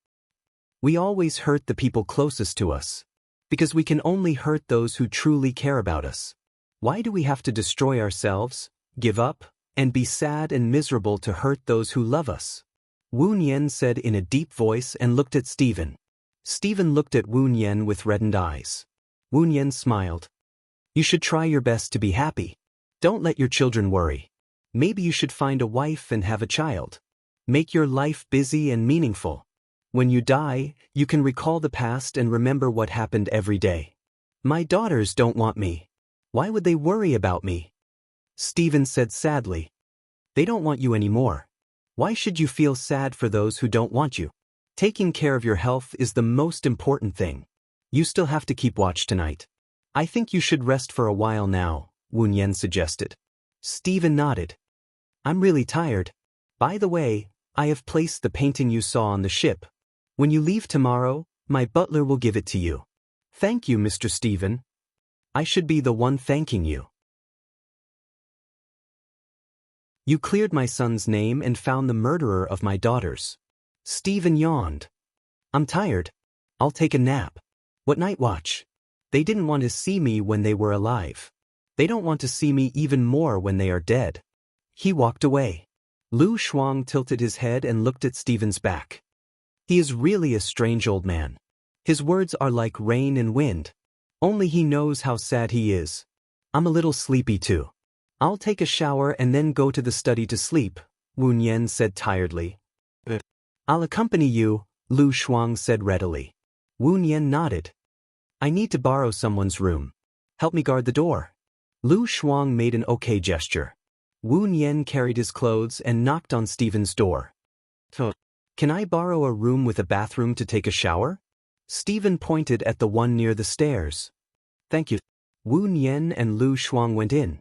We always hurt the people closest to us, because we can only hurt those who truly care about us. Why do we have to destroy ourselves, give up, and be sad and miserable to hurt those who love us? Wu Nian said in a deep voice and looked at Stephen. Stephen looked at Wu Nian with reddened eyes. Wu Nian smiled. You should try your best to be happy. Don't let your children worry. Maybe you should find a wife and have a child. Make your life busy and meaningful. When you die, you can recall the past and remember what happened every day. My daughters don't want me. Why would they worry about me? Stephen said sadly. They don't want you anymore. Why should you feel sad for those who don't want you? Taking care of your health is the most important thing. You still have to keep watch tonight. I think you should rest for a while now, Wu Nian suggested. Stephen nodded. I'm really tired. By the way, I have placed the painting you saw on the ship. When you leave tomorrow, my butler will give it to you. Thank you, Mr. Stephen. I should be the one thanking you. You cleared my son's name and found the murderer of my daughters. Stephen yawned. I'm tired. I'll take a nap. What night watch? They didn't want to see me when they were alive. They don't want to see me even more when they are dead. He walked away. Lu Shuang tilted his head and looked at Stephen's back. He is really a strange old man. His words are like rain and wind. Only he knows how sad he is. I'm a little sleepy too. I'll take a shower and then go to the study to sleep, Wu Nian said tiredly. I'll accompany you, Lu Shuang said readily. Wu Nian nodded. I need to borrow someone's room. Help me guard the door. Lu Shuang made an okay gesture. Wu Nian carried his clothes and knocked on Stephen's door. Can I borrow a room with a bathroom to take a shower? Stephen pointed at the one near the stairs. Thank you. Wu Nian and Lu Shuang went in.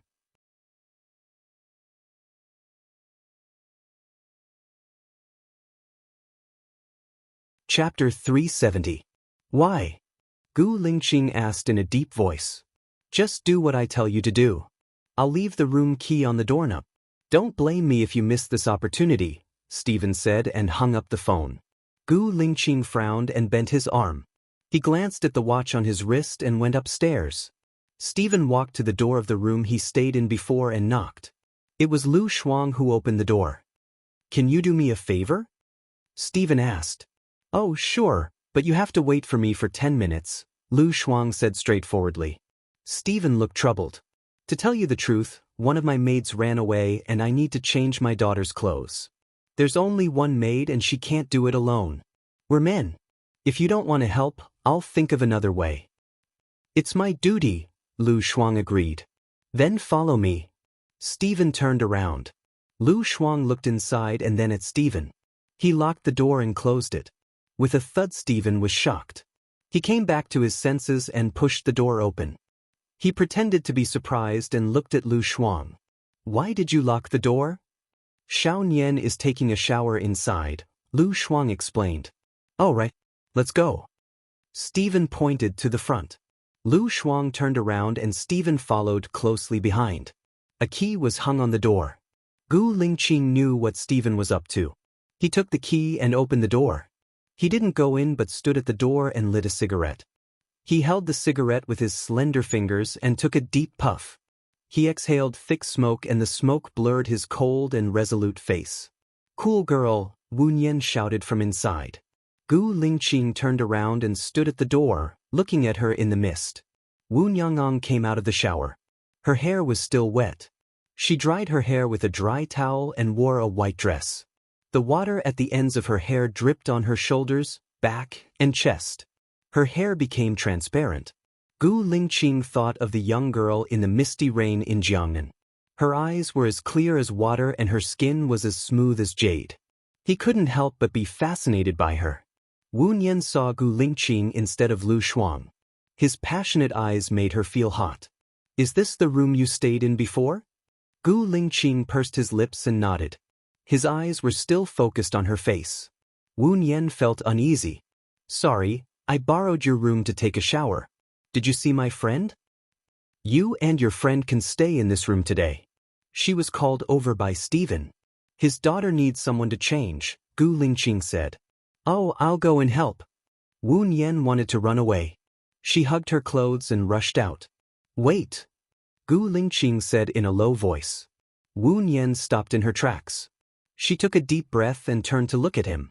Chapter 370. Why? Gu Lingqing asked in a deep voice. Just do what I tell you to do. I'll leave the room key on the doorknob. Don't blame me if you miss this opportunity, Stephen said and hung up the phone. Gu Lingqing frowned and bent his arm. He glanced at the watch on his wrist and went upstairs. Stephen walked to the door of the room he stayed in before and knocked. It was Lu Shuang who opened the door. Can you do me a favor? Stephen asked. Oh, sure, but you have to wait for me for 10 minutes, Lu Shuang said straightforwardly. Stephen looked troubled. To tell you the truth, one of my maids ran away and I need to change my daughter's clothes. There's only one maid and she can't do it alone. We're men. If you don't want to help, I'll think of another way. It's my duty, Lu Shuang agreed. Then follow me. Stephen turned around. Lu Shuang looked inside and then at Stephen. He locked the door and closed it. With a thud, Stephen was shocked. He came back to his senses and pushed the door open. He pretended to be surprised and looked at Lu Shuang. Why did you lock the door? Xiao Nian is taking a shower inside, Lu Shuang explained. All right, let's go. Stephen pointed to the front. Lu Shuang turned around and Stephen followed closely behind. A key was hung on the door. Gu Lingqing knew what Stephen was up to. He took the key and opened the door. He didn't go in but stood at the door and lit a cigarette. He held the cigarette with his slender fingers and took a deep puff. He exhaled thick smoke and the smoke blurred his cold and resolute face. "Cool girl," Wu Nian shouted from inside. Gu Lingqing turned around and stood at the door, looking at her in the mist. Wu Niangong came out of the shower. Her hair was still wet. She dried her hair with a dry towel and wore a white dress. The water at the ends of her hair dripped on her shoulders, back, and chest. Her hair became transparent. Gu Lingqing thought of the young girl in the misty rain in Jiangnan. Her eyes were as clear as water and her skin was as smooth as jade. He couldn't help but be fascinated by her. Wu Nian saw Gu Lingqing instead of Lu Shuang. His passionate eyes made her feel hot. "Is this the room you stayed in before?" Gu Lingqing pursed his lips and nodded. His eyes were still focused on her face. Wu Nian felt uneasy. "Sorry, I borrowed your room to take a shower. Did you see my friend?" "You and your friend can stay in this room today." She was called over by Stephen. "His daughter needs someone to change," Gu Lingqing said. "Oh, I'll go and help." Wu Nian wanted to run away. She hugged her clothes and rushed out. "Wait," Gu Lingqing said in a low voice. Wu Nian stopped in her tracks. She took a deep breath and turned to look at him.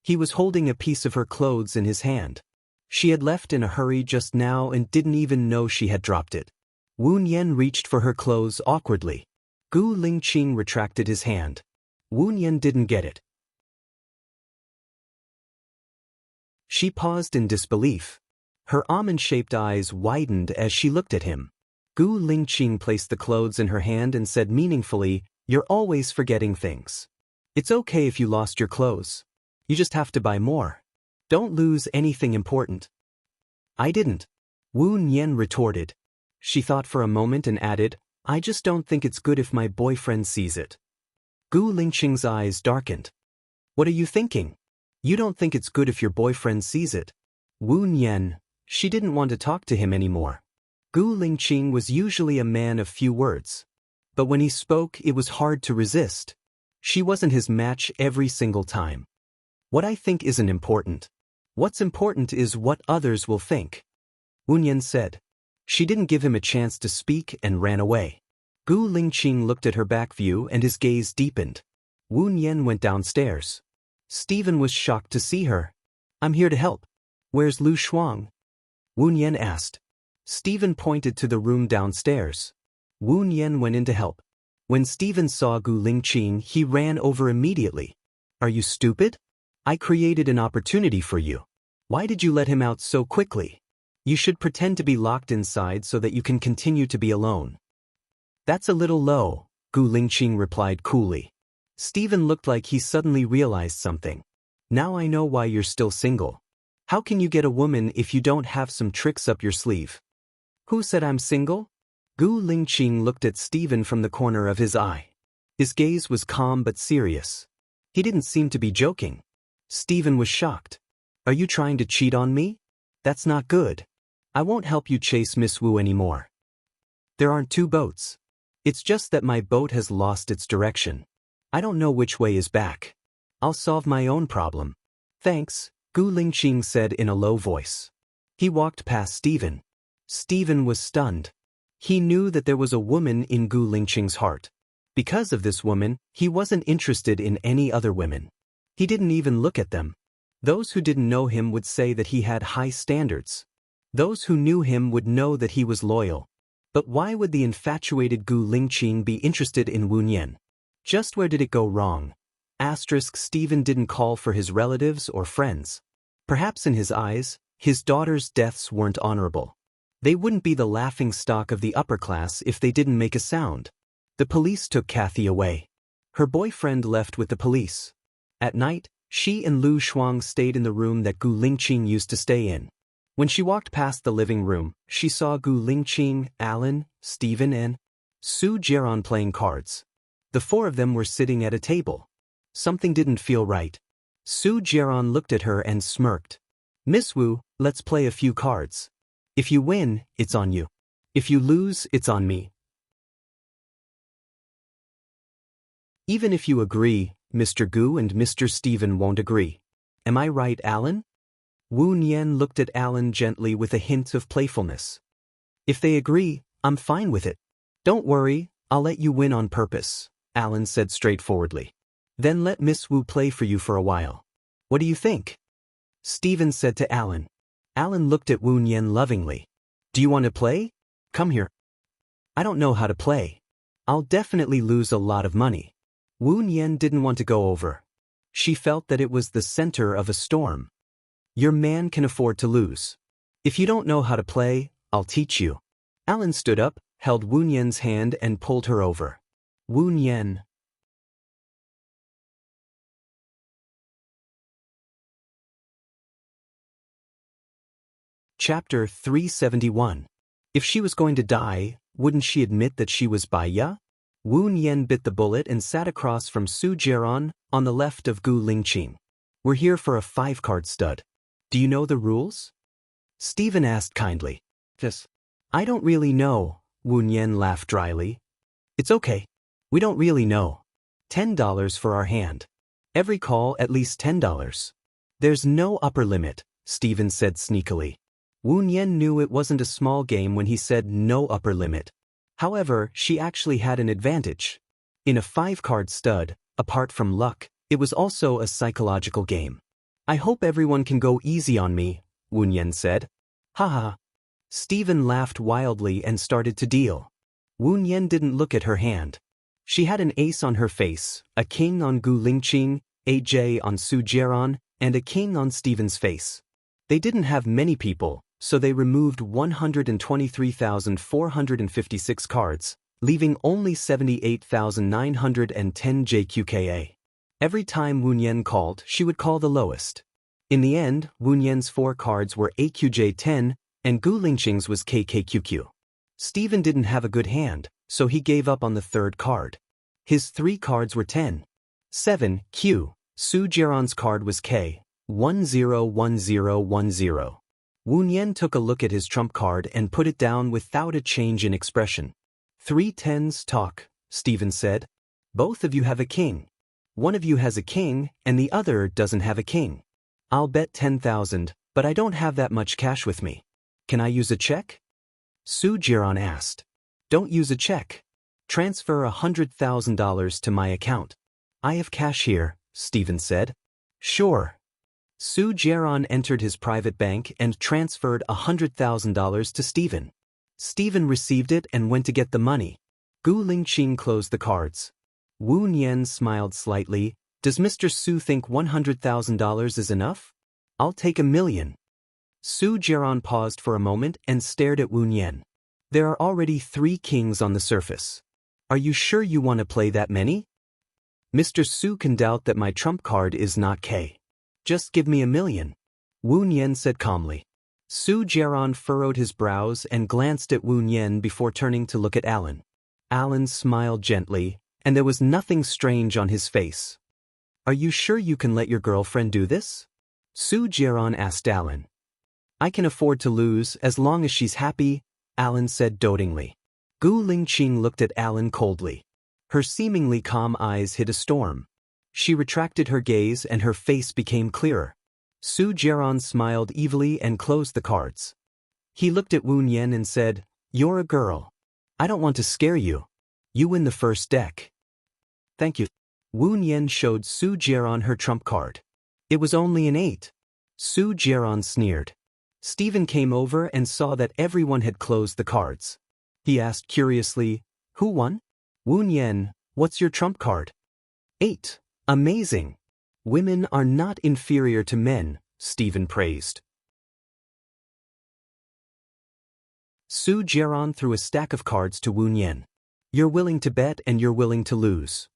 He was holding a piece of her clothes in his hand. She had left in a hurry just now and didn't even know she had dropped it. Wu Nian reached for her clothes awkwardly. Gu Lingqing retracted his hand. Wu Nian didn't get it. She paused in disbelief. Her almond-shaped eyes widened as she looked at him. Gu Lingqing placed the clothes in her hand and said meaningfully, "You're always forgetting things. It's okay if you lost your clothes. You just have to buy more. Don't lose anything important." "I didn't," Wu Nian retorted. She thought for a moment and added, "I just don't think it's good if my boyfriend sees it." Gu Lingqing's eyes darkened. "What are you thinking? You don't think it's good if your boyfriend sees it?" Wu Nian, she didn't want to talk to him anymore. Gu Lingqing was usually a man of few words. But when he spoke, it was hard to resist. She wasn't his match every single time. "What I think isn't important. What's important is what others will think," Wu Nian said. She didn't give him a chance to speak and ran away. Gu Lingqing looked at her back view and his gaze deepened. Wu Nian went downstairs. Stephen was shocked to see her. "I'm here to help. Where's Lu Shuang?" Wu Nian asked. Stephen pointed to the room downstairs. Wu Nian went in to help. When Stephen saw Gu Lingqing, he ran over immediately. "Are you stupid? I created an opportunity for you. Why did you let him out so quickly? You should pretend to be locked inside so that you can continue to be alone." "That's a little low," Gu Lingqing replied coolly. Stephen looked like he suddenly realized something. "Now I know why you're still single. How can you get a woman if you don't have some tricks up your sleeve?" "Who said I'm single?" Gu Lingqing looked at Stephen from the corner of his eye. His gaze was calm but serious. He didn't seem to be joking. Stephen was shocked. "Are you trying to cheat on me? That's not good. I won't help you chase Miss Wu anymore. There aren't two boats. It's just that my boat has lost its direction. I don't know which way is back. I'll solve my own problem." "Thanks," Gu Lingqing said in a low voice. He walked past Stephen. Stephen was stunned. He knew that there was a woman in Gu Lingqing's heart. Because of this woman, he wasn't interested in any other women. He didn't even look at them. Those who didn't know him would say that he had high standards. Those who knew him would know that he was loyal. But why would the infatuated Gu Lingqing be interested in Wu Nian? Just where did it go wrong? Stephen didn't call for his relatives or friends. Perhaps in his eyes, his daughter's deaths weren't honorable. They wouldn't be the laughing stock of the upper class if they didn't make a sound. The police took Kathy away. Her boyfriend left with the police. At night, she and Lu Shuang stayed in the room that Gu Lingqing used to stay in. When she walked past the living room, she saw Gu Lingqing, Alan, Stephen and Su Jiaran playing cards. The four of them were sitting at a table. Something didn't feel right. Su Jiaran looked at her and smirked. "Miss Wu, let's play a few cards. If you win, it's on you. If you lose, it's on me." Even if you agree, Mr. Gu and Mr. Steven won't agree. Am I right, Alan? Wu Nian looked at Alan gently with a hint of playfulness. If they agree, I'm fine with it. Don't worry, I'll let you win on purpose, Alan said straightforwardly. Then let Miss Wu play for you for a while. What do you think? Steven said to Alan. Alan looked at Wu Nian lovingly. Do you want to play? Come here. I don't know how to play. I'll definitely lose a lot of money. Wu Nian didn't want to go over. She felt that it was the center of a storm. Your man can afford to lose. If you don't know how to play, I'll teach you. Alan stood up, held Wu Nian's hand and pulled her over. Wu Nian. Chapter 371. If she was going to die, wouldn't she admit that she was Baiya? Wu Nian bit the bullet and sat across from Su Jiaran, on the left of Gu Lingqing. We're here for a 5-card stud. Do you know the rules? Steven asked kindly. Yes. I don't really know, Wu Nian laughed dryly. It's okay. We don't really know. $10 for our hand. Every call at least $10. There's no upper limit, Steven said sneakily. Wu Nian knew it wasn't a small game when he said no upper limit. However, she actually had an advantage. In a 5-card stud, apart from luck, it was also a psychological game. I hope everyone can go easy on me, Wu Nian said. Haha. Steven laughed wildly and started to deal. Wu Nian didn't look at her hand. She had an ace on her face, a king on Gu Lingqing, a J on Su Jiaran, and a king on Steven's face. They didn't have many people, so they removed 123,456 cards, leaving only 78,910 JQKA. Every time Wu Nian called, she would call the lowest. In the end, Wu Nian's 4 cards were AQJ10, and Gu Lingqing's was KKQQ. Steven didn't have a good hand, so he gave up on the 3rd card. His 3 cards were 10. 7, Q. Su Jiaran's card was K. 101010. Wu Nian took a look at his trump card and put it down without a change in expression. 3 tens talk, Steven said. Both of you have a king. One of you has a king, and the other doesn't have a king. I'll bet 10,000, but I don't have that much cash with me. Can I use a check? Su Jiaran asked. Don't use a check. Transfer $100,000 to my account. I have cash here, Steven said. Sure. Su Jiaran entered his private bank and transferred $100,000 to Steven. Steven received it and went to get the money. Gu Lingqing closed the cards. Wu Nian smiled slightly. Does Mr. Su think $100,000 is enough? I'll take $1 million. Su Jiaran paused for a moment and stared at Wu Nian. There are already 3 kings on the surface. Are you sure you want to play that many? Mr. Su can doubt that my trump card is not K. Just give me $1 million. Wu Nian said calmly. Su Jiaran furrowed his brows and glanced at Wu Nian before turning to look at Alan. Alan smiled gently, and there was nothing strange on his face. Are you sure you can let your girlfriend do this? Su Jiaran asked Alan. I can afford to lose as long as she's happy, Alan said dotingly. Gu Lingqing looked at Alan coldly. Her seemingly calm eyes hid a storm. She retracted her gaze and her face became clearer. Su Jiaran smiled evilly and closed the cards. He looked at Wu Nian and said, You're a girl. I don't want to scare you. You win the first deck. Thank you. Wu Nian showed Su Jiaran her trump card. It was only an 8. Su Jiaran sneered. Steven came over and saw that everyone had closed the cards. He asked curiously, Who won? Wu Nian, what's your trump card? 8. Amazing. Women are not inferior to men, Steven praised. Su Jiaran threw a stack of cards to Wu Nian. You're willing to bet and you're willing to lose.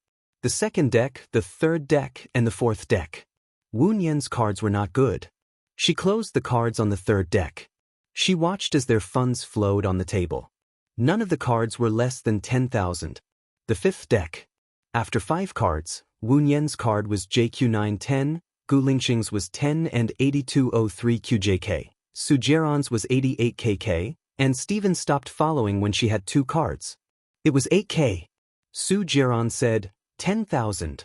The 2nd deck, the 3rd deck, and the 4th deck. Wu Nian's cards were not good. She closed the cards on the 3rd deck. She watched as their funds flowed on the table. None of the cards were less than 10,000. The 5th deck. After 5 cards, Wu Nian's card was JQ910, Gu Lingqing's was 10 and 8203 QJK, Su Jiaran's was 88 KK, and Steven stopped following when she had 2 cards. It was 8K. Su Jiaran said, 10,000.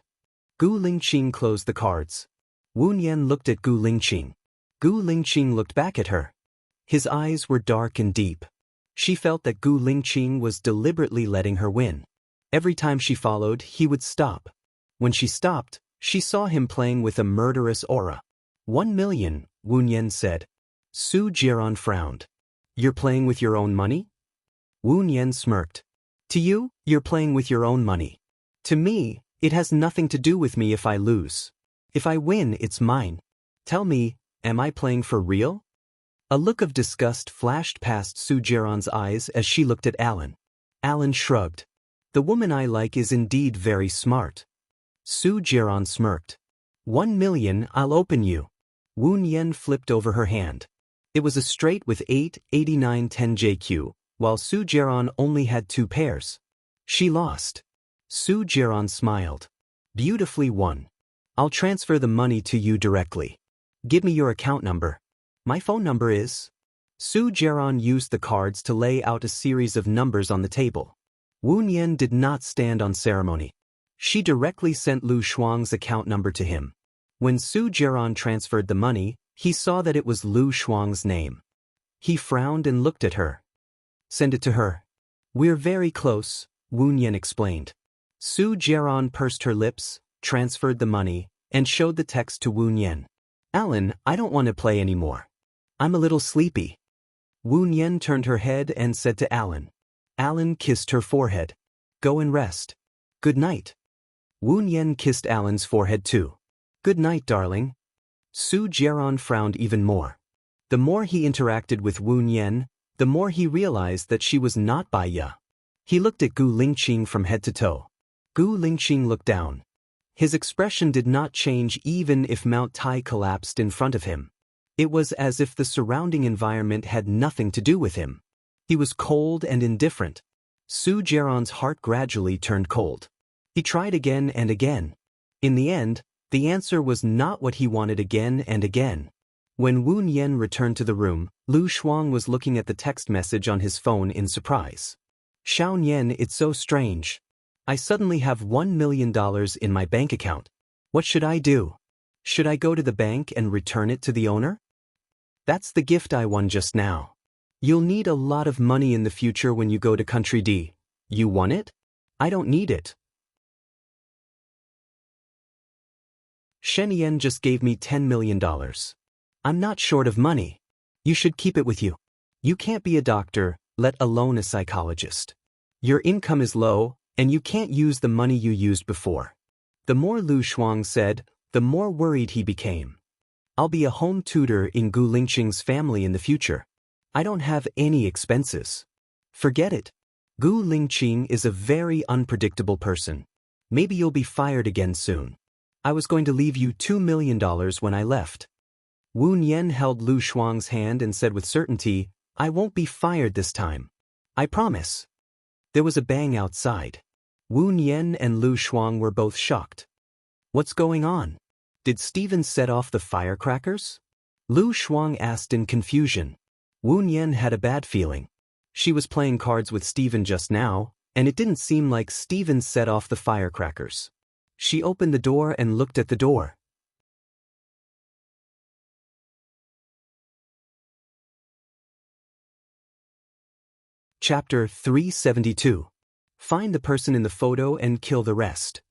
Gu Lingqing closed the cards. Wu Nian looked at Gu Lingqing. Gu Lingqing looked back at her. His eyes were dark and deep. She felt that Gu Lingqing was deliberately letting her win. Every time she followed, he would stop. When she stopped, she saw him playing with a murderous aura. 1 million, Wu Nian said. Su Jiran frowned. You're playing with your own money? Wu Nian smirked. To you, you're playing with your own money. To me, it has nothing to do with me if I lose. If I win, it's mine. Tell me, am I playing for real? A look of disgust flashed past Su Jiran's eyes as she looked at Alan. Alan shrugged. The woman I like is indeed very smart. Su Jiran smirked. 1 million, I'll open you. Wu Nian flipped over her hand. It was a straight with 8, 89, 10 JQ, while Su Jiran only had 2 pairs. She lost. Su Jiran smiled. Beautifully won. I'll transfer the money to you directly. Give me your account number. My phone number is... Su Jiran used the cards to lay out a series of numbers on the table. Wu Nian did not stand on ceremony. She directly sent Lu Shuang's account number to him. When Su Jiran transferred the money, he saw that it was Lu Shuang's name. He frowned and looked at her. Send it to her. We're very close, Wu Nian explained. Su Jiran pursed her lips, transferred the money, and showed the text to Wu Nian. Alan, I don't want to play anymore. I'm a little sleepy. Wu Nian turned her head and said to Alan. Alan kissed her forehead. Go and rest. Good night. Wu Nian kissed Alan's forehead too. Good night, darling. Su Jiran frowned even more. The more he interacted with Wu Nian, the more he realized that she was not Bai Ye. He looked at Gu Lingqing from head to toe. Gu Lingqing looked down. His expression did not change even if Mount Tai collapsed in front of him. It was as if the surrounding environment had nothing to do with him. He was cold and indifferent. Su Jiran's heart gradually turned cold. He tried again and again. In the end, the answer was not what he wanted again and again. When Wu Nian returned to the room, Lu Shuang was looking at the text message on his phone in surprise. Xiao Nian, it's so strange. I suddenly have $1 million in my bank account. What should I do? Should I go to the bank and return it to the owner? That's the gift I won just now. You'll need a lot of money in the future when you go to Country D. You won it? I don't need it. Shen Yan just gave me $10 million. I'm not short of money. You should keep it with you. You can't be a doctor, let alone a psychologist. Your income is low, and you can't use the money you used before. The more Lu Shuang said, the more worried he became. I'll be a home tutor in Gu Lingqing's family in the future. I don't have any expenses. Forget it. Gu Lingqing is a very unpredictable person. Maybe you'll be fired again soon. I was going to leave you $2 million when I left. Wu Nian held Lu Shuang's hand and said with certainty, I won't be fired this time. I promise. There was a bang outside. Wu Nian and Lu Shuang were both shocked. What's going on? Did Steven set off the firecrackers? Lu Shuang asked in confusion. Wu Nian had a bad feeling. She was playing cards with Steven just now, and it didn't seem like Steven set off the firecrackers. She opened the door and looked at the door. Chapter 372. Find the person in the photo and kill the rest.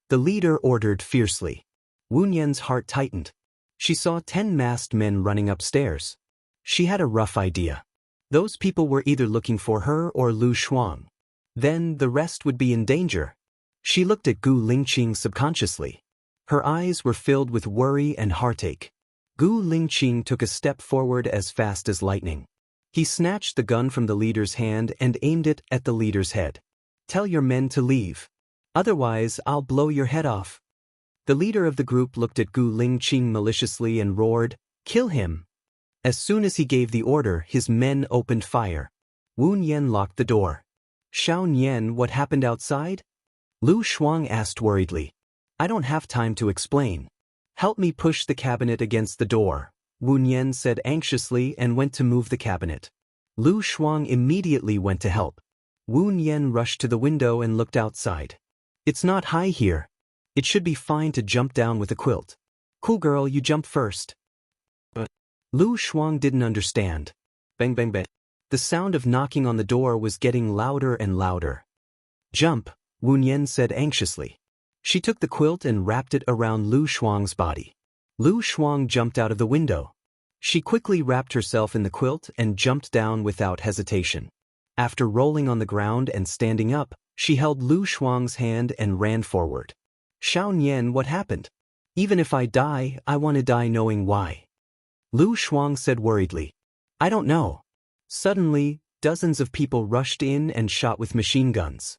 The leader ordered fiercely. Wu Nian's heart tightened. She saw 10 masked men running upstairs. She had a rough idea. Those people were either looking for her or Lu Shuang. Then the rest would be in danger. She looked at Gu Lingqing subconsciously. Her eyes were filled with worry and heartache. Gu Lingqing took a step forward as fast as lightning. He snatched the gun from the leader's hand and aimed it at the leader's head. Tell your men to leave. Otherwise, I'll blow your head off. The leader of the group looked at Gu Lingqing maliciously and roared, Kill him. As soon as he gave the order, his men opened fire. Wu Nian locked the door. Xiao Nian, what happened outside? Lu Shuang asked worriedly. I don't have time to explain. Help me push the cabinet against the door, Wu Nian said anxiously and went to move the cabinet. Lu Shuang immediately went to help. Wu Nian rushed to the window and looked outside. It's not high here. It should be fine to jump down with a quilt. Cool girl, you jump first. But Lu Shuang didn't understand. Bang bang bang. The sound of knocking on the door was getting louder and louder. Jump, Wu Nian said anxiously. She took the quilt and wrapped it around Lu Shuang's body. Lu Shuang jumped out of the window. She quickly wrapped herself in the quilt and jumped down without hesitation. After rolling on the ground and standing up, she held Lu Shuang's hand and ran forward. Xiao Nian, what happened? Even if I die, I want to die knowing why. Lu Shuang said worriedly. I don't know. Suddenly, dozens of people rushed in and shot with machine guns.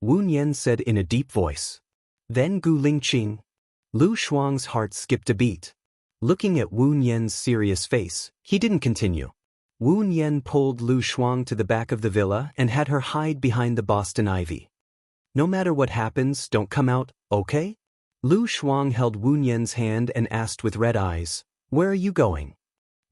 Wu Nian said in a deep voice. Then Gu Lingqing. Lu Shuang's heart skipped a beat. Looking at Wu Nian's serious face, he didn't continue. Wu Nian pulled Lu Shuang to the back of the villa and had her hide behind the Boston ivy. No matter what happens, don't come out, okay? Lu Shuang held Wu Nian's hand and asked with red eyes, where are you going?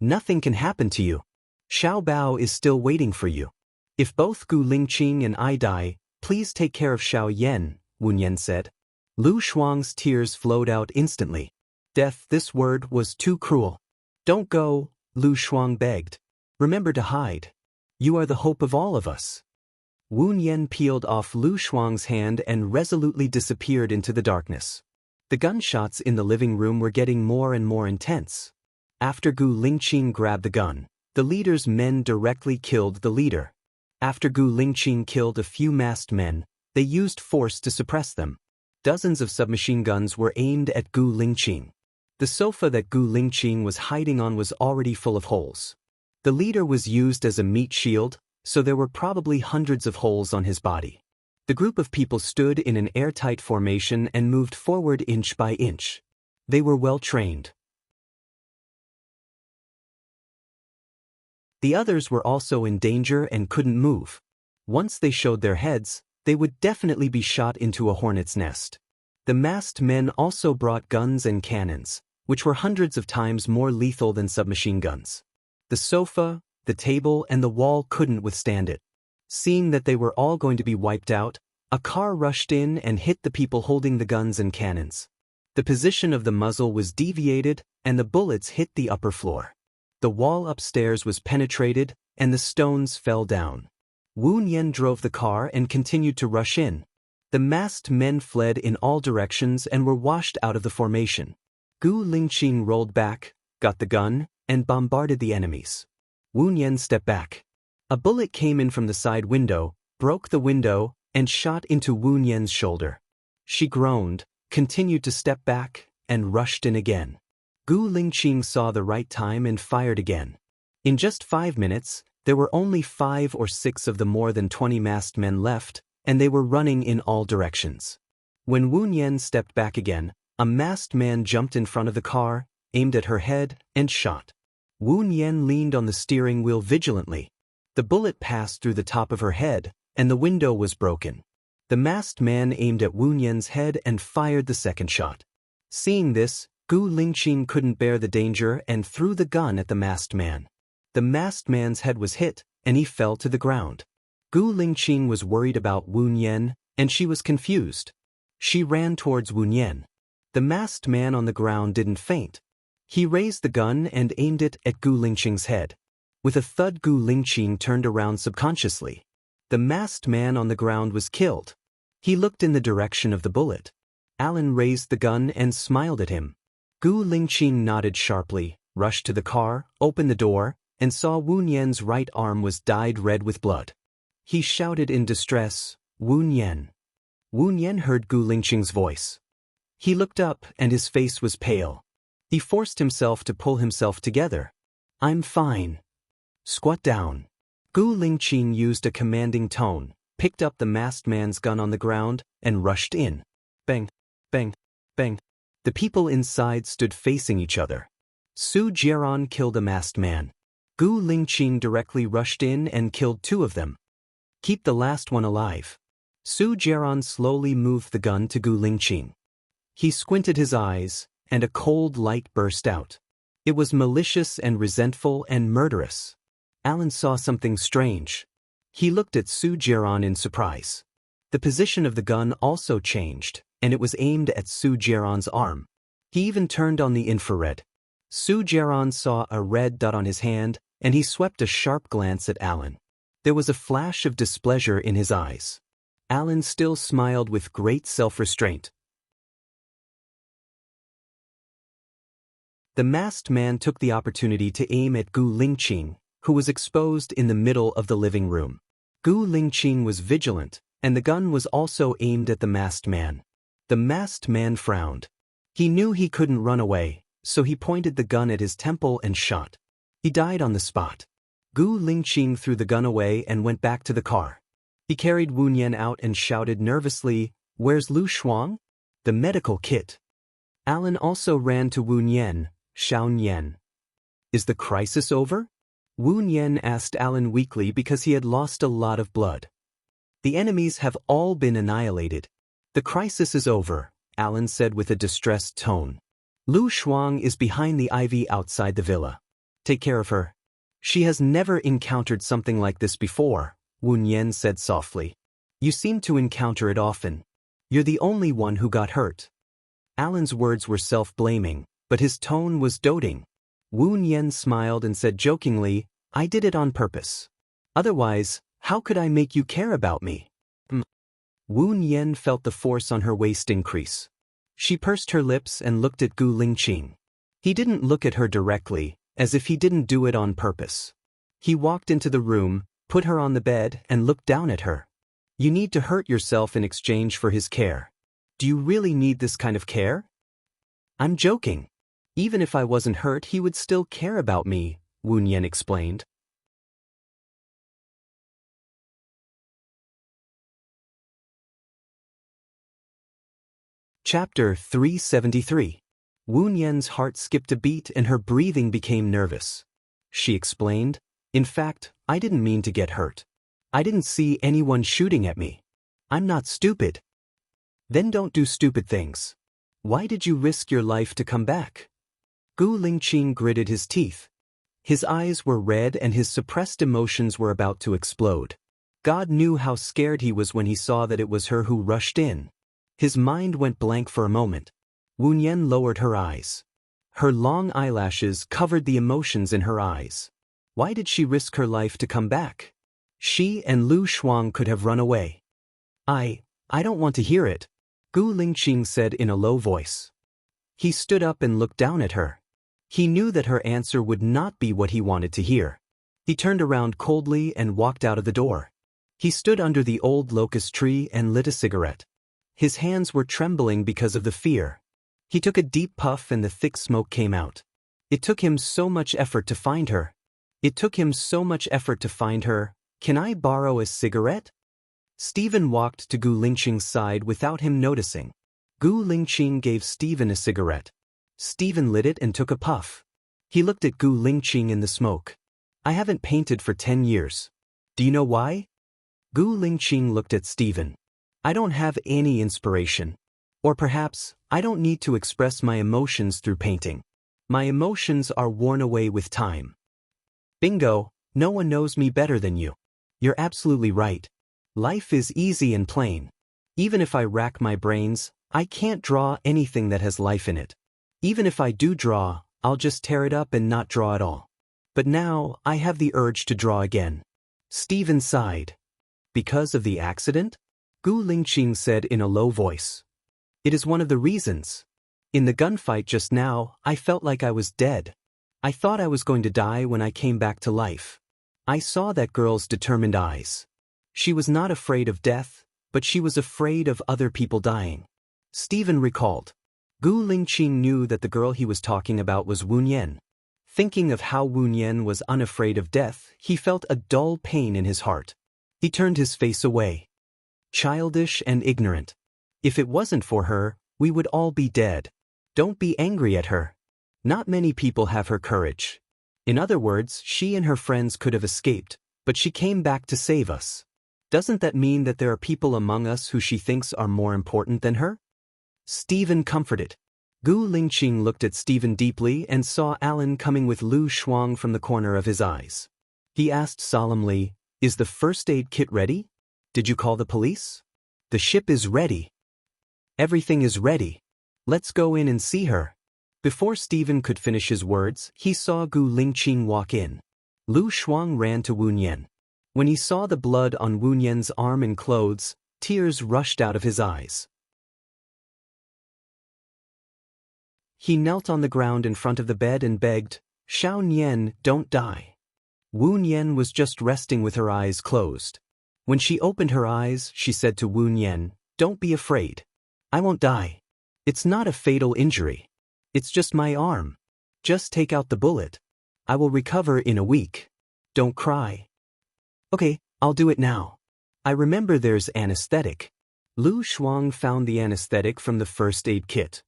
Nothing can happen to you. Xiao Bao is still waiting for you. If both Gu Lingqing and I die, please take care of Xiao Yan, Wu Nian said. Lu Shuang's tears flowed out instantly. Death, this word was too cruel. Don't go, Lu Shuang begged. Remember to hide. You are the hope of all of us. Wu Nian peeled off Lu Shuang's hand and resolutely disappeared into the darkness. The gunshots in the living room were getting more and more intense. After Gu Lingqing grabbed the gun, the leader's men directly killed the leader. After Gu Lingqing killed a few masked men, they used force to suppress them. Dozens of submachine guns were aimed at Gu Lingqing. The sofa that Gu Lingqing was hiding on was already full of holes. The leader was used as a meat shield, so there were probably hundreds of holes on his body. The group of people stood in an airtight formation and moved forward inch by inch. They were well trained. The others were also in danger and couldn't move. Once they showed their heads, they would definitely be shot into a hornet's nest. The masked men also brought guns and cannons, which were hundreds of times more lethal than submachine guns. The sofa, the table, and the wall couldn't withstand it. Seeing that they were all going to be wiped out, a car rushed in and hit the people holding the guns and cannons. The position of the muzzle was deviated, and the bullets hit the upper floor. The wall upstairs was penetrated, and the stones fell down. Wu Nian drove the car and continued to rush in. The masked men fled in all directions and were washed out of the formation. Gu Lingqing rolled back, got the gun, and bombarded the enemies. Wu Nian stepped back. A bullet came in from the side window, broke the window, and shot into Wu Nian's shoulder. She groaned, continued to step back, and rushed in again. Gu Lingqing saw the right time and fired again. In just 5 minutes, there were only 5 or 6 of the more than 20 masked men left, and they were running in all directions. When Wu Nian stepped back again, a masked man jumped in front of the car, aimed at her head, and shot. Wu Nian leaned on the steering wheel vigilantly. The bullet passed through the top of her head, and the window was broken. The masked man aimed at Wu Nian's head and fired the second shot. Seeing this, Gu Lingqing couldn't bear the danger and threw the gun at the masked man. The masked man's head was hit, and he fell to the ground. Gu Lingqing was worried about Wu Nian, and she was confused. She ran towards Wu Nian. The masked man on the ground didn't faint. He raised the gun and aimed it at Gu Lingqing's head. With a thud, Gu Lingqing turned around subconsciously. The masked man on the ground was killed. He looked in the direction of the bullet. Alan raised the gun and smiled at him. Gu Lingqing nodded sharply, rushed to the car, opened the door, and saw Wu Nian's right arm was dyed red with blood. He shouted in distress, Wu Nian. Wu Nian heard Gu Lingqing's voice. He looked up and his face was pale. He forced himself to pull himself together. I'm fine. Squat down. Gu Lingqing used a commanding tone, picked up the masked man's gun on the ground, and rushed in. Bang, bang, bang. The people inside stood facing each other. Su Jiaran killed a masked man. Gu Lingqing directly rushed in and killed 2 of them. Keep the last one alive. Su Jiaran slowly moved the gun to Gu Lingqing. He squinted his eyes, and a cold light burst out. It was malicious and resentful and murderous. Alan saw something strange. He looked at Su Jiaran in surprise. The position of the gun also changed, and it was aimed at Su Jiaron's arm. He even turned on the infrared. Su Jiaron saw a red dot on his hand, and he swept a sharp glance at Alan. There was a flash of displeasure in his eyes. Alan still smiled with great self-restraint. The masked man took the opportunity to aim at Gu Lingqing, who was exposed in the middle of the living room. Gu Lingqing was vigilant, and the gun was also aimed at the masked man. The masked man frowned. He knew he couldn't run away, so he pointed the gun at his temple and shot. He died on the spot. Gu Lingqing threw the gun away and went back to the car. He carried Wu Nian out and shouted nervously, "Where's Lu Shuang?" The medical kit. Alan also ran to Wu Nian, "Xiao Nian. Is the crisis over?" Wu Nian asked Alan weakly because he had lost a lot of blood. "The enemies have all been annihilated. The crisis is over," Alan said with a distressed tone. "Lu Shuang is behind the ivy outside the villa. Take care of her. She has never encountered something like this before," Wu Nian said softly. "You seem to encounter it often. You're the only one who got hurt." Alan's words were self-blaming, but his tone was doting. Wu Nian smiled and said jokingly, "I did it on purpose. Otherwise, how could I make you care about me?" Wu Nian felt the force on her waist increase. She pursed her lips and looked at Gu Lingqing. He didn't look at her directly, as if he didn't do it on purpose. He walked into the room, put her on the bed, and looked down at her. "You need to hurt yourself in exchange for his care. Do you really need this kind of care?" "I'm joking. Even if I wasn't hurt, he would still care about me," Wu Nian explained. Chapter 373. Wu Nian's heart skipped a beat and her breathing became nervous. She explained, "In fact, I didn't mean to get hurt. I didn't see anyone shooting at me. I'm not stupid." "Then don't do stupid things. Why did you risk your life to come back?" Gu Lingqing gritted his teeth. His eyes were red and his suppressed emotions were about to explode. God knew how scared he was when he saw that it was her who rushed in. His mind went blank for a moment. Wu Nian lowered her eyes. Her long eyelashes covered the emotions in her eyes. Why did she risk her life to come back? She and Lu Shuang could have run away. I don't want to hear it," Gu Lingqing said in a low voice. He stood up and looked down at her. He knew that her answer would not be what he wanted to hear. He turned around coldly and walked out of the door. He stood under the old locust tree and lit a cigarette. His hands were trembling because of the fear. He took a deep puff and the thick smoke came out. It took him so much effort to find her. "Can I borrow a cigarette?" Stephen walked to Gu Lingqing's side without him noticing. Gu Lingqing gave Stephen a cigarette. Stephen lit it and took a puff. He looked at Gu Lingqing in the smoke. "I haven't painted for 10 years. Do you know why?" Gu Lingqing looked at Stephen. "I don't have any inspiration. Or perhaps, I don't need to express my emotions through painting. My emotions are worn away with time." "Bingo, no one knows me better than you. You're absolutely right. Life is easy and plain. Even if I rack my brains, I can't draw anything that has life in it. Even if I do draw, I'll just tear it up and not draw at all. But now, I have the urge to draw again." Stephen sighed. "Because of the accident?" Gu Lingqing said in a low voice. "It is one of the reasons. In the gunfight just now, I felt like I was dead. I thought I was going to die when I came back to life. I saw that girl's determined eyes. She was not afraid of death, but she was afraid of other people dying." Stephen recalled. Gu Lingqing knew that the girl he was talking about was Wu Nian. Thinking of how Wu Nian was unafraid of death, he felt a dull pain in his heart. He turned his face away. "Childish and ignorant. If it wasn't for her, we would all be dead. Don't be angry at her. Not many people have her courage. In other words, she and her friends could have escaped, but she came back to save us. Doesn't that mean that there are people among us who she thinks are more important than her?" Stephen comforted. Gu Lingqing looked at Stephen deeply and saw Alan coming with Lu Shuang from the corner of his eyes. He asked solemnly, "Is the first aid kit ready? Did you call the police?" The ship is ready. Everything is ready. Let's go in and see her. Before Stephen could finish his words, he saw Gu Lingqing walk in. Lu Shuang ran to Wu Nian. When he saw the blood on Wu Nian's arm and clothes, tears rushed out of his eyes. He knelt on the ground in front of the bed and begged, "Xiao Nian, don't die." Wu Nian was just resting with her eyes closed. When she opened her eyes, she said to Wu Nian, "Don't be afraid. I won't die. It's not a fatal injury. It's just my arm. Just take out the bullet. I will recover in a week. Don't cry." "Okay, I'll do it now. I remember there's anesthetic." Lu Shuang found the anesthetic from the first aid kit.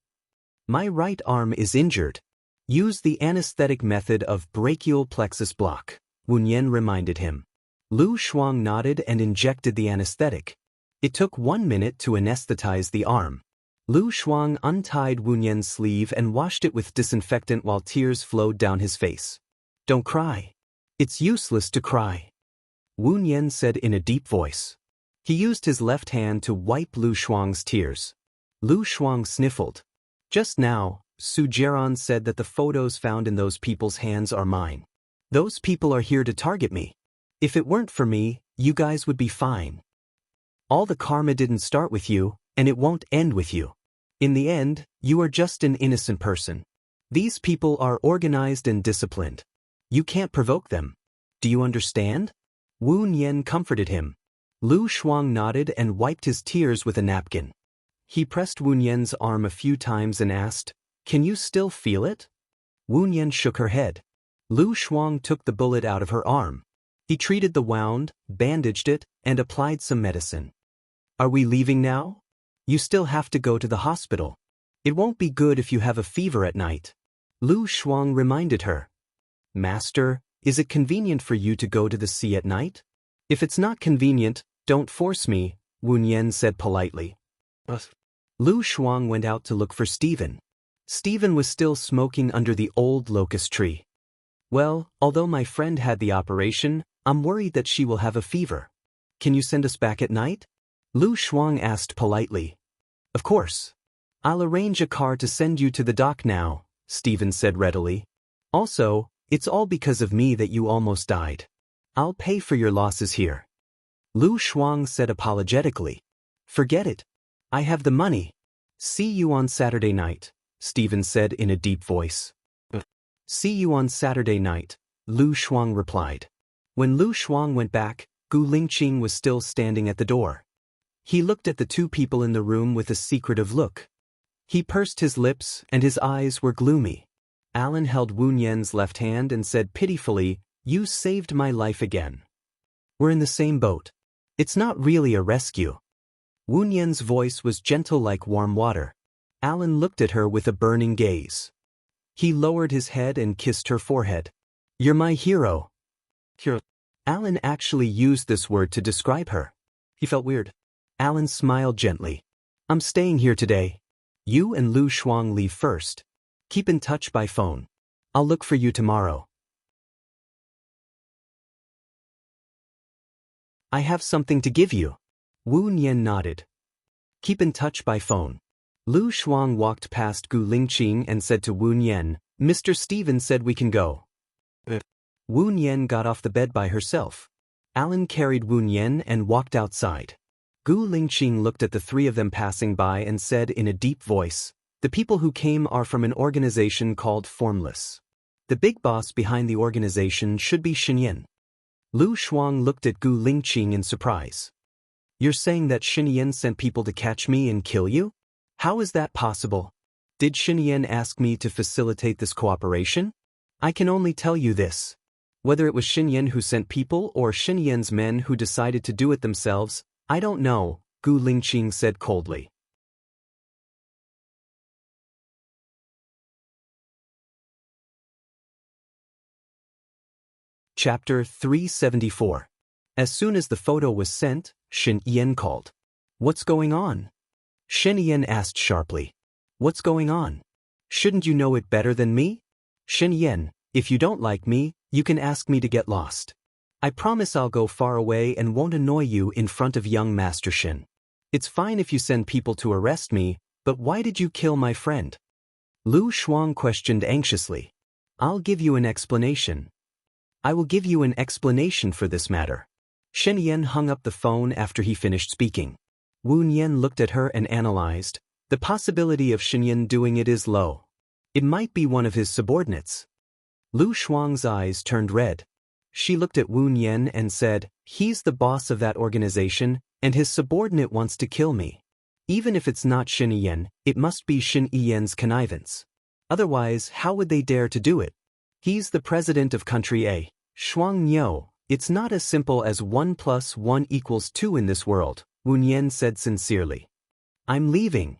"My right arm is injured. Use the anesthetic method of brachial plexus block," Wu Nian reminded him. Lu Shuang nodded and injected the anesthetic. It took 1 minute to anesthetize the arm. Lu Shuang untied Wu Nian's sleeve and washed it with disinfectant while tears flowed down his face. "Don't cry. It's useless to cry," Wu Nian said in a deep voice. He used his left hand to wipe Lu Shuang's tears. Lu Shuang sniffled. "Just now, Su Jiran said that the photos found in those people's hands are mine. Those people are here to target me. If it weren't for me, you guys would be fine. All the karma didn't start with you, and it won't end with you. In the end, you are just an innocent person. These people are organized and disciplined. You can't provoke them. Do you understand?" Wu Nian comforted him. Lu Shuang nodded and wiped his tears with a napkin. He pressed Wu Nian's arm a few times and asked, "Can you still feel it?" Wu Nian shook her head. Lu Shuang took the bullet out of her arm. He treated the wound, bandaged it, and applied some medicine. "Are we leaving now? You still have to go to the hospital. It won't be good if you have a fever at night," Lu Shuang reminded her. "Master, is it convenient for you to go to the sea at night? If it's not convenient, don't force me," Wu Nian said politely. Lu Shuang went out to look for Stephen. Stephen was still smoking under the old locust tree. "Well, although my friend had the operation, I'm worried that she will have a fever. Can you send us back at night?" Lu Shuang asked politely. "Of course. I'll arrange a car to send you to the dock now," Stephen said readily. "Also, it's all because of me that you almost died. I'll pay for your losses here." Lu Shuang said apologetically. "Forget it. I have the money. See you on Saturday night," Stephen said in a deep voice. "See you on Saturday night," Lu Shuang replied. When Lu Shuang went back, Gu Lingqing was still standing at the door. He looked at the two people in the room with a secretive look. He pursed his lips and his eyes were gloomy. Alan held Wu Nian's left hand and said pitifully, "You saved my life again. We're in the same boat. It's not really a rescue." Wu Nian's voice was gentle like warm water. Alan looked at her with a burning gaze. He lowered his head and kissed her forehead. "You're my hero." Hero. Alan actually used this word to describe her. He felt weird. Alan smiled gently. "I'm staying here today. You and Lu Shuang leave first. Keep in touch by phone. I'll look for you tomorrow." "I have something to give you." Wu Nian nodded. "Keep in touch by phone." Lu Shuang walked past Gu Lingqing and said to Wu Nian, "Mr. Stephen said we can go." Wu Nian got off the bed by herself. Alan carried Wu Nian and walked outside. Gu Lingqing looked at the three of them passing by and said in a deep voice, "The people who came are from an organization called Formless. The big boss behind the organization should be Shenyan." Lu Shuang looked at Gu Lingqing in surprise. "You're saying that Shenyan sent people to catch me and kill you? How is that possible? Did Shenyan ask me to facilitate this cooperation? I can only tell you this. Whether it was Shenyan who sent people or Shenyan's men who decided to do it themselves, I don't know," Gu Lingqing said coldly. Chapter 374. As soon as the photo was sent, Shen Yan called. "What's going on?" Shen Yan asked sharply. "What's going on? Shouldn't you know it better than me?" "Shen Yan, if you don't like me, you can ask me to get lost. I promise I'll go far away and won't annoy you in front of young Master Shen." It's fine if you send people to arrest me, but why did you kill my friend? Lu Shuang questioned anxiously. I'll give you an explanation. I will give you an explanation for this matter. Shen Yan hung up the phone after he finished speaking. Wu Nian looked at her and analyzed. The possibility of Shen Yan doing it is low. It might be one of his subordinates. Lu Shuang's eyes turned red. She looked at Wu Nian and said, he's the boss of that organization, and his subordinate wants to kill me. Even if it's not Shen Yan, it must be Shen Yan's connivance. Otherwise, how would they dare to do it? He's the president of country A. Shuang Niu, it's not as simple as 1 + 1 = 2 in this world, Wu Nian said sincerely. I'm leaving.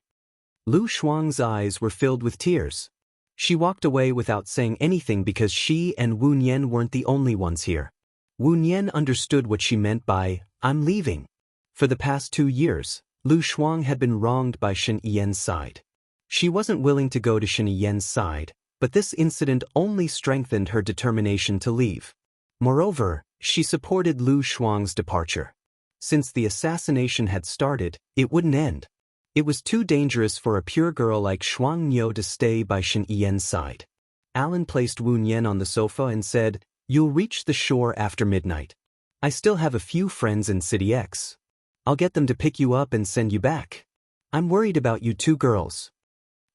Lu Shuang's eyes were filled with tears. She walked away without saying anything because she and Wu Nian weren't the only ones here. Wu Nian understood what she meant by, I'm leaving. For the past 2 years, Lu Shuang had been wronged by Shen Yan's side. She wasn't willing to go to Shen Yan's side, but this incident only strengthened her determination to leave. Moreover, she supported Lu Shuang's departure. Since the assassination had started, it wouldn't end. It was too dangerous for a pure girl like Shuang Niu to stay by Shen Yan's side. Alan placed Wu Nian on the sofa and said, you'll reach the shore after midnight. I still have a few friends in City X. I'll get them to pick you up and send you back. I'm worried about you two girls.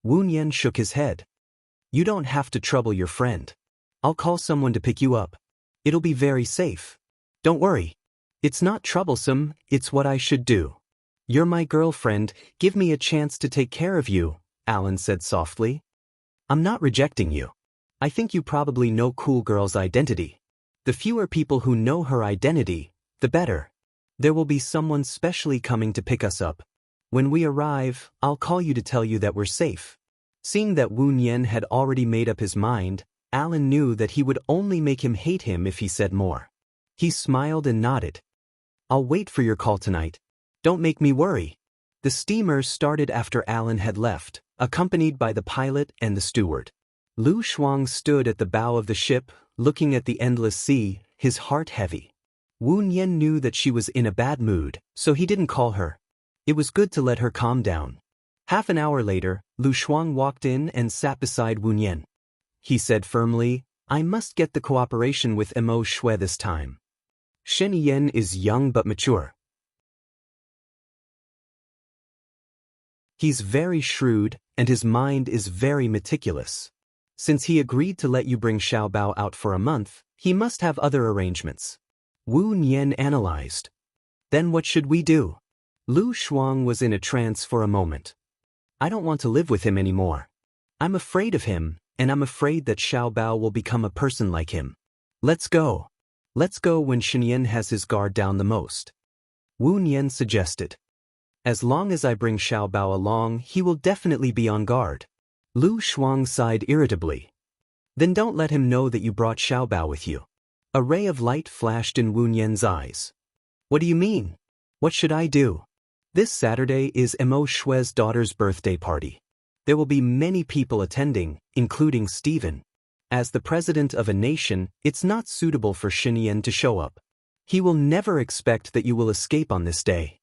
Wu Nian shook his head. You don't have to trouble your friend. I'll call someone to pick you up. It'll be very safe. Don't worry. It's not troublesome, it's what I should do. You're my girlfriend, give me a chance to take care of you, Alan said softly. I'm not rejecting you. I think you probably know Cool Girl's identity. The fewer people who know her identity, the better. There will be someone specially coming to pick us up. When we arrive, I'll call you to tell you that we're safe. Seeing that Wu Nian had already made up his mind, Alan knew that he would only make him hate him if he said more. He smiled and nodded. I'll wait for your call tonight. Don't make me worry. The steamer started after Alan had left, accompanied by the pilot and the steward. Lu Shuang stood at the bow of the ship, looking at the endless sea, his heart heavy. Wu Nian knew that she was in a bad mood, so he didn't call her. It was good to let her calm down. Half an hour later, Lu Shuang walked in and sat beside Wu Nian. He said firmly, I must get the cooperation with Mo Shui this time. Shen Yan is young but mature. He's very shrewd, and his mind is very meticulous. Since he agreed to let you bring Xiaobao out for a month, he must have other arrangements. Wu Nian analyzed. Then what should we do? Lu Shuang was in a trance for a moment. I don't want to live with him anymore. I'm afraid of him, and I'm afraid that Xiaobao will become a person like him. Let's go. Let's go when Shen Yan has his guard down the most. Wu Nian suggested. As long as I bring Xiaobao along, he will definitely be on guard. Lu Shuang sighed irritably. Then don't let him know that you brought Xiaobao with you. A ray of light flashed in Wu Nian's eyes. What do you mean? What should I do? This Saturday is Mo Shui's daughter's birthday party. There will be many people attending, including Stephen. As the president of a nation, it's not suitable for Shen Yan to show up. He will never expect that you will escape on this day.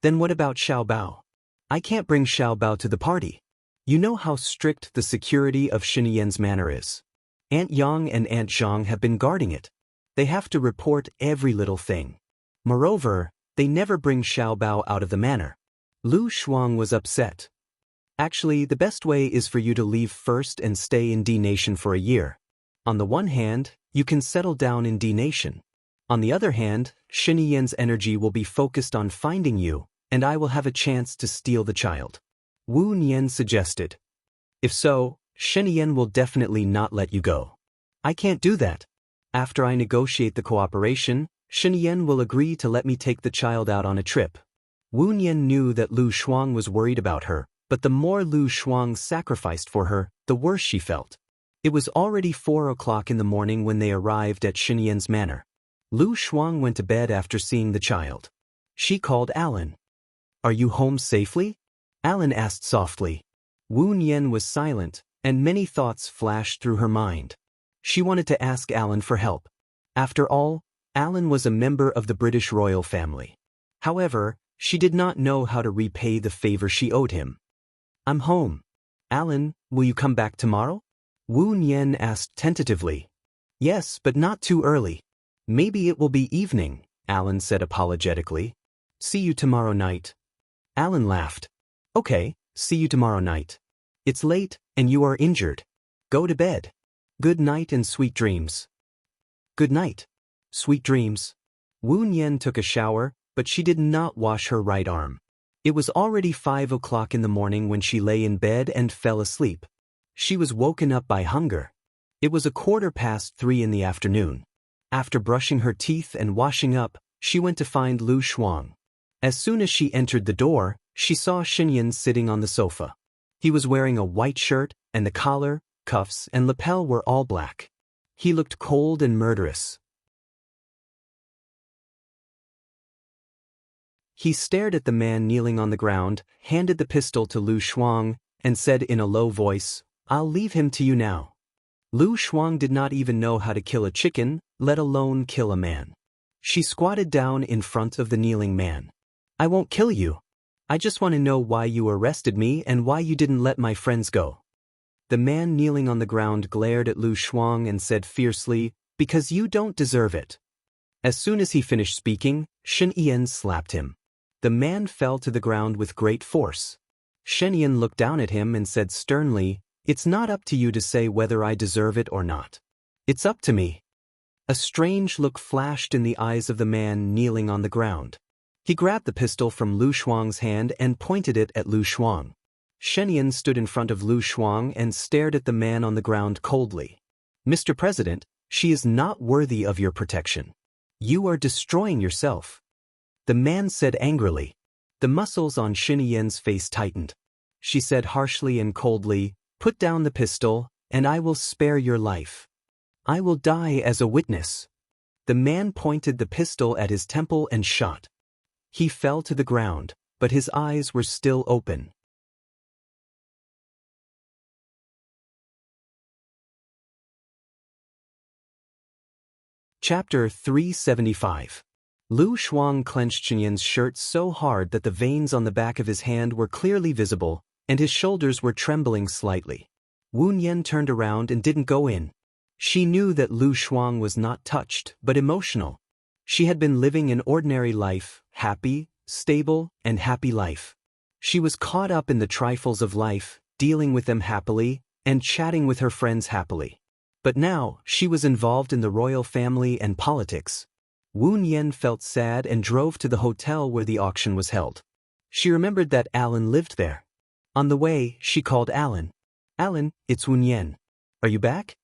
Then what about Xiaobao? I can't bring Xiaobao to the party. You know how strict the security of Shen Yan's manor is. Aunt Yang and Aunt Zhang have been guarding it. They have to report every little thing. Moreover, they never bring Xiaobao out of the manor. Lu Shuang was upset. Actually, the best way is for you to leave first and stay in D Nation for a year. On the one hand, you can settle down in D Nation. On the other hand, Shen Yan's energy will be focused on finding you, and I will have a chance to steal the child. Wu Nian suggested. If so, Shen Yan will definitely not let you go. I can't do that. After I negotiate the cooperation, Shen Yan will agree to let me take the child out on a trip. Wu Nian knew that Lu Shuang was worried about her, but the more Lu Shuang sacrificed for her, the worse she felt. It was already 4 o'clock in the morning when they arrived at Shen Yan's manor. Lu Shuang went to bed after seeing the child. She called Alan. Are you home safely? Alan asked softly. Wu Nian was silent, and many thoughts flashed through her mind. She wanted to ask Alan for help. After all, Alan was a member of the British royal family. However, She did not know how to repay the favor she owed him. I'm home. Alan, will you come back tomorrow? Wu Nian asked tentatively. Yes, but not too early. Maybe it will be evening, Alan said apologetically. See you tomorrow night. Alan laughed. Okay, see you tomorrow night. It's late, and you are injured. Go to bed. Good night and sweet dreams. Good night. Sweet dreams. Wu Nian took a shower, but she did not wash her right arm. It was already 5 o'clock in the morning when she lay in bed and fell asleep. She was woken up by hunger. It was 3:15 in the afternoon. After brushing her teeth and washing up, she went to find Lu Shuang. As soon as she entered the door, she saw Xinyan sitting on the sofa. He was wearing a white shirt, and the collar, cuffs, and lapel were all black. He looked cold and murderous. He stared at the man kneeling on the ground, handed the pistol to Lu Shuang, and said in a low voice, I'll leave him to you now. Lu Shuang did not even know how to kill a chicken, let alone kill a man. She squatted down in front of the kneeling man. I won't kill you. I just want to know why you arrested me and why you didn't let my friends go. The man kneeling on the ground glared at Lu Shuang and said fiercely, because you don't deserve it. As soon as he finished speaking, Shen Yan slapped him. The man fell to the ground with great force. Shen Yan looked down at him and said sternly, It's not up to you to say whether I deserve it or not. It's up to me. A strange look flashed in the eyes of the man kneeling on the ground. He grabbed the pistol from Lu Shuang's hand and pointed it at Lu Shuang. Shen Yan stood in front of Lu Shuang and stared at the man on the ground coldly. Mr. President, she is not worthy of your protection. You are destroying yourself. The man said angrily. The muscles on Shen Yan's face tightened. She said harshly and coldly, Put down the pistol, and I will spare your life. I will die as a witness. The man pointed the pistol at his temple and shot. He fell to the ground, but his eyes were still open. Chapter 375. Lu Shuang clenched Xinyan's shirt so hard that the veins on the back of his hand were clearly visible, and his shoulders were trembling slightly. Wu Nian turned around and didn't go in. She knew that Lu Shuang was not touched, but emotional. She had been living an ordinary life, happy, stable, and happy life. She was caught up in the trifles of life, dealing with them happily, and chatting with her friends happily. But now, she was involved in the royal family and politics. Wu Nian felt sad and drove to the hotel where the auction was held. She remembered that Alan lived there. On the way, she called Alan. Alan, it's Wu Nian. Are you back?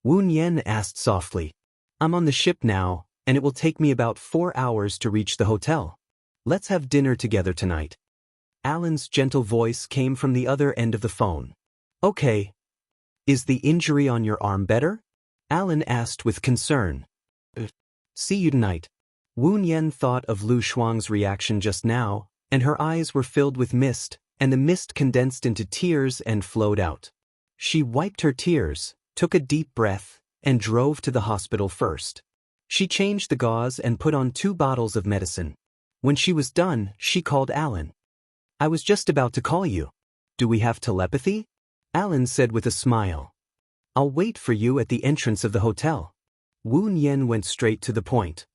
Wu Nian asked softly. I'm on the ship now, and it will take me about 4 hours to reach the hotel. Let's have dinner together tonight. Alan's gentle voice came from the other end of the phone. Okay. Is the injury on your arm better? Alan asked with concern. See you tonight. Wu Nian thought of Lu Shuang's reaction just now, and her eyes were filled with mist, and the mist condensed into tears and flowed out. She wiped her tears, took a deep breath, and drove to the hospital first. She changed the gauze and put on 2 bottles of medicine. When she was done, she called Alan. I was just about to call you. Do we have telepathy? Alan said with a smile. I'll wait for you at the entrance of the hotel. Wu Nian went straight to the point.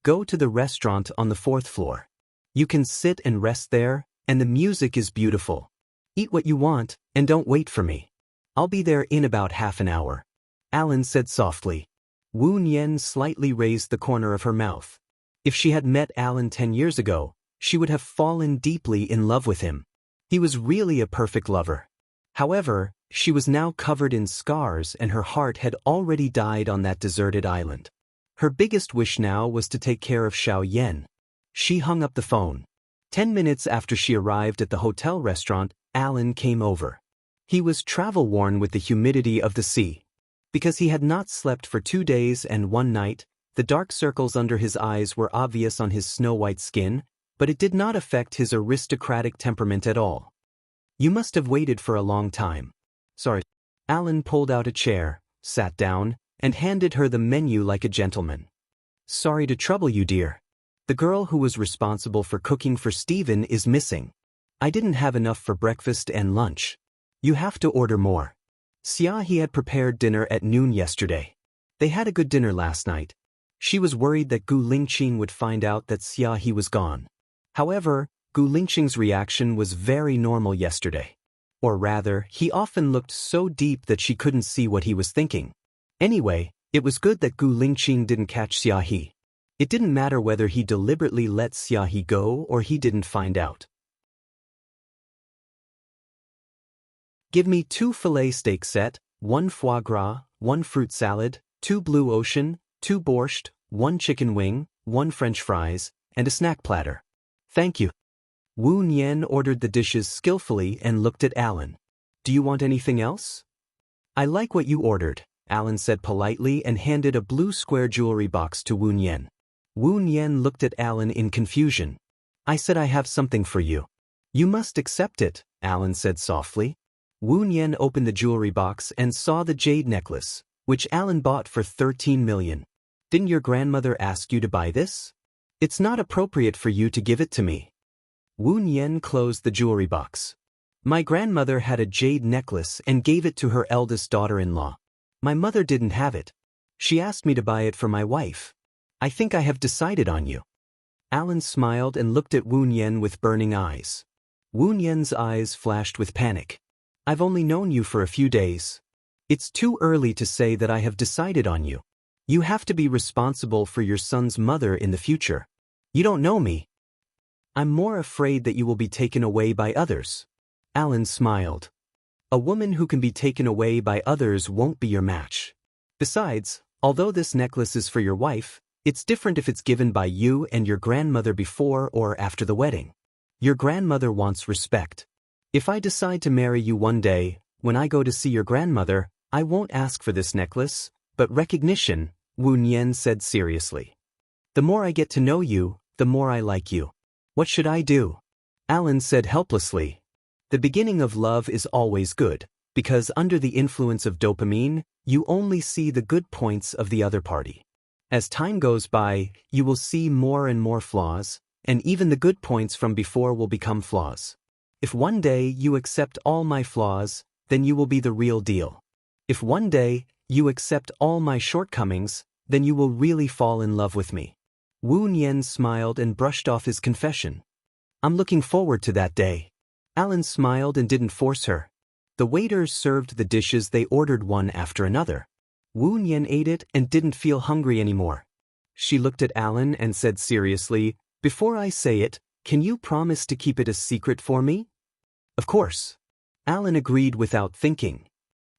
Go to the restaurant on the 4th floor. You can sit and rest there, and the music is beautiful. Eat what you want, and don't wait for me. I'll be there in about half an hour. Alan said softly. Wu Nian slightly raised the corner of her mouth. If she had met Alan 10 years ago, she would have fallen deeply in love with him. He was really a perfect lover. However, she was now covered in scars and her heart had already died on that deserted island. Her biggest wish now was to take care of Xiao Yan. She hung up the phone. 10 minutes after she arrived at the hotel restaurant, Alan came over. He was travel-worn with the humidity of the sea. Because he had not slept for 2 days and 1 night, the dark circles under his eyes were obvious on his snow-white skin, but it did not affect his aristocratic temperament at all. You must have waited for a long time. Sorry. Alan pulled out a chair, sat down, and handed her the menu like a gentleman. Sorry to trouble you, dear. The girl who was responsible for cooking for Steven is missing. I didn't have enough for breakfast and lunch. You have to order more. Xiaohe had prepared dinner at noon yesterday. They had a good dinner last night. She was worried that Gu Lingqing would find out that Xiaohe was gone. However, Gu Lingqing's reaction was very normal yesterday. Or rather, he often looked so deep that she couldn't see what he was thinking. Anyway, it was good that Gu Lingqing didn't catch Xiaohe. It didn't matter whether he deliberately let Xiaohe go or he didn't find out. Give me 2 filet steak set, 1 foie gras, 1 fruit salad, 2 blue ocean, 2 borscht, 1 chicken wing, 1 French fries, and a snack platter. Thank you. Wu Nian ordered the dishes skillfully and looked at Alan. Do you want anything else? I like what you ordered, Alan said politely and handed a blue square jewelry box to Wu Nian. Wu Nian looked at Alan in confusion. I said I have something for you. You must accept it, Alan said softly. Wu Nian opened the jewelry box and saw the jade necklace, which Alan bought for 13 million. Didn't your grandmother ask you to buy this? It's not appropriate for you to give it to me. Wu Nian closed the jewelry box. My grandmother had a jade necklace and gave it to her eldest daughter-in-law. My mother didn't have it. She asked me to buy it for my wife. I think I have decided on you. Alan smiled and looked at Wu Nian with burning eyes. Wu Nian's eyes flashed with panic. I've only known you for a few days. It's too early to say that I have decided on you. You have to be responsible for your son's mother in the future. You don't know me. I'm more afraid that you will be taken away by others. Alan smiled. A woman who can be taken away by others won't be your match. Besides, although this necklace is for your wife, it's different if it's given by you and your grandmother before or after the wedding. Your grandmother wants respect. If I decide to marry you one day, when I go to see your grandmother, I won't ask for this necklace, but recognition, Wu Nian said seriously. The more I get to know you, the more I like you. What should I do? Alan said helplessly. The beginning of love is always good, because under the influence of dopamine, you only see the good points of the other party. As time goes by, you will see more and more flaws, and even the good points from before will become flaws. If one day you accept all my flaws, then you will be the real deal. If one day you accept all my shortcomings, then you will really fall in love with me. Wu Nian smiled and brushed off his confession. I'm looking forward to that day. Alan smiled and didn't force her. The waiters served the dishes they ordered one after another. Wu Nian ate it and didn't feel hungry anymore. She looked at Alan and said seriously, Before I say it, can you promise to keep it a secret for me? Of course. Alan agreed without thinking.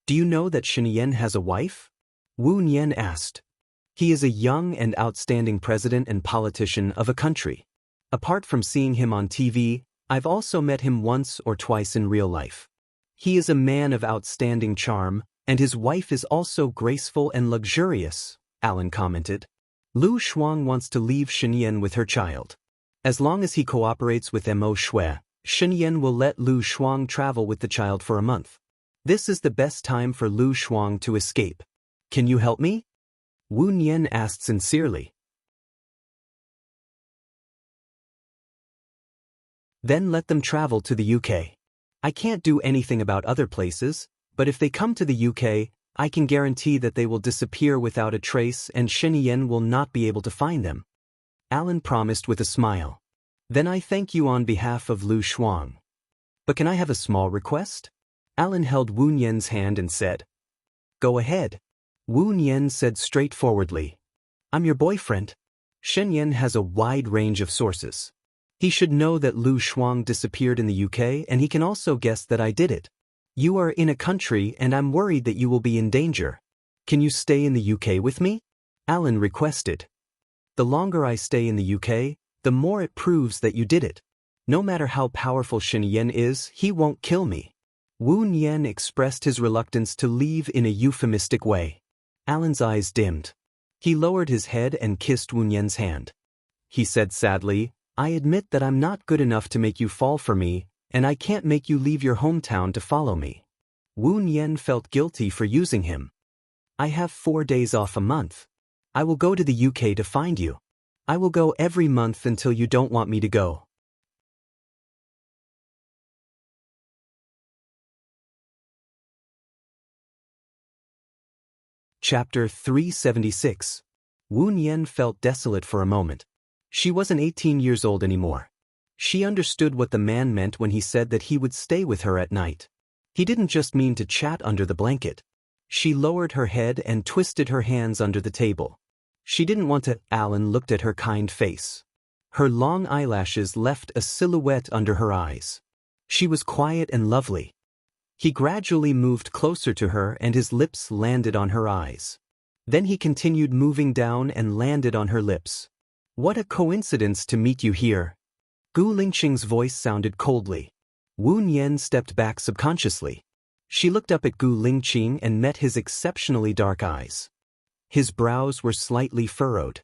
Do you know that Shenyan has a wife? Wu Nian asked. He is a young and outstanding president and politician of a country. Apart from seeing him on TV, I've also met him once or twice in real life. He is a man of outstanding charm, and his wife is also graceful and luxurious, Alan commented. Lu Shuang wants to leave Shenyan with her child. As long as he cooperates with Mo Shui, Shenyan will let Lu Shuang travel with the child for a month. This is the best time for Lu Shuang to escape. Can you help me? Wu Nian asked sincerely. Then let them travel to the UK. I can't do anything about other places, but if they come to the UK, I can guarantee that they will disappear without a trace and Shenyan will not be able to find them. Alan promised with a smile. Then I thank you on behalf of Lu Shuang. But can I have a small request? Alan held Wu Nian's hand and said. Go ahead. Wu Nian said straightforwardly. I'm your boyfriend. Shenyan has a wide range of sources. He should know that Lu Shuang disappeared in the UK and he can also guess that I did it. You are in a country and I'm worried that you will be in danger. Can you stay in the UK with me? Alan requested. The longer I stay in the UK, the more it proves that you did it. No matter how powerful Shenyan is, he won't kill me. Wu Nian expressed his reluctance to leave in a euphemistic way. Alan's eyes dimmed. He lowered his head and kissed Wu Nian's hand. He said sadly, I admit that I'm not good enough to make you fall for me, and I can't make you leave your hometown to follow me. Wu Nian felt guilty for using him. I have 4 days off a month. I will go to the UK to find you. I will go every month until you don't want me to go. Chapter 376. Wu Nian felt desolate for a moment. She wasn't 18 years old anymore. She understood what the man meant when he said that he would stay with her at night. He didn't just mean to chat under the blanket. She lowered her head and twisted her hands under the table. She didn't want to. Alan looked at her kind face. Her long eyelashes left a silhouette under her eyes. She was quiet and lovely. He gradually moved closer to her and his lips landed on her eyes. Then he continued moving down and landed on her lips. What a coincidence to meet you here. Gu Lingqing's voice sounded coldly. Wu Nian stepped back subconsciously. She looked up at Gu Lingqing and met his exceptionally dark eyes. His brows were slightly furrowed.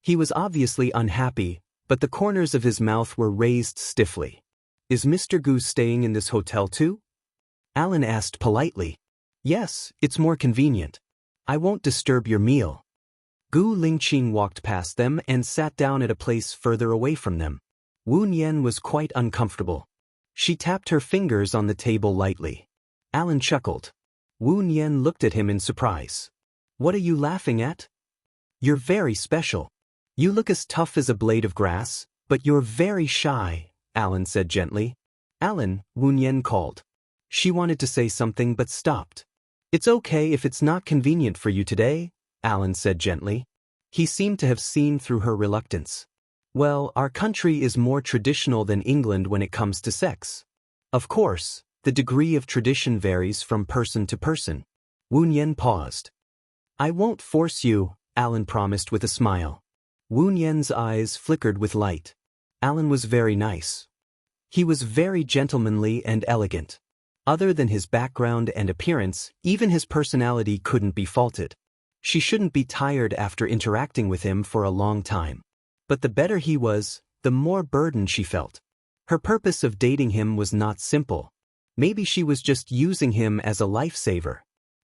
He was obviously unhappy, but the corners of his mouth were raised stiffly. Is Mr. Gu staying in this hotel too? Alan asked politely. Yes, it's more convenient. I won't disturb your meal. Gu Lingqing walked past them and sat down at a place further away from them. Wu Nian was quite uncomfortable. She tapped her fingers on the table lightly. Alan chuckled. Wu Nian looked at him in surprise. What are you laughing at? You're very special. You look as tough as a blade of grass, but you're very shy, Alan said gently. Alan, Wu Nian called. She wanted to say something but stopped. It's okay if it's not convenient for you today, Alan said gently. He seemed to have seen through her reluctance. Well, our country is more traditional than England when it comes to sex. Of course, the degree of tradition varies from person to person. Wu Nian paused. I won't force you, Alan promised with a smile. Wu Nian's eyes flickered with light. Alan was very nice. He was very gentlemanly and elegant. Other than his background and appearance, even his personality couldn't be faulted. She shouldn't be tired after interacting with him for a long time. But the better he was, the more burden she felt. Her purpose of dating him was not simple. Maybe she was just using him as a lifesaver.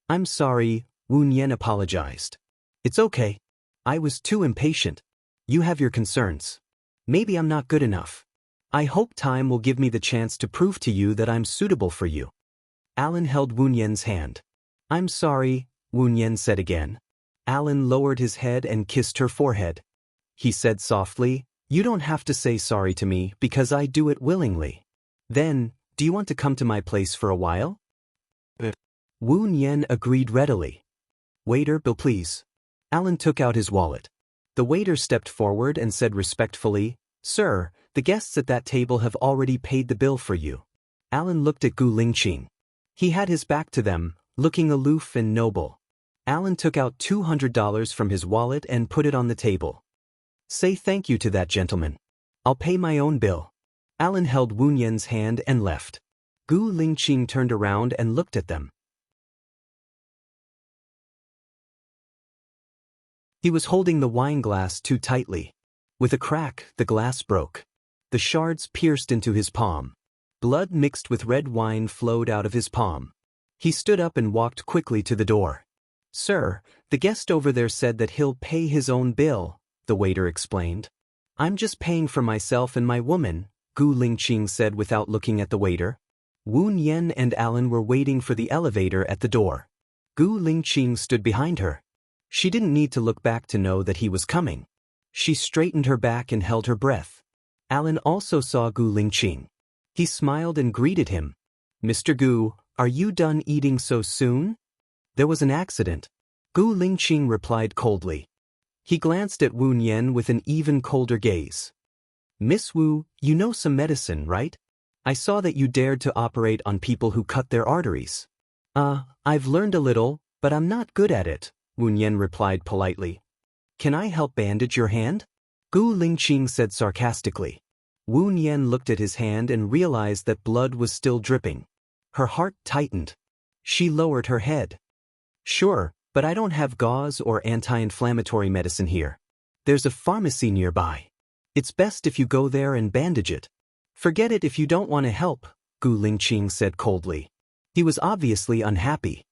I'm sorry, Wu Nian apologized. It's okay. I was too impatient. You have your concerns. Maybe I'm not good enough. I hope time will give me the chance to prove to you that I'm suitable for you. Alan held Wu Nian's hand. I'm sorry, Wu Nian said again. Alan lowered his head and kissed her forehead. He said softly, You don't have to say sorry to me because I do it willingly. Then, do you want to come to my place for a while? Wu Nian agreed readily. Waiter, bill please. Alan took out his wallet. The waiter stepped forward and said respectfully, Sir, the guests at that table have already paid the bill for you. Alan looked at Gu Lingqing. He had his back to them, looking aloof and noble. Alan took out $200 from his wallet and put it on the table. Say thank you to that gentleman. I'll pay my own bill. Alan held Wu Nian's hand and left. Gu Lingqing turned around and looked at them. He was holding the wine glass too tightly. With a crack, the glass broke. The shards pierced into his palm. Blood mixed with red wine flowed out of his palm. He stood up and walked quickly to the door. Sir, the guest over there said that he'll pay his own bill, the waiter explained. I'm just paying for myself and my woman, Gu Lingqing said without looking at the waiter. Wu Nian and Alan were waiting for the elevator at the door. Gu Lingqing stood behind her. She didn't need to look back to know that he was coming. She straightened her back and held her breath. Alan also saw Gu Lingqing. He smiled and greeted him. Mr. Gu, are you done eating so soon? There was an accident. Gu Lingqing replied coldly. He glanced at Wu Nian with an even colder gaze. Miss Wu, you know some medicine, right? I saw that you dared to operate on people who cut their arteries. I've learned a little, but I'm not good at it, Wu Nian replied politely. Can I help bandage your hand? Gu Lingqing said sarcastically. Wu Nian looked at his hand and realized that blood was still dripping. Her heart tightened. She lowered her head. Sure, but I don't have gauze or anti-inflammatory medicine here. There's a pharmacy nearby. It's best if you go there and bandage it. Forget it if you don't want to help, Gu Lingqing said coldly. He was obviously unhappy.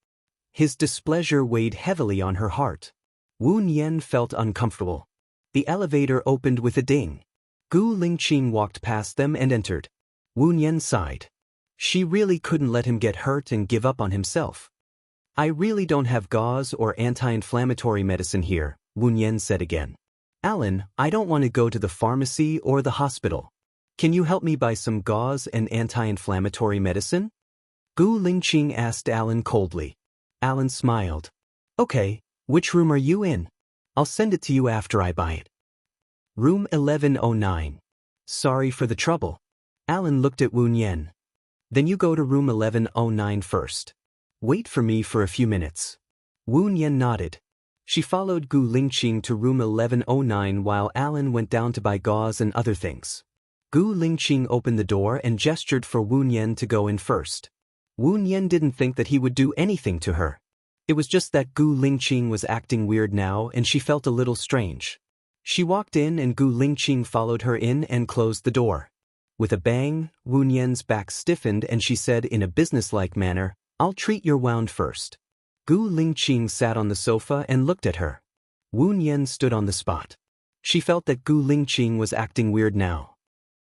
His displeasure weighed heavily on her heart. Wu Nian felt uncomfortable. The elevator opened with a ding. Gu Lingqing walked past them and entered. Wu Nian sighed. She really couldn't let him get hurt and give up on himself. I really don't have gauze or anti-inflammatory medicine here, Wu Nian said again. Alan, I don't want to go to the pharmacy or the hospital. Can you help me buy some gauze and anti-inflammatory medicine? Gu Lingqing asked Alan coldly. Alan smiled. Okay, which room are you in? I'll send it to you after I buy it. Room 1109. Sorry for the trouble. Alan looked at Wu Nian. Then you go to room 1109 first. Wait for me for a few minutes. Wu Nian nodded. She followed Gu Lingqing to room 1109 while Alan went down to buy gauze and other things. Gu Lingqing opened the door and gestured for Wu Nian to go in first. Wu Nian didn't think that he would do anything to her. It was just that Gu Lingqing was acting weird now and she felt a little strange. She walked in and Gu Lingqing followed her in and closed the door. With a bang, Wu Nian's back stiffened and she said in a businesslike manner, I'll treat your wound first. Gu Lingqing sat on the sofa and looked at her. Wu Nian stood on the spot. She felt that Gu Lingqing was acting weird now.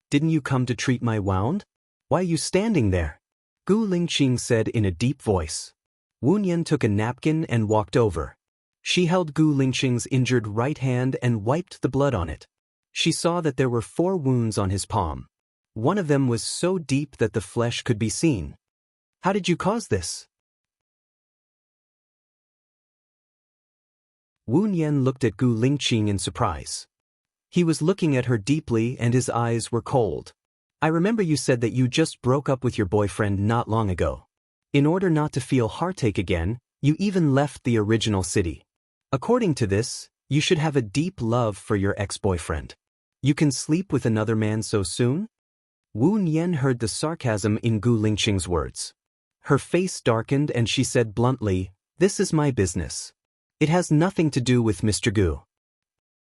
Didn't you come to treat my wound? Why are you standing there? Gu Lingqing said in a deep voice. Wu Nian took a napkin and walked over. She held Gu Lingqing's injured right hand and wiped the blood on it. She saw that there were 4 wounds on his palm. One of them was so deep that the flesh could be seen. How did you cause this? Wu Nian looked at Gu Lingqing in surprise. He was looking at her deeply and his eyes were cold. I remember you said that you just broke up with your boyfriend not long ago. In order not to feel heartache again, you even left the original city. According to this, you should have a deep love for your ex-boyfriend. You can sleep with another man so soon? Wu Nian heard the sarcasm in Gu Lingqing's words. Her face darkened and she said bluntly, This is my business. It has nothing to do with Mr. Gu.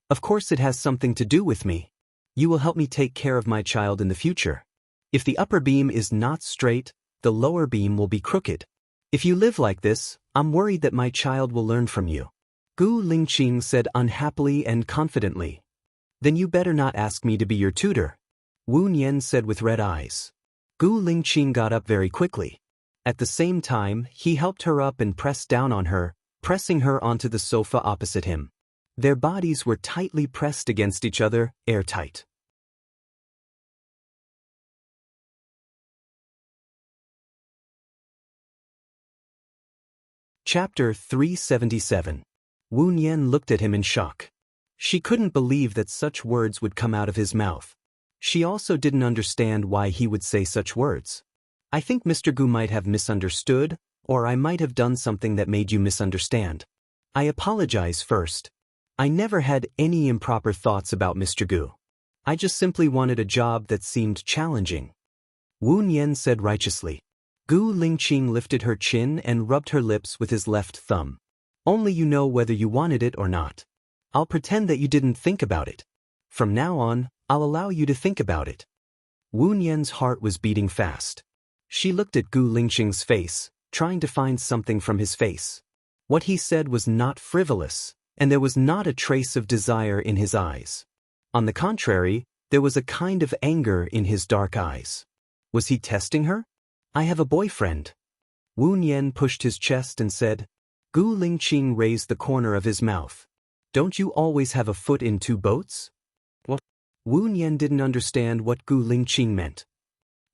Of course it has something to do with me. You will help me take care of my child in the future. If the upper beam is not straight, the lower beam will be crooked. If you live like this, I'm worried that my child will learn from you. Gu Lingqing said unhappily and confidently. Then you better not ask me to be your tutor. Wu Nian said with red eyes. Gu Lingqing got up very quickly. At the same time, he helped her up and pressed down on her, pressing her onto the sofa opposite him. Their bodies were tightly pressed against each other, airtight. Chapter 377. Wu Nian looked at him in shock. She couldn't believe that such words would come out of his mouth. She also didn't understand why he would say such words. I think Mr. Gu might have misunderstood, or I might have done something that made you misunderstand. I apologize first. I never had any improper thoughts about Mr. Gu. I just simply wanted a job that seemed challenging. Wu Nian said righteously. Gu Lingqing lifted her chin and rubbed her lips with his left thumb. Only you know whether you wanted it or not. I'll pretend that you didn't think about it. From now on, I'll allow you to think about it. Wu Nian's heart was beating fast. She looked at Gu Lingqing's face, trying to find something from his face. What he said was not frivolous, and there was not a trace of desire in his eyes. On the contrary, there was a kind of anger in his dark eyes. Was he testing her? I have a boyfriend. Wu Nian pushed his chest and said. Gu Lingqing raised the corner of his mouth. Don't you always have a foot in 2 boats? What? Wu Nian didn't understand what Gu Lingqing meant.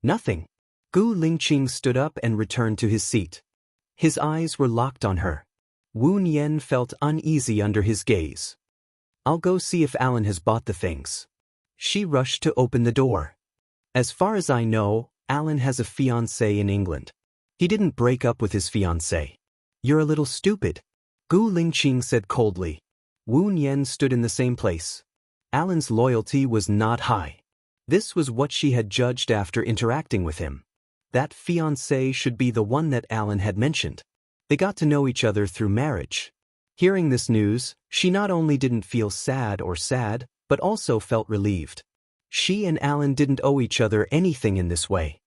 Nothing. Gu Lingqing stood up and returned to his seat. His eyes were locked on her. Wu Nian felt uneasy under his gaze. I'll go see if Alan has bought the things. She rushed to open the door. As far as I know, Alan has a fiancée in England. He didn't break up with his fiancée. You're a little stupid. Gu Lingqing said coldly. Wu Nian stood in the same place. Alan's loyalty was not high. This was what she had judged after interacting with him. That fiancé should be the one that Alan had mentioned. They got to know each other through marriage. Hearing this news, she not only didn't feel sad, but also felt relieved. She and Alan didn't owe each other anything in this way.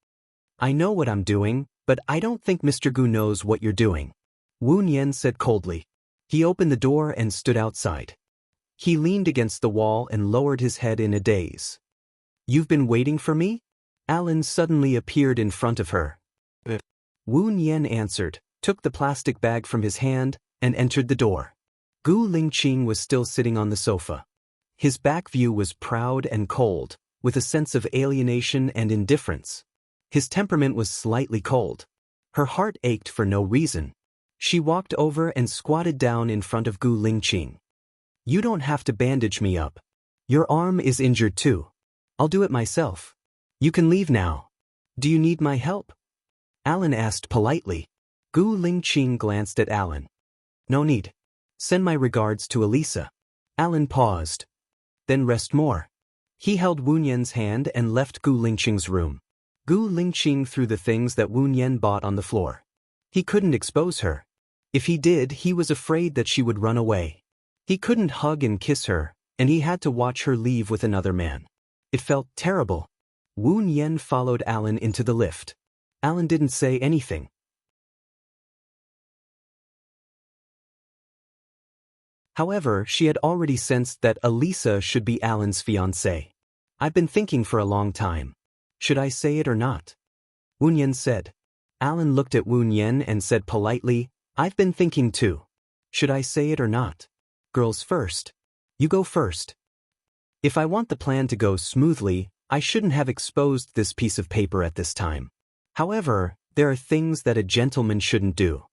I know what I'm doing, but I don't think Mr. Gu knows what you're doing. Wu Nian said coldly. He opened the door and stood outside. He leaned against the wall and lowered his head in a daze. "You've been waiting for me?" Alan suddenly appeared in front of her. Wu Nian answered, took the plastic bag from his hand, and entered the door. Gu Lingqing was still sitting on the sofa. His back view was proud and cold, with a sense of alienation and indifference. His temperament was slightly cold. Her heart ached for no reason. She walked over and squatted down in front of Gu Lingqing. "You don't have to bandage me up. Your arm is injured too. I'll do it myself. You can leave now. Do you need my help?" Alan asked politely. Gu Lingqing glanced at Alan. "No need. Send my regards to Elisa." Alan paused. "Then rest more." He held Wu Nian's hand and left Gu Lingqing's room. Gu Lingqing threw the things that Wu Nian bought on the floor. He couldn't expose her. If he did, he was afraid that she would run away. He couldn't hug and kiss her, and he had to watch her leave with another man. It felt terrible. Wu Nian followed Alan into the lift. Alan didn't say anything. However, she had already sensed that Elisa should be Alan's fiancée. "I've been thinking for a long time. Should I say it or not?" Wu Nian said. Alan looked at Wu Nian and said politely, "I've been thinking too. Should I say it or not? Girls first. You go first." If I want the plan to go smoothly, I shouldn't have exposed this piece of paper at this time. However, there are things that a gentleman shouldn't do.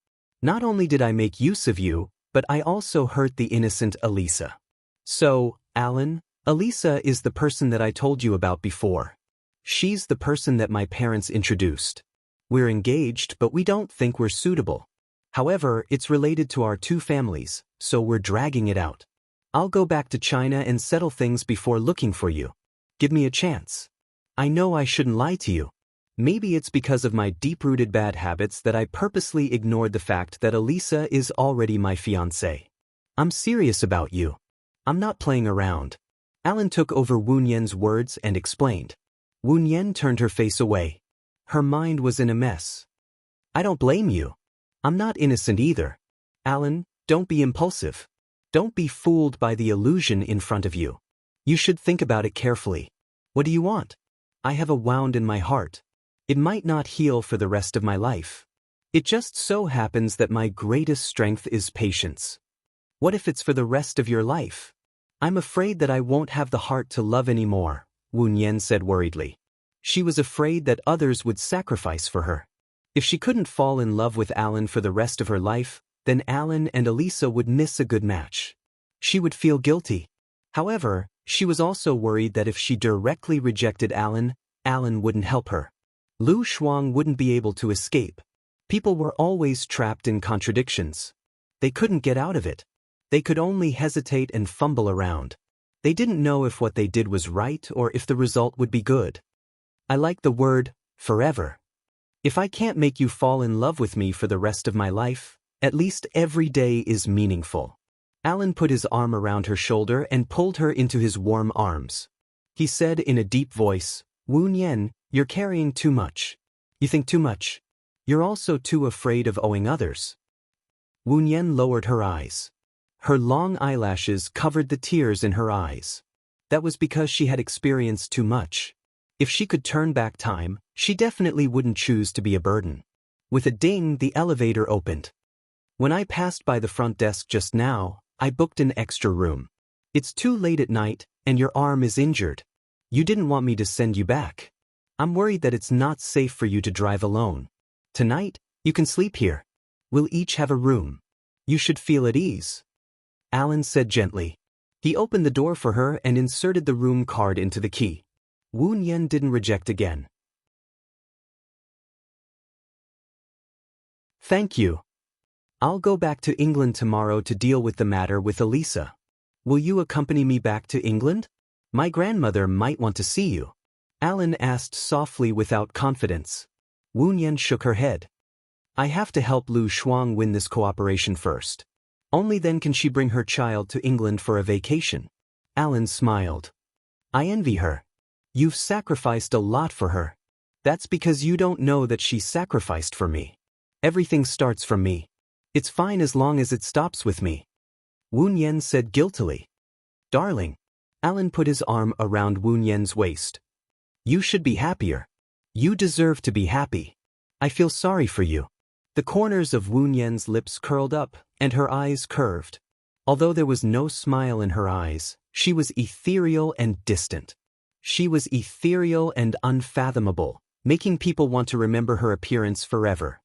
Not only did I make use of you, but I also hurt the innocent Elisa. So, Alan, Elisa is the person that I told you about before. She's the person that my parents introduced. We're engaged, but we don't think we're suitable. However, it's related to our two families, so we're dragging it out. I'll go back to China and settle things before looking for you. Give me a chance. I know I shouldn't lie to you. Maybe it's because of my deep-rooted bad habits that I purposely ignored the fact that Elisa is already my fiancée. I'm serious about you. I'm not playing around." Alan took over Wu Nian's words and explained. Wu Nian turned her face away. Her mind was in a mess. "I don't blame you. I'm not innocent either. Alan, don't be impulsive. Don't be fooled by the illusion in front of you. You should think about it carefully. What do you want? I have a wound in my heart. It might not heal for the rest of my life. It just so happens that my greatest strength is patience. What if it's for the rest of your life? I'm afraid that I won't have the heart to love anymore," Wu Nian said worriedly. She was afraid that others would sacrifice for her. If she couldn't fall in love with Alan for the rest of her life, then Alan and Elisa would miss a good match. She would feel guilty. However, she was also worried that if she directly rejected Alan, Alan wouldn't help her. Lu Shuang wouldn't be able to escape. People were always trapped in contradictions. They couldn't get out of it. They could only hesitate and fumble around. They didn't know if what they did was right or if the result would be good. I like the word, forever. If I can't make you fall in love with me for the rest of my life, at least every day is meaningful. Alan put his arm around her shoulder and pulled her into his warm arms. He said in a deep voice, "Wu Nian, you're carrying too much. You think too much. You're also too afraid of owing others." Wu Nian lowered her eyes. Her long eyelashes covered the tears in her eyes. That was because she had experienced too much. If she could turn back time, she definitely wouldn't choose to be a burden. With a ding, the elevator opened. "When I passed by the front desk just now, I booked an extra room. It's too late at night, and your arm is injured. You didn't want me to send you back. I'm worried that it's not safe for you to drive alone. Tonight, you can sleep here. We'll each have a room. You should feel at ease," Alan said gently. He opened the door for her and inserted the room card into the key. Wu Nian didn't reject again. "Thank you. I'll go back to England tomorrow to deal with the matter with Elisa. Will you accompany me back to England? My grandmother might want to see you," Alan asked softly without confidence. Wu Nian shook her head. "I have to help Lu Shuang win this cooperation first. Only then can she bring her child to England for a vacation." Alan smiled. "I envy her. You've sacrificed a lot for her. That's because you don't know that she sacrificed for me. Everything starts from me. It's fine as long as it stops with me," Wu Nian said guiltily. Darling. Alan put his arm around Wu Nian's waist. You should be happier. You deserve to be happy. I feel sorry for you. The corners of Wu Nian's lips curled up, and her eyes curved. Although there was no smile in her eyes, she was ethereal and distant. She was ethereal and unfathomable, making people want to remember her appearance forever.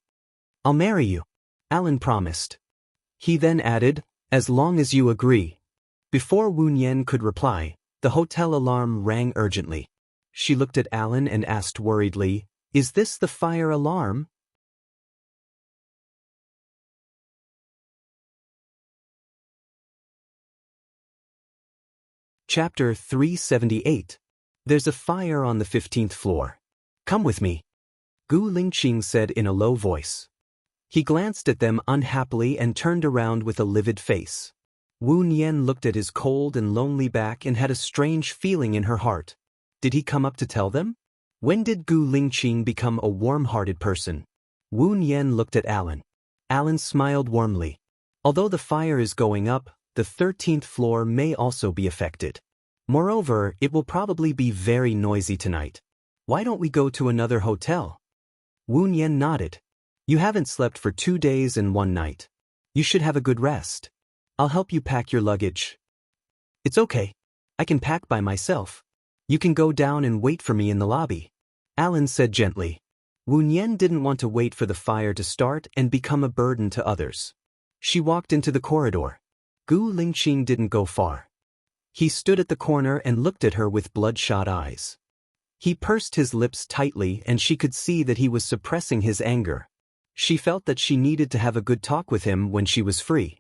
I'll marry you, Alan promised. He then added, as long as you agree. Before Wu Nian could reply, the hotel alarm rang urgently. She looked at Alan and asked worriedly, Is this the fire alarm? Chapter 378. There's a fire on the 15th floor. Come with me, Gu Lingqing said in a low voice. He glanced at them unhappily and turned around with a livid face. Wu Nian looked at his cold and lonely back and had a strange feeling in her heart. Did he come up to tell them? When did Gu Lingqing become a warm-hearted person? Wu Nian looked at Alan. Alan smiled warmly. Although the fire is going up, the 13th floor may also be affected. Moreover, it will probably be very noisy tonight. Why don't we go to another hotel? Wu Nian nodded. You haven't slept for 2 days and 1 night. You should have a good rest. I'll help you pack your luggage. It's okay. I can pack by myself. You can go down and wait for me in the lobby, Alan said gently. Wu Nian didn't want to wait for the fire to start and become a burden to others. She walked into the corridor. Gu Lingqing didn't go far. He stood at the corner and looked at her with bloodshot eyes. He pursed his lips tightly and she could see that he was suppressing his anger. She felt that she needed to have a good talk with him when she was free.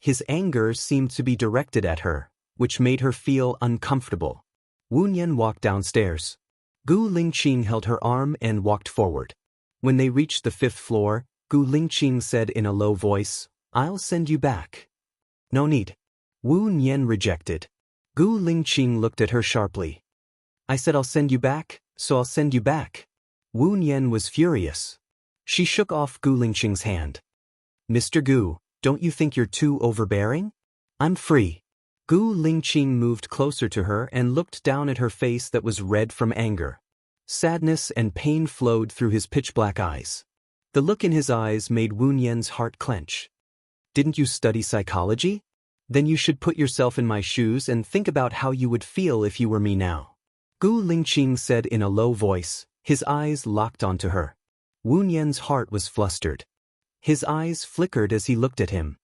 His anger seemed to be directed at her, which made her feel uncomfortable. Wu Nian walked downstairs. Gu Lingqing held her arm and walked forward. When they reached the 5th floor, Gu Lingqing said in a low voice, I'll send you back. No need. Wu Nian rejected. Gu Lingqing looked at her sharply. I said I'll send you back, so I'll send you back. Wu Nian was furious. She shook off Gu Lingqing's hand. Mr. Gu, don't you think you're too overbearing? I'm free. Gu Lingqing moved closer to her and looked down at her face that was red from anger. Sadness and pain flowed through his pitch-black eyes. The look in his eyes made Wu Nian's heart clench. Didn't you study psychology? Then you should put yourself in my shoes and think about how you would feel if you were me now. Gu Lingqing said in a low voice, his eyes locked onto her. Wu Nian's heart was flustered. His eyes flickered as he looked at him.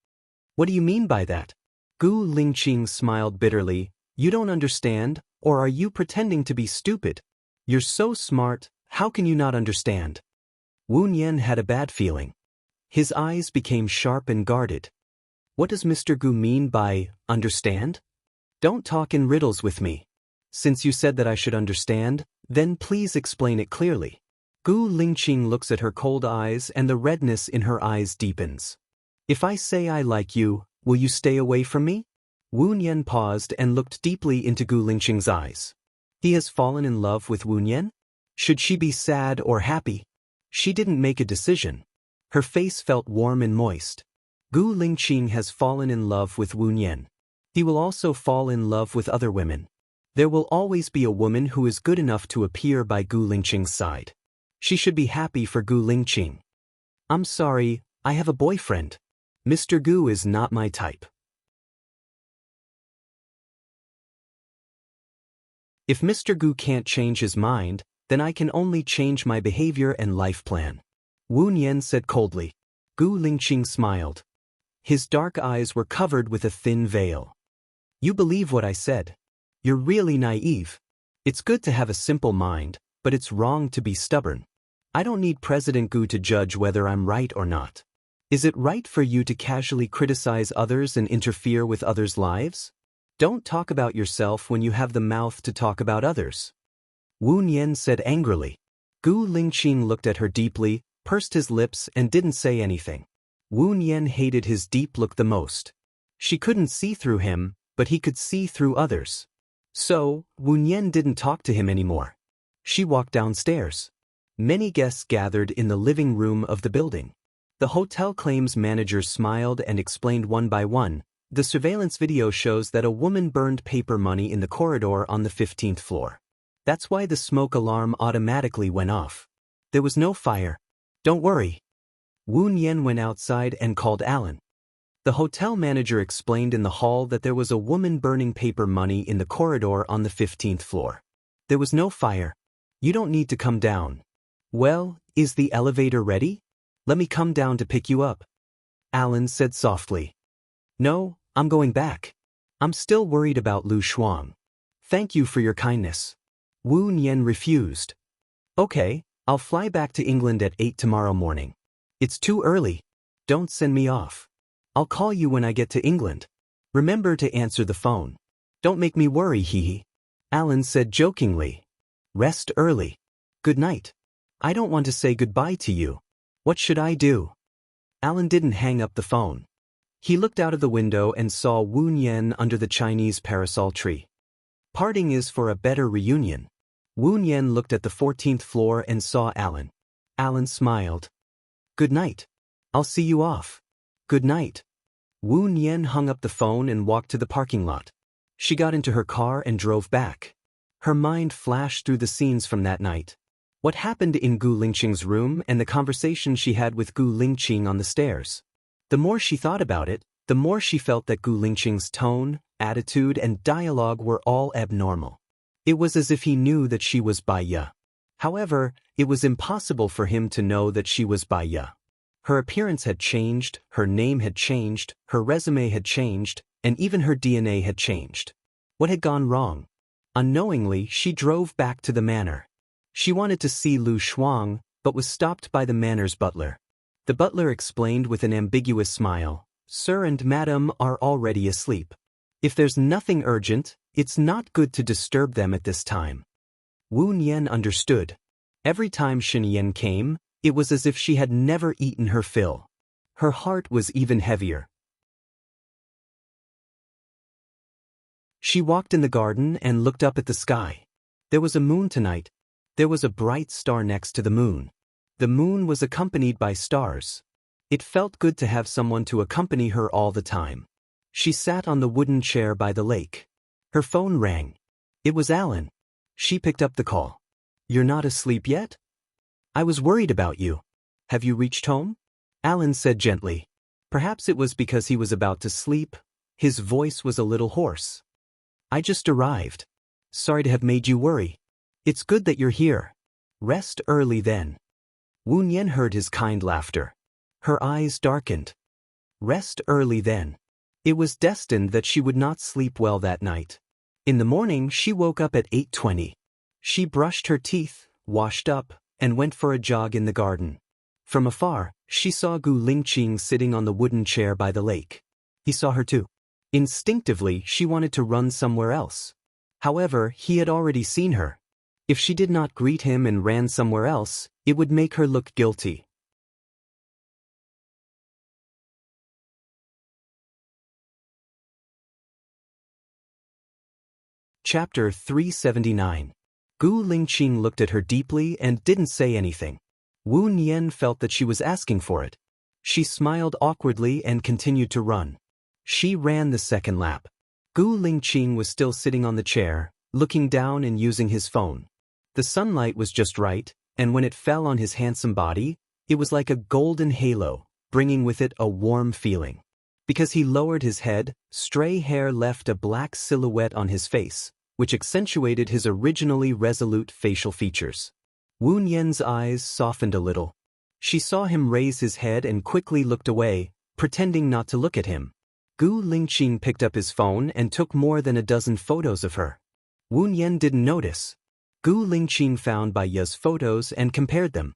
What do you mean by that? Gu Lingqing smiled bitterly. You don't understand, or are you pretending to be stupid? You're so smart, how can you not understand? Wu Nian had a bad feeling. His eyes became sharp and guarded. What does Mr. Gu mean by, understand? Don't talk in riddles with me. Since you said that I should understand, then please explain it clearly. Gu Lingqing looks at her cold eyes and the redness in her eyes deepens. If I say I like you, will you stay away from me? Wu Nian paused and looked deeply into Gu Lingqing's eyes. He has fallen in love with Wu Nian? Should she be sad or happy? She didn't make a decision. Her face felt warm and moist. Gu Lingqing has fallen in love with Wu Nian. He will also fall in love with other women. There will always be a woman who is good enough to appear by Gu Lingqing's side. She should be happy for Gu Lingqing. I'm sorry, I have a boyfriend. Mr. Gu is not my type. If Mr. Gu can't change his mind, then I can only change my behavior and life plan. Wu Nian said coldly. Gu Lingqing smiled. His dark eyes were covered with a thin veil. You believe what I said. You're really naive. It's good to have a simple mind, but it's wrong to be stubborn. I don't need President Gu to judge whether I'm right or not. Is it right for you to casually criticize others and interfere with others' lives? Don't talk about yourself when you have the mouth to talk about others. Wu Nian said angrily. Gu Lingqing looked at her deeply, pursed his lips and didn't say anything. Wu Nian hated his deep look the most. She couldn't see through him, but he could see through others. So, Wu Nian didn't talk to him anymore. She walked downstairs. Many guests gathered in the living room of the building. The hotel claims managers smiled and explained one by one, The surveillance video shows that a woman burned paper money in the corridor on the 15th floor. That's why the smoke alarm automatically went off. There was no fire. Don't worry. Wu Nian went outside and called Alan. The hotel manager explained in the hall that there was a woman burning paper money in the corridor on the 15th floor. There was no fire. You don't need to come down. Well, is the elevator ready? Let me come down to pick you up. Alan said softly. No, I'm going back. I'm still worried about Lu Shuang. Thank you for your kindness. Wu Nian refused. Okay, I'll fly back to England at 8 tomorrow morning. It's too early. Don't send me off. I'll call you when I get to England. Remember to answer the phone. Don't make me worry, hee. Alan said jokingly. Rest early. Good night. I don't want to say goodbye to you. What should I do? Alan didn't hang up the phone. He looked out of the window and saw Wu Nian under the Chinese parasol tree. Parting is for a better reunion. Wu Nian looked at the 14th floor and saw Alan. Alan smiled. Good night. I'll see you off. Good night. Wu Nian hung up the phone and walked to the parking lot. She got into her car and drove back. Her mind flashed through the scenes from that night. What happened in Gu Lingqing's room and the conversation she had with Gu Lingqing on the stairs. The more she thought about it, the more she felt that Gu Lingqing's tone, attitude, and dialogue were all abnormal. It was as if he knew that she was Bai Ye. However, it was impossible for him to know that she was Bai Ye. Her appearance had changed, her name had changed, her resume had changed, and even her DNA had changed. What had gone wrong? Unknowingly, she drove back to the manor. She wanted to see Lu Shuang, but was stopped by the manor's butler. The butler explained with an ambiguous smile, Sir and Madam are already asleep. If there's nothing urgent, it's not good to disturb them at this time. Wu Nian understood. Every time Shen Yan came, it was as if she had never eaten her fill. Her heart was even heavier. She walked in the garden and looked up at the sky. There was a moon tonight. There was a bright star next to the moon. The moon was accompanied by stars. It felt good to have someone to accompany her all the time. She sat on the wooden chair by the lake. Her phone rang. It was Alan. She picked up the call. You're not asleep yet? I was worried about you. Have you reached home? Alan said gently. Perhaps it was because he was about to sleep. His voice was a little hoarse. I just arrived. Sorry to have made you worry. It's good that you're here. Rest early then. Wu Nian heard his kind laughter. Her eyes darkened. Rest early then. It was destined that she would not sleep well that night. In the morning, she woke up at 8:20. She brushed her teeth, washed up, and went for a jog in the garden. From afar, she saw Gu Lingqing sitting on the wooden chair by the lake. He saw her too. Instinctively, she wanted to run somewhere else. However, he had already seen her. If she did not greet him and ran somewhere else, it would make her look guilty. Chapter 379. Gu Lingqing looked at her deeply and didn't say anything. Wu Nian felt that she was asking for it. She smiled awkwardly and continued to run. She ran the second lap. Gu Lingqing was still sitting on the chair, looking down and using his phone. The sunlight was just right, and when it fell on his handsome body, it was like a golden halo, bringing with it a warm feeling. Because he lowered his head, stray hair left a black silhouette on his face, which accentuated his originally resolute facial features. Wu Nian's eyes softened a little. She saw him raise his head and quickly looked away, pretending not to look at him. Gu Lingqing picked up his phone and took more than a dozen photos of her. Wu Nian didn't notice. Gu Lingqing found Bai Ye's photos and compared them.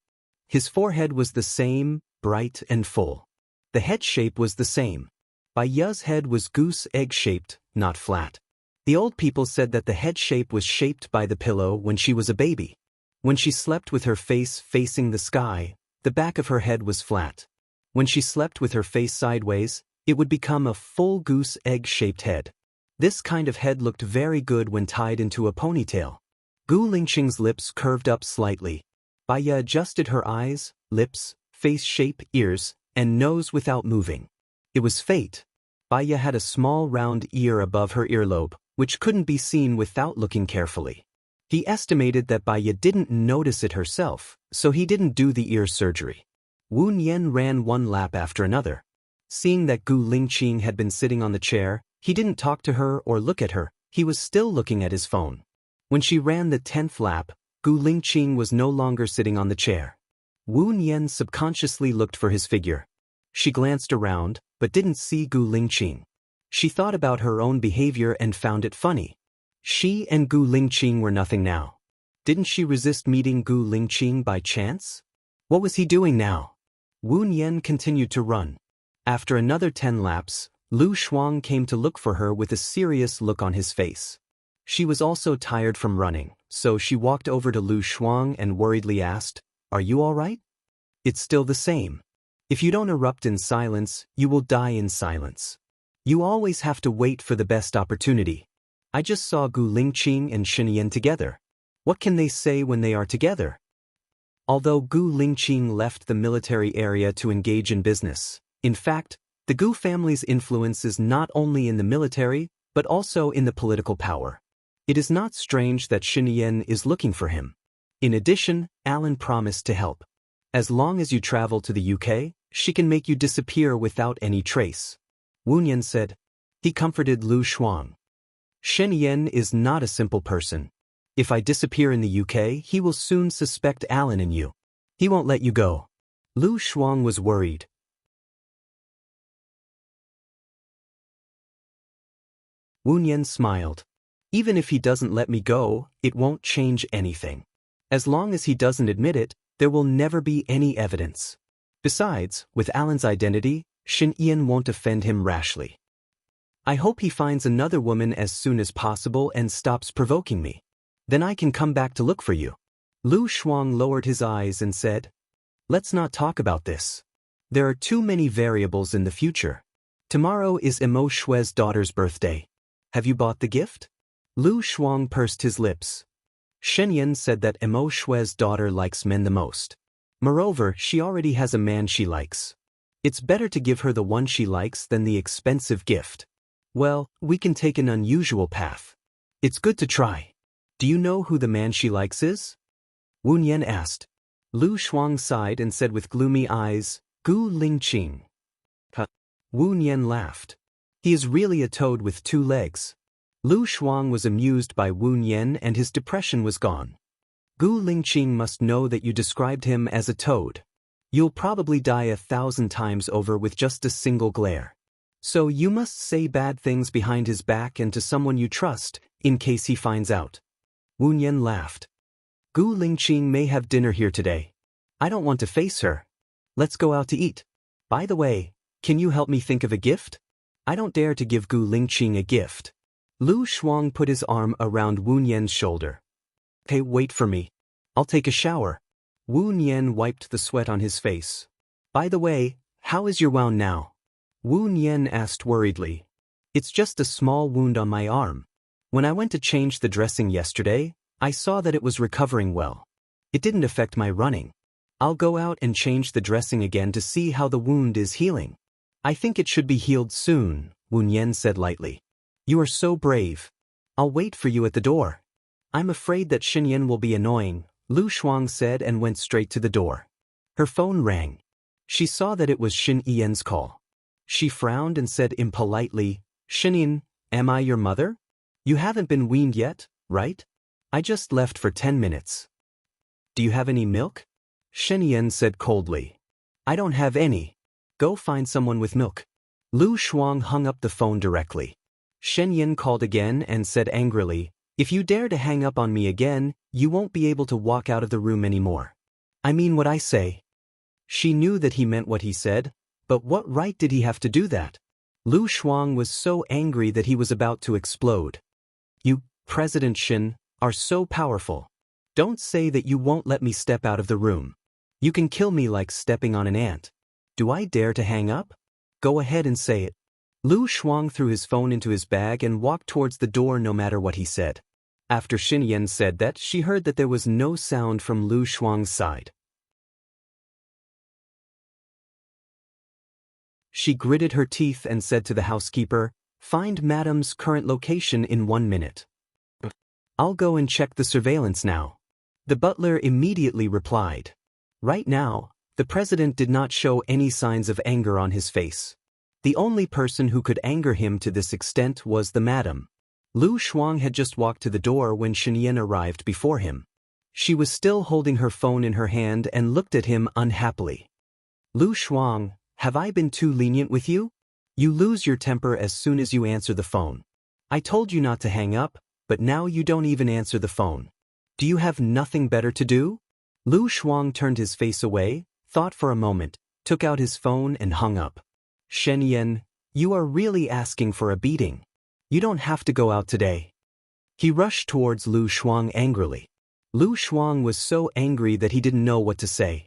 His forehead was the same, bright and full. The head shape was the same. Bai Ye's head was goose egg-shaped, not flat. The old people said that the head shape was shaped by the pillow when she was a baby. When she slept with her face facing the sky, the back of her head was flat. When she slept with her face sideways, it would become a full goose egg-shaped head. This kind of head looked very good when tied into a ponytail. Gu Lingqing's lips curved up slightly. Bai Ye adjusted her eyes, lips, face shape, ears, and nose without moving. It was fate. Baya had a small round ear above her earlobe, which couldn't be seen without looking carefully. He estimated that Baya didn't notice it herself, so he didn't do the ear surgery. Wu Nian ran one lap after another. Seeing that Gu Lingqing had been sitting on the chair, he didn't talk to her or look at her, he was still looking at his phone. When she ran the 10th lap, Gu Lingqing was no longer sitting on the chair. Wu Nian subconsciously looked for his figure. She glanced around, but didn't see Gu Lingqing. She thought about her own behavior and found it funny. She and Gu Lingqing were nothing now. Didn't she resist meeting Gu Lingqing by chance? What was he doing now? Wu Nian continued to run. After another 10 laps, Lu Shuang came to look for her with a serious look on his face. She was also tired from running, so she walked over to Lu Shuang and worriedly asked, "Are you all right?" "It's still the same. If you don't erupt in silence, you will die in silence. You always have to wait for the best opportunity. I just saw Gu Lingqing and Shenyan together. What can they say when they are together?" Although Gu Lingqing left the military area to engage in business, in fact, the Gu family's influence is not only in the military, but also in the political power. It is not strange that Shenyan is looking for him. In addition, Alan promised to help. As long as you travel to the UK, she can make you disappear without any trace. Wu Nian said. He comforted Lu Shuang. Shenyan is not a simple person. If I disappear in the UK, he will soon suspect Alan and you. He won't let you go. Lu Shuang was worried. Wu Nian smiled. Even if he doesn't let me go, it won't change anything. As long as he doesn't admit it, there will never be any evidence. Besides, with Alan's identity, Shenyan won't offend him rashly. I hope he finds another woman as soon as possible and stops provoking me. Then I can come back to look for you. Lu Shuang lowered his eyes and said, "Let's not talk about this. There are too many variables in the future. Tomorrow is Emo Shue's daughter's birthday. Have you bought the gift?" Lu Shuang pursed his lips. Shenyan said that Emo Shue's daughter likes men the most. Moreover, she already has a man she likes. It's better to give her the one she likes than the expensive gift. Well, we can take an unusual path. It's good to try. Do you know who the man she likes is? Wu Nian asked. Lu Shuang sighed and said with gloomy eyes, "Gu Lingqing." Wu Nian laughed. He is really a toad with 2 legs. Lu Shuang was amused by Wu Nian and his depression was gone. Gu Lingqing must know that you described him as a toad. You'll probably die 1,000 times over with just a single glare. So you must say bad things behind his back and to someone you trust, in case he finds out. Wu Nian laughed. Gu Lingqing may have dinner here today. I don't want to face her. Let's go out to eat. By the way, can you help me think of a gift? I don't dare to give Gu Lingqing a gift. Lu Shuang put his arm around Wu Nian's shoulder. Hey, wait for me. I'll take a shower. Wu Nian wiped the sweat on his face. By the way, how is your wound now? Wu Nian asked worriedly. It's just a small wound on my arm. When I went to change the dressing yesterday, I saw that it was recovering well. It didn't affect my running. I'll go out and change the dressing again to see how the wound is healing. I think it should be healed soon, Wu Nian said lightly. You are so brave. I'll wait for you at the door. I'm afraid that Shenyan will be annoying, Lu Shuang said and went straight to the door. Her phone rang. She saw that it was Shenyan's call. She frowned and said impolitely, Shenyan, am I your mother? You haven't been weaned yet, right? I just left for 10 minutes. Do you have any milk? Shenyan said coldly. I don't have any. Go find someone with milk. Lu Shuang hung up the phone directly. Shenyan called again and said angrily, if you dare to hang up on me again, you won't be able to walk out of the room anymore. I mean what I say. She knew that he meant what he said, but what right did he have to do that? Lu Shuang was so angry that he was about to explode. You, President Shen, are so powerful. Don't say that you won't let me step out of the room. You can kill me like stepping on an ant. Do I dare to hang up? Go ahead and say it. Lu Shuang threw his phone into his bag and walked towards the door no matter what he said. After Shenyan said that, she heard that there was no sound from Lu Shuang's side. She gritted her teeth and said to the housekeeper, "Find Madam's current location in 1 minute. I'll go and check the surveillance now." The butler immediately replied. Right now, the president did not show any signs of anger on his face. The only person who could anger him to this extent was the madam. Lu Shuang had just walked to the door when Shenyan arrived before him. She was still holding her phone in her hand and looked at him unhappily. "Lu Shuang, have I been too lenient with you? You lose your temper as soon as you answer the phone. I told you not to hang up, but now you don't even answer the phone. Do you have nothing better to do?" Lu Shuang turned his face away, thought for a moment, took out his phone and hung up. "Shenyan, you are really asking for a beating. You don't have to go out today." He rushed towards Lu Shuang angrily. Lu Shuang was so angry that he didn't know what to say.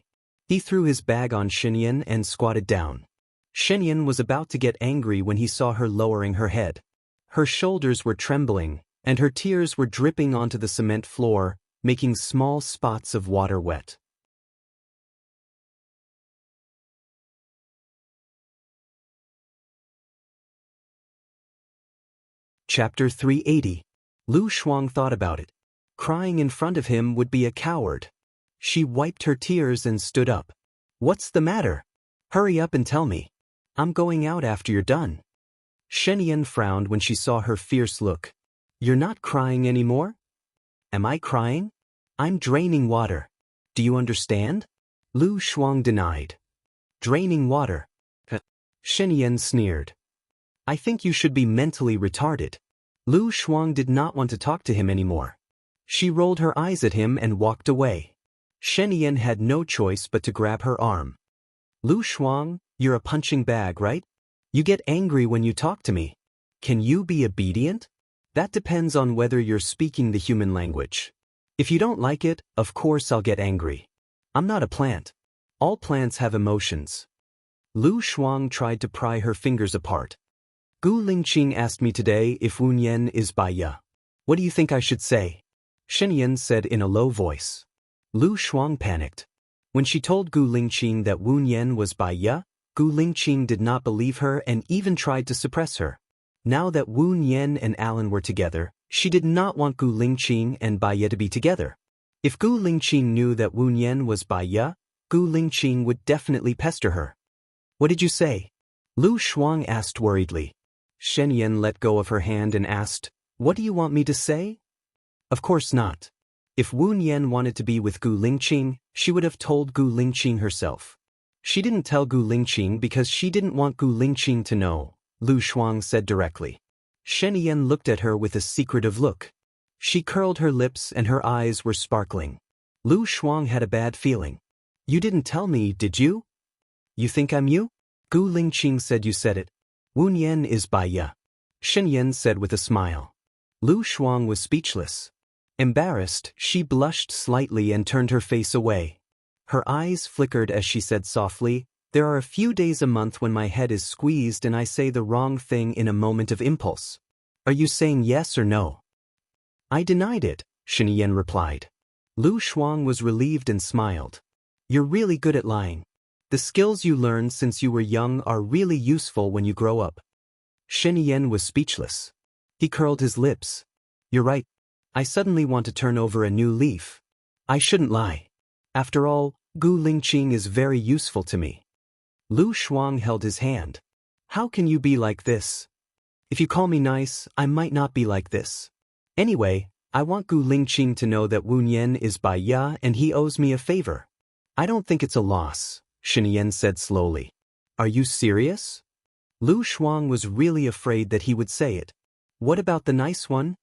He threw his bag on Shenyan and squatted down. Shenyan was about to get angry when he saw her lowering her head. Her shoulders were trembling, and her tears were dripping onto the cement floor, making small spots of water wet. Chapter 380. Lu Shuang thought about it. Crying in front of him would be a coward. She wiped her tears and stood up. "What's the matter? Hurry up and tell me. I'm going out after you're done." Shenyan frowned when she saw her fierce look. "You're not crying anymore?" "Am I crying? I'm draining water. Do you understand?" Lu Shuang denied. "Draining water?" Shenyan sneered. "I think you should be mentally retarded." Lu Shuang did not want to talk to him anymore. She rolled her eyes at him and walked away. Shenyan had no choice but to grab her arm. "Lu Shuang, you're a punching bag, right? You get angry when you talk to me. Can you be obedient? That depends on whether you're speaking the human language. If you don't like it, of course I'll get angry. I'm not a plant. All plants have emotions." Lu Shuang tried to pry her fingers apart. "Gu Lingqing asked me today if Wu Nian is Bai Ya. What do you think I should say?" Shenyan said in a low voice. Lu Shuang panicked. When she told Gu Lingqing that Wu Nian was Bai Ya, Gu Lingqing did not believe her and even tried to suppress her. Now that Wu Nian and Alan were together, she did not want Gu Lingqing and Bai Ya to be together. If Gu Lingqing knew that Wu Nian was Bai Ya, Gu Lingqing would definitely pester her. "What did you say?" Lu Shuang asked worriedly. Shenyan let go of her hand and asked, "What do you want me to say?" "Of course not. If Wu Nian wanted to be with Gu Lingqing, she would have told Gu Lingqing herself. She didn't tell Gu Lingqing because she didn't want Gu Lingqing to know," Lu Shuang said directly. Shenyan looked at her with a secretive look. She curled her lips and her eyes were sparkling. Lu Shuang had a bad feeling. "You didn't tell me, did you? You think I'm you?" Gu Lingqing said you said it. "Wu Nian is Bai Ya," Shenyan said with a smile. Lu Shuang was speechless. Embarrassed, she blushed slightly and turned her face away. Her eyes flickered as she said softly, "There are a few days a month when my head is squeezed and I say the wrong thing in a moment of impulse. Are you saying yes or no?" "I denied it," Shenyan replied. Lu Shuang was relieved and smiled. "You're really good at lying. The skills you learned since you were young are really useful when you grow up." Shenyan was speechless. He curled his lips. "You're right. I suddenly want to turn over a new leaf. I shouldn't lie. After all, Gu Lingqing is very useful to me." Lu Shuang held his hand. "How can you be like this? If you call me nice, I might not be like this. Anyway, I want Gu Lingqing to know that Wu Nian is Bai Ya and he owes me a favor." "I don't think it's a loss," Shenyan said slowly. "Are you serious?" Lu Shuang was really afraid that he would say it. "What about the nice one?"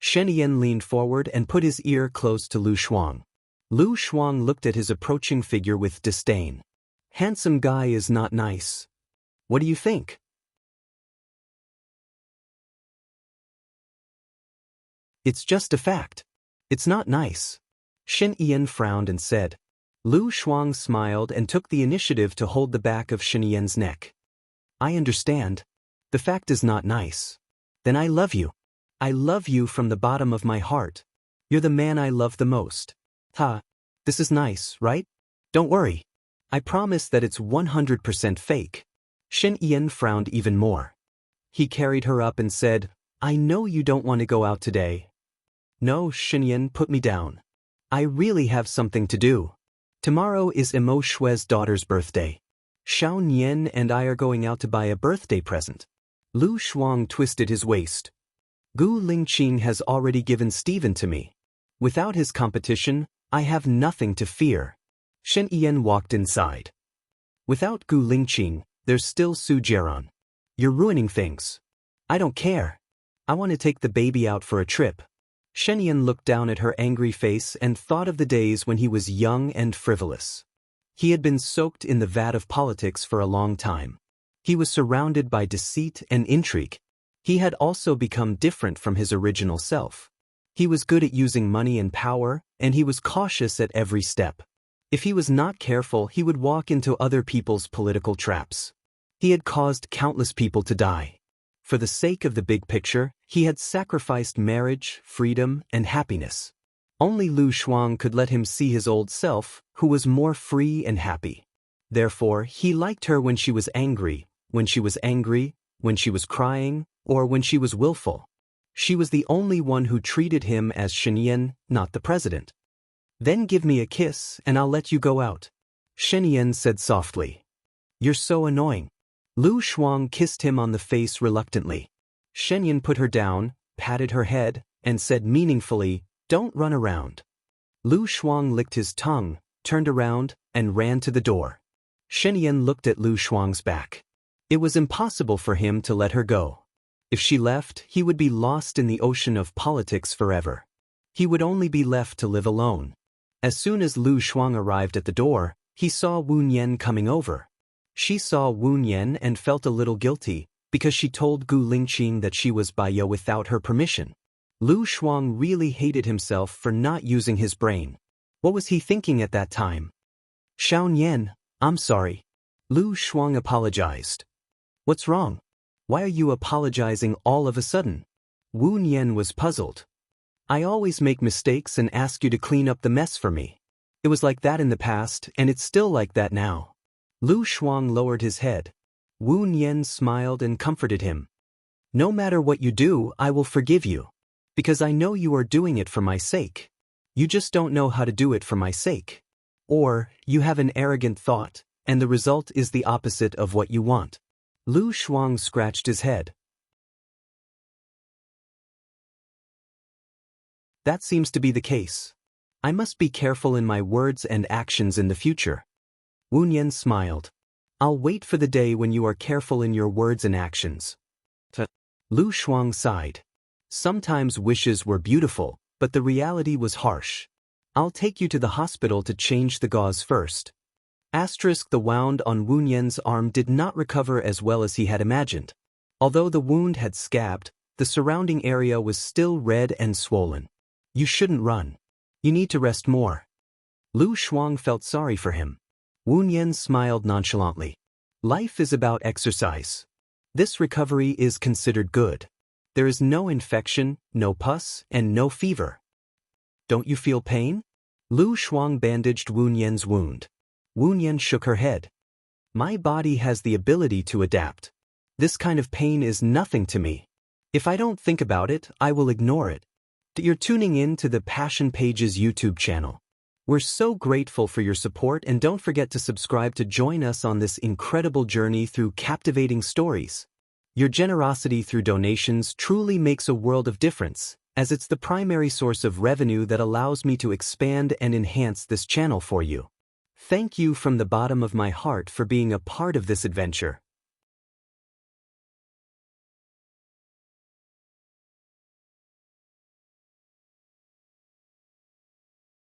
Shenyan leaned forward and put his ear close to Lu Shuang. Lu Shuang looked at his approaching figure with disdain. "Handsome guy is not nice. What do you think?" "It's just a fact. It's not nice." Shenyan frowned and said. Lu Shuang smiled and took the initiative to hold the back of Shenyan's neck. "I understand. The fact is not nice. Then I love you. I love you from the bottom of my heart. You're the man I love the most. Ha, this is nice, right? Don't worry. I promise that it's 100% fake. Shen Yan frowned even more. He carried her up and said, I know you don't want to go out today. No, Shen Yan, put me down. I really have something to do. Tomorrow is Imo Shui's daughter's birthday. Xiao Nian and I are going out to buy a birthday present. Lu Shuang twisted his waist. Gu Lingqing has already given Stephen to me. Without his competition, I have nothing to fear. Shen Yan walked inside. Without Gu Lingqing, there's still Su Jiaran. You're ruining things. I don't care. I want to take the baby out for a trip. Shen Yan looked down at her angry face and thought of the days when he was young and frivolous. He had been soaked in the vat of politics for a long time. He was surrounded by deceit and intrigue. He had also become different from his original self. He was good at using money and power, and he was cautious at every step. If he was not careful, he would walk into other people's political traps. He had caused countless people to die. For the sake of the big picture, he had sacrificed marriage, freedom, and happiness. Only Lu Shuang could let him see his old self, who was more free and happy. Therefore, he liked her when she was angry, when she was crying, or when she was willful. She was the only one who treated him as Shen Yan, not the president. Then give me a kiss and I'll let you go out. Shen Yan said softly. You're so annoying. Lu Shuang kissed him on the face reluctantly. Shen Yan put her down, patted her head, and said meaningfully, Don't run around. Lu Shuang licked his tongue, turned around, and ran to the door. Shen Yan looked at Lu Shuang's back. It was impossible for him to let her go. If she left, he would be lost in the ocean of politics forever. He would only be left to live alone. As soon as Lu Shuang arrived at the door, he saw Wu Nian coming over. She saw Wu Nian and felt a little guilty, because she told Gu Lingqing that she was Baiyo without her permission. Lu Shuang really hated himself for not using his brain. What was he thinking at that time? Xiao Nian, I'm sorry. Lu Shuang apologized. What's wrong? Why are you apologizing all of a sudden? Wu Nian was puzzled. I always make mistakes and ask you to clean up the mess for me. It was like that in the past, and it's still like that now. Lu Shuang lowered his head. Wu Nian smiled and comforted him. No matter what you do, I will forgive you. Because I know you are doing it for my sake. You just don't know how to do it for my sake. Or, you have an arrogant thought, and the result is the opposite of what you want. Lu Shuang scratched his head. That seems to be the case. I must be careful in my words and actions in the future. Wu Nian smiled. I'll wait for the day when you are careful in your words and actions. Lu Shuang sighed. Sometimes wishes were beautiful, but the reality was harsh. I'll take you to the hospital to change the gauze first. The wound on Wu Nian's arm did not recover as well as he had imagined. Although the wound had scabbed, the surrounding area was still red and swollen. You shouldn't run. You need to rest more. Lu Shuang felt sorry for him. Wu Nian smiled nonchalantly. Life is about exercise. This recovery is considered good. There is no infection, no pus, and no fever. Don't you feel pain? Lu Shuang bandaged Wu Nian's wound. Wu Nian shook her head. My body has the ability to adapt. This kind of pain is nothing to me. If I don't think about it, I will ignore it. You're tuning in to the Passion Pages YouTube channel. We're so grateful for your support, and don't forget to subscribe to join us on this incredible journey through captivating stories. Your generosity through donations truly makes a world of difference, as it's the primary source of revenue that allows me to expand and enhance this channel for you. Thank you from the bottom of my heart for being a part of this adventure.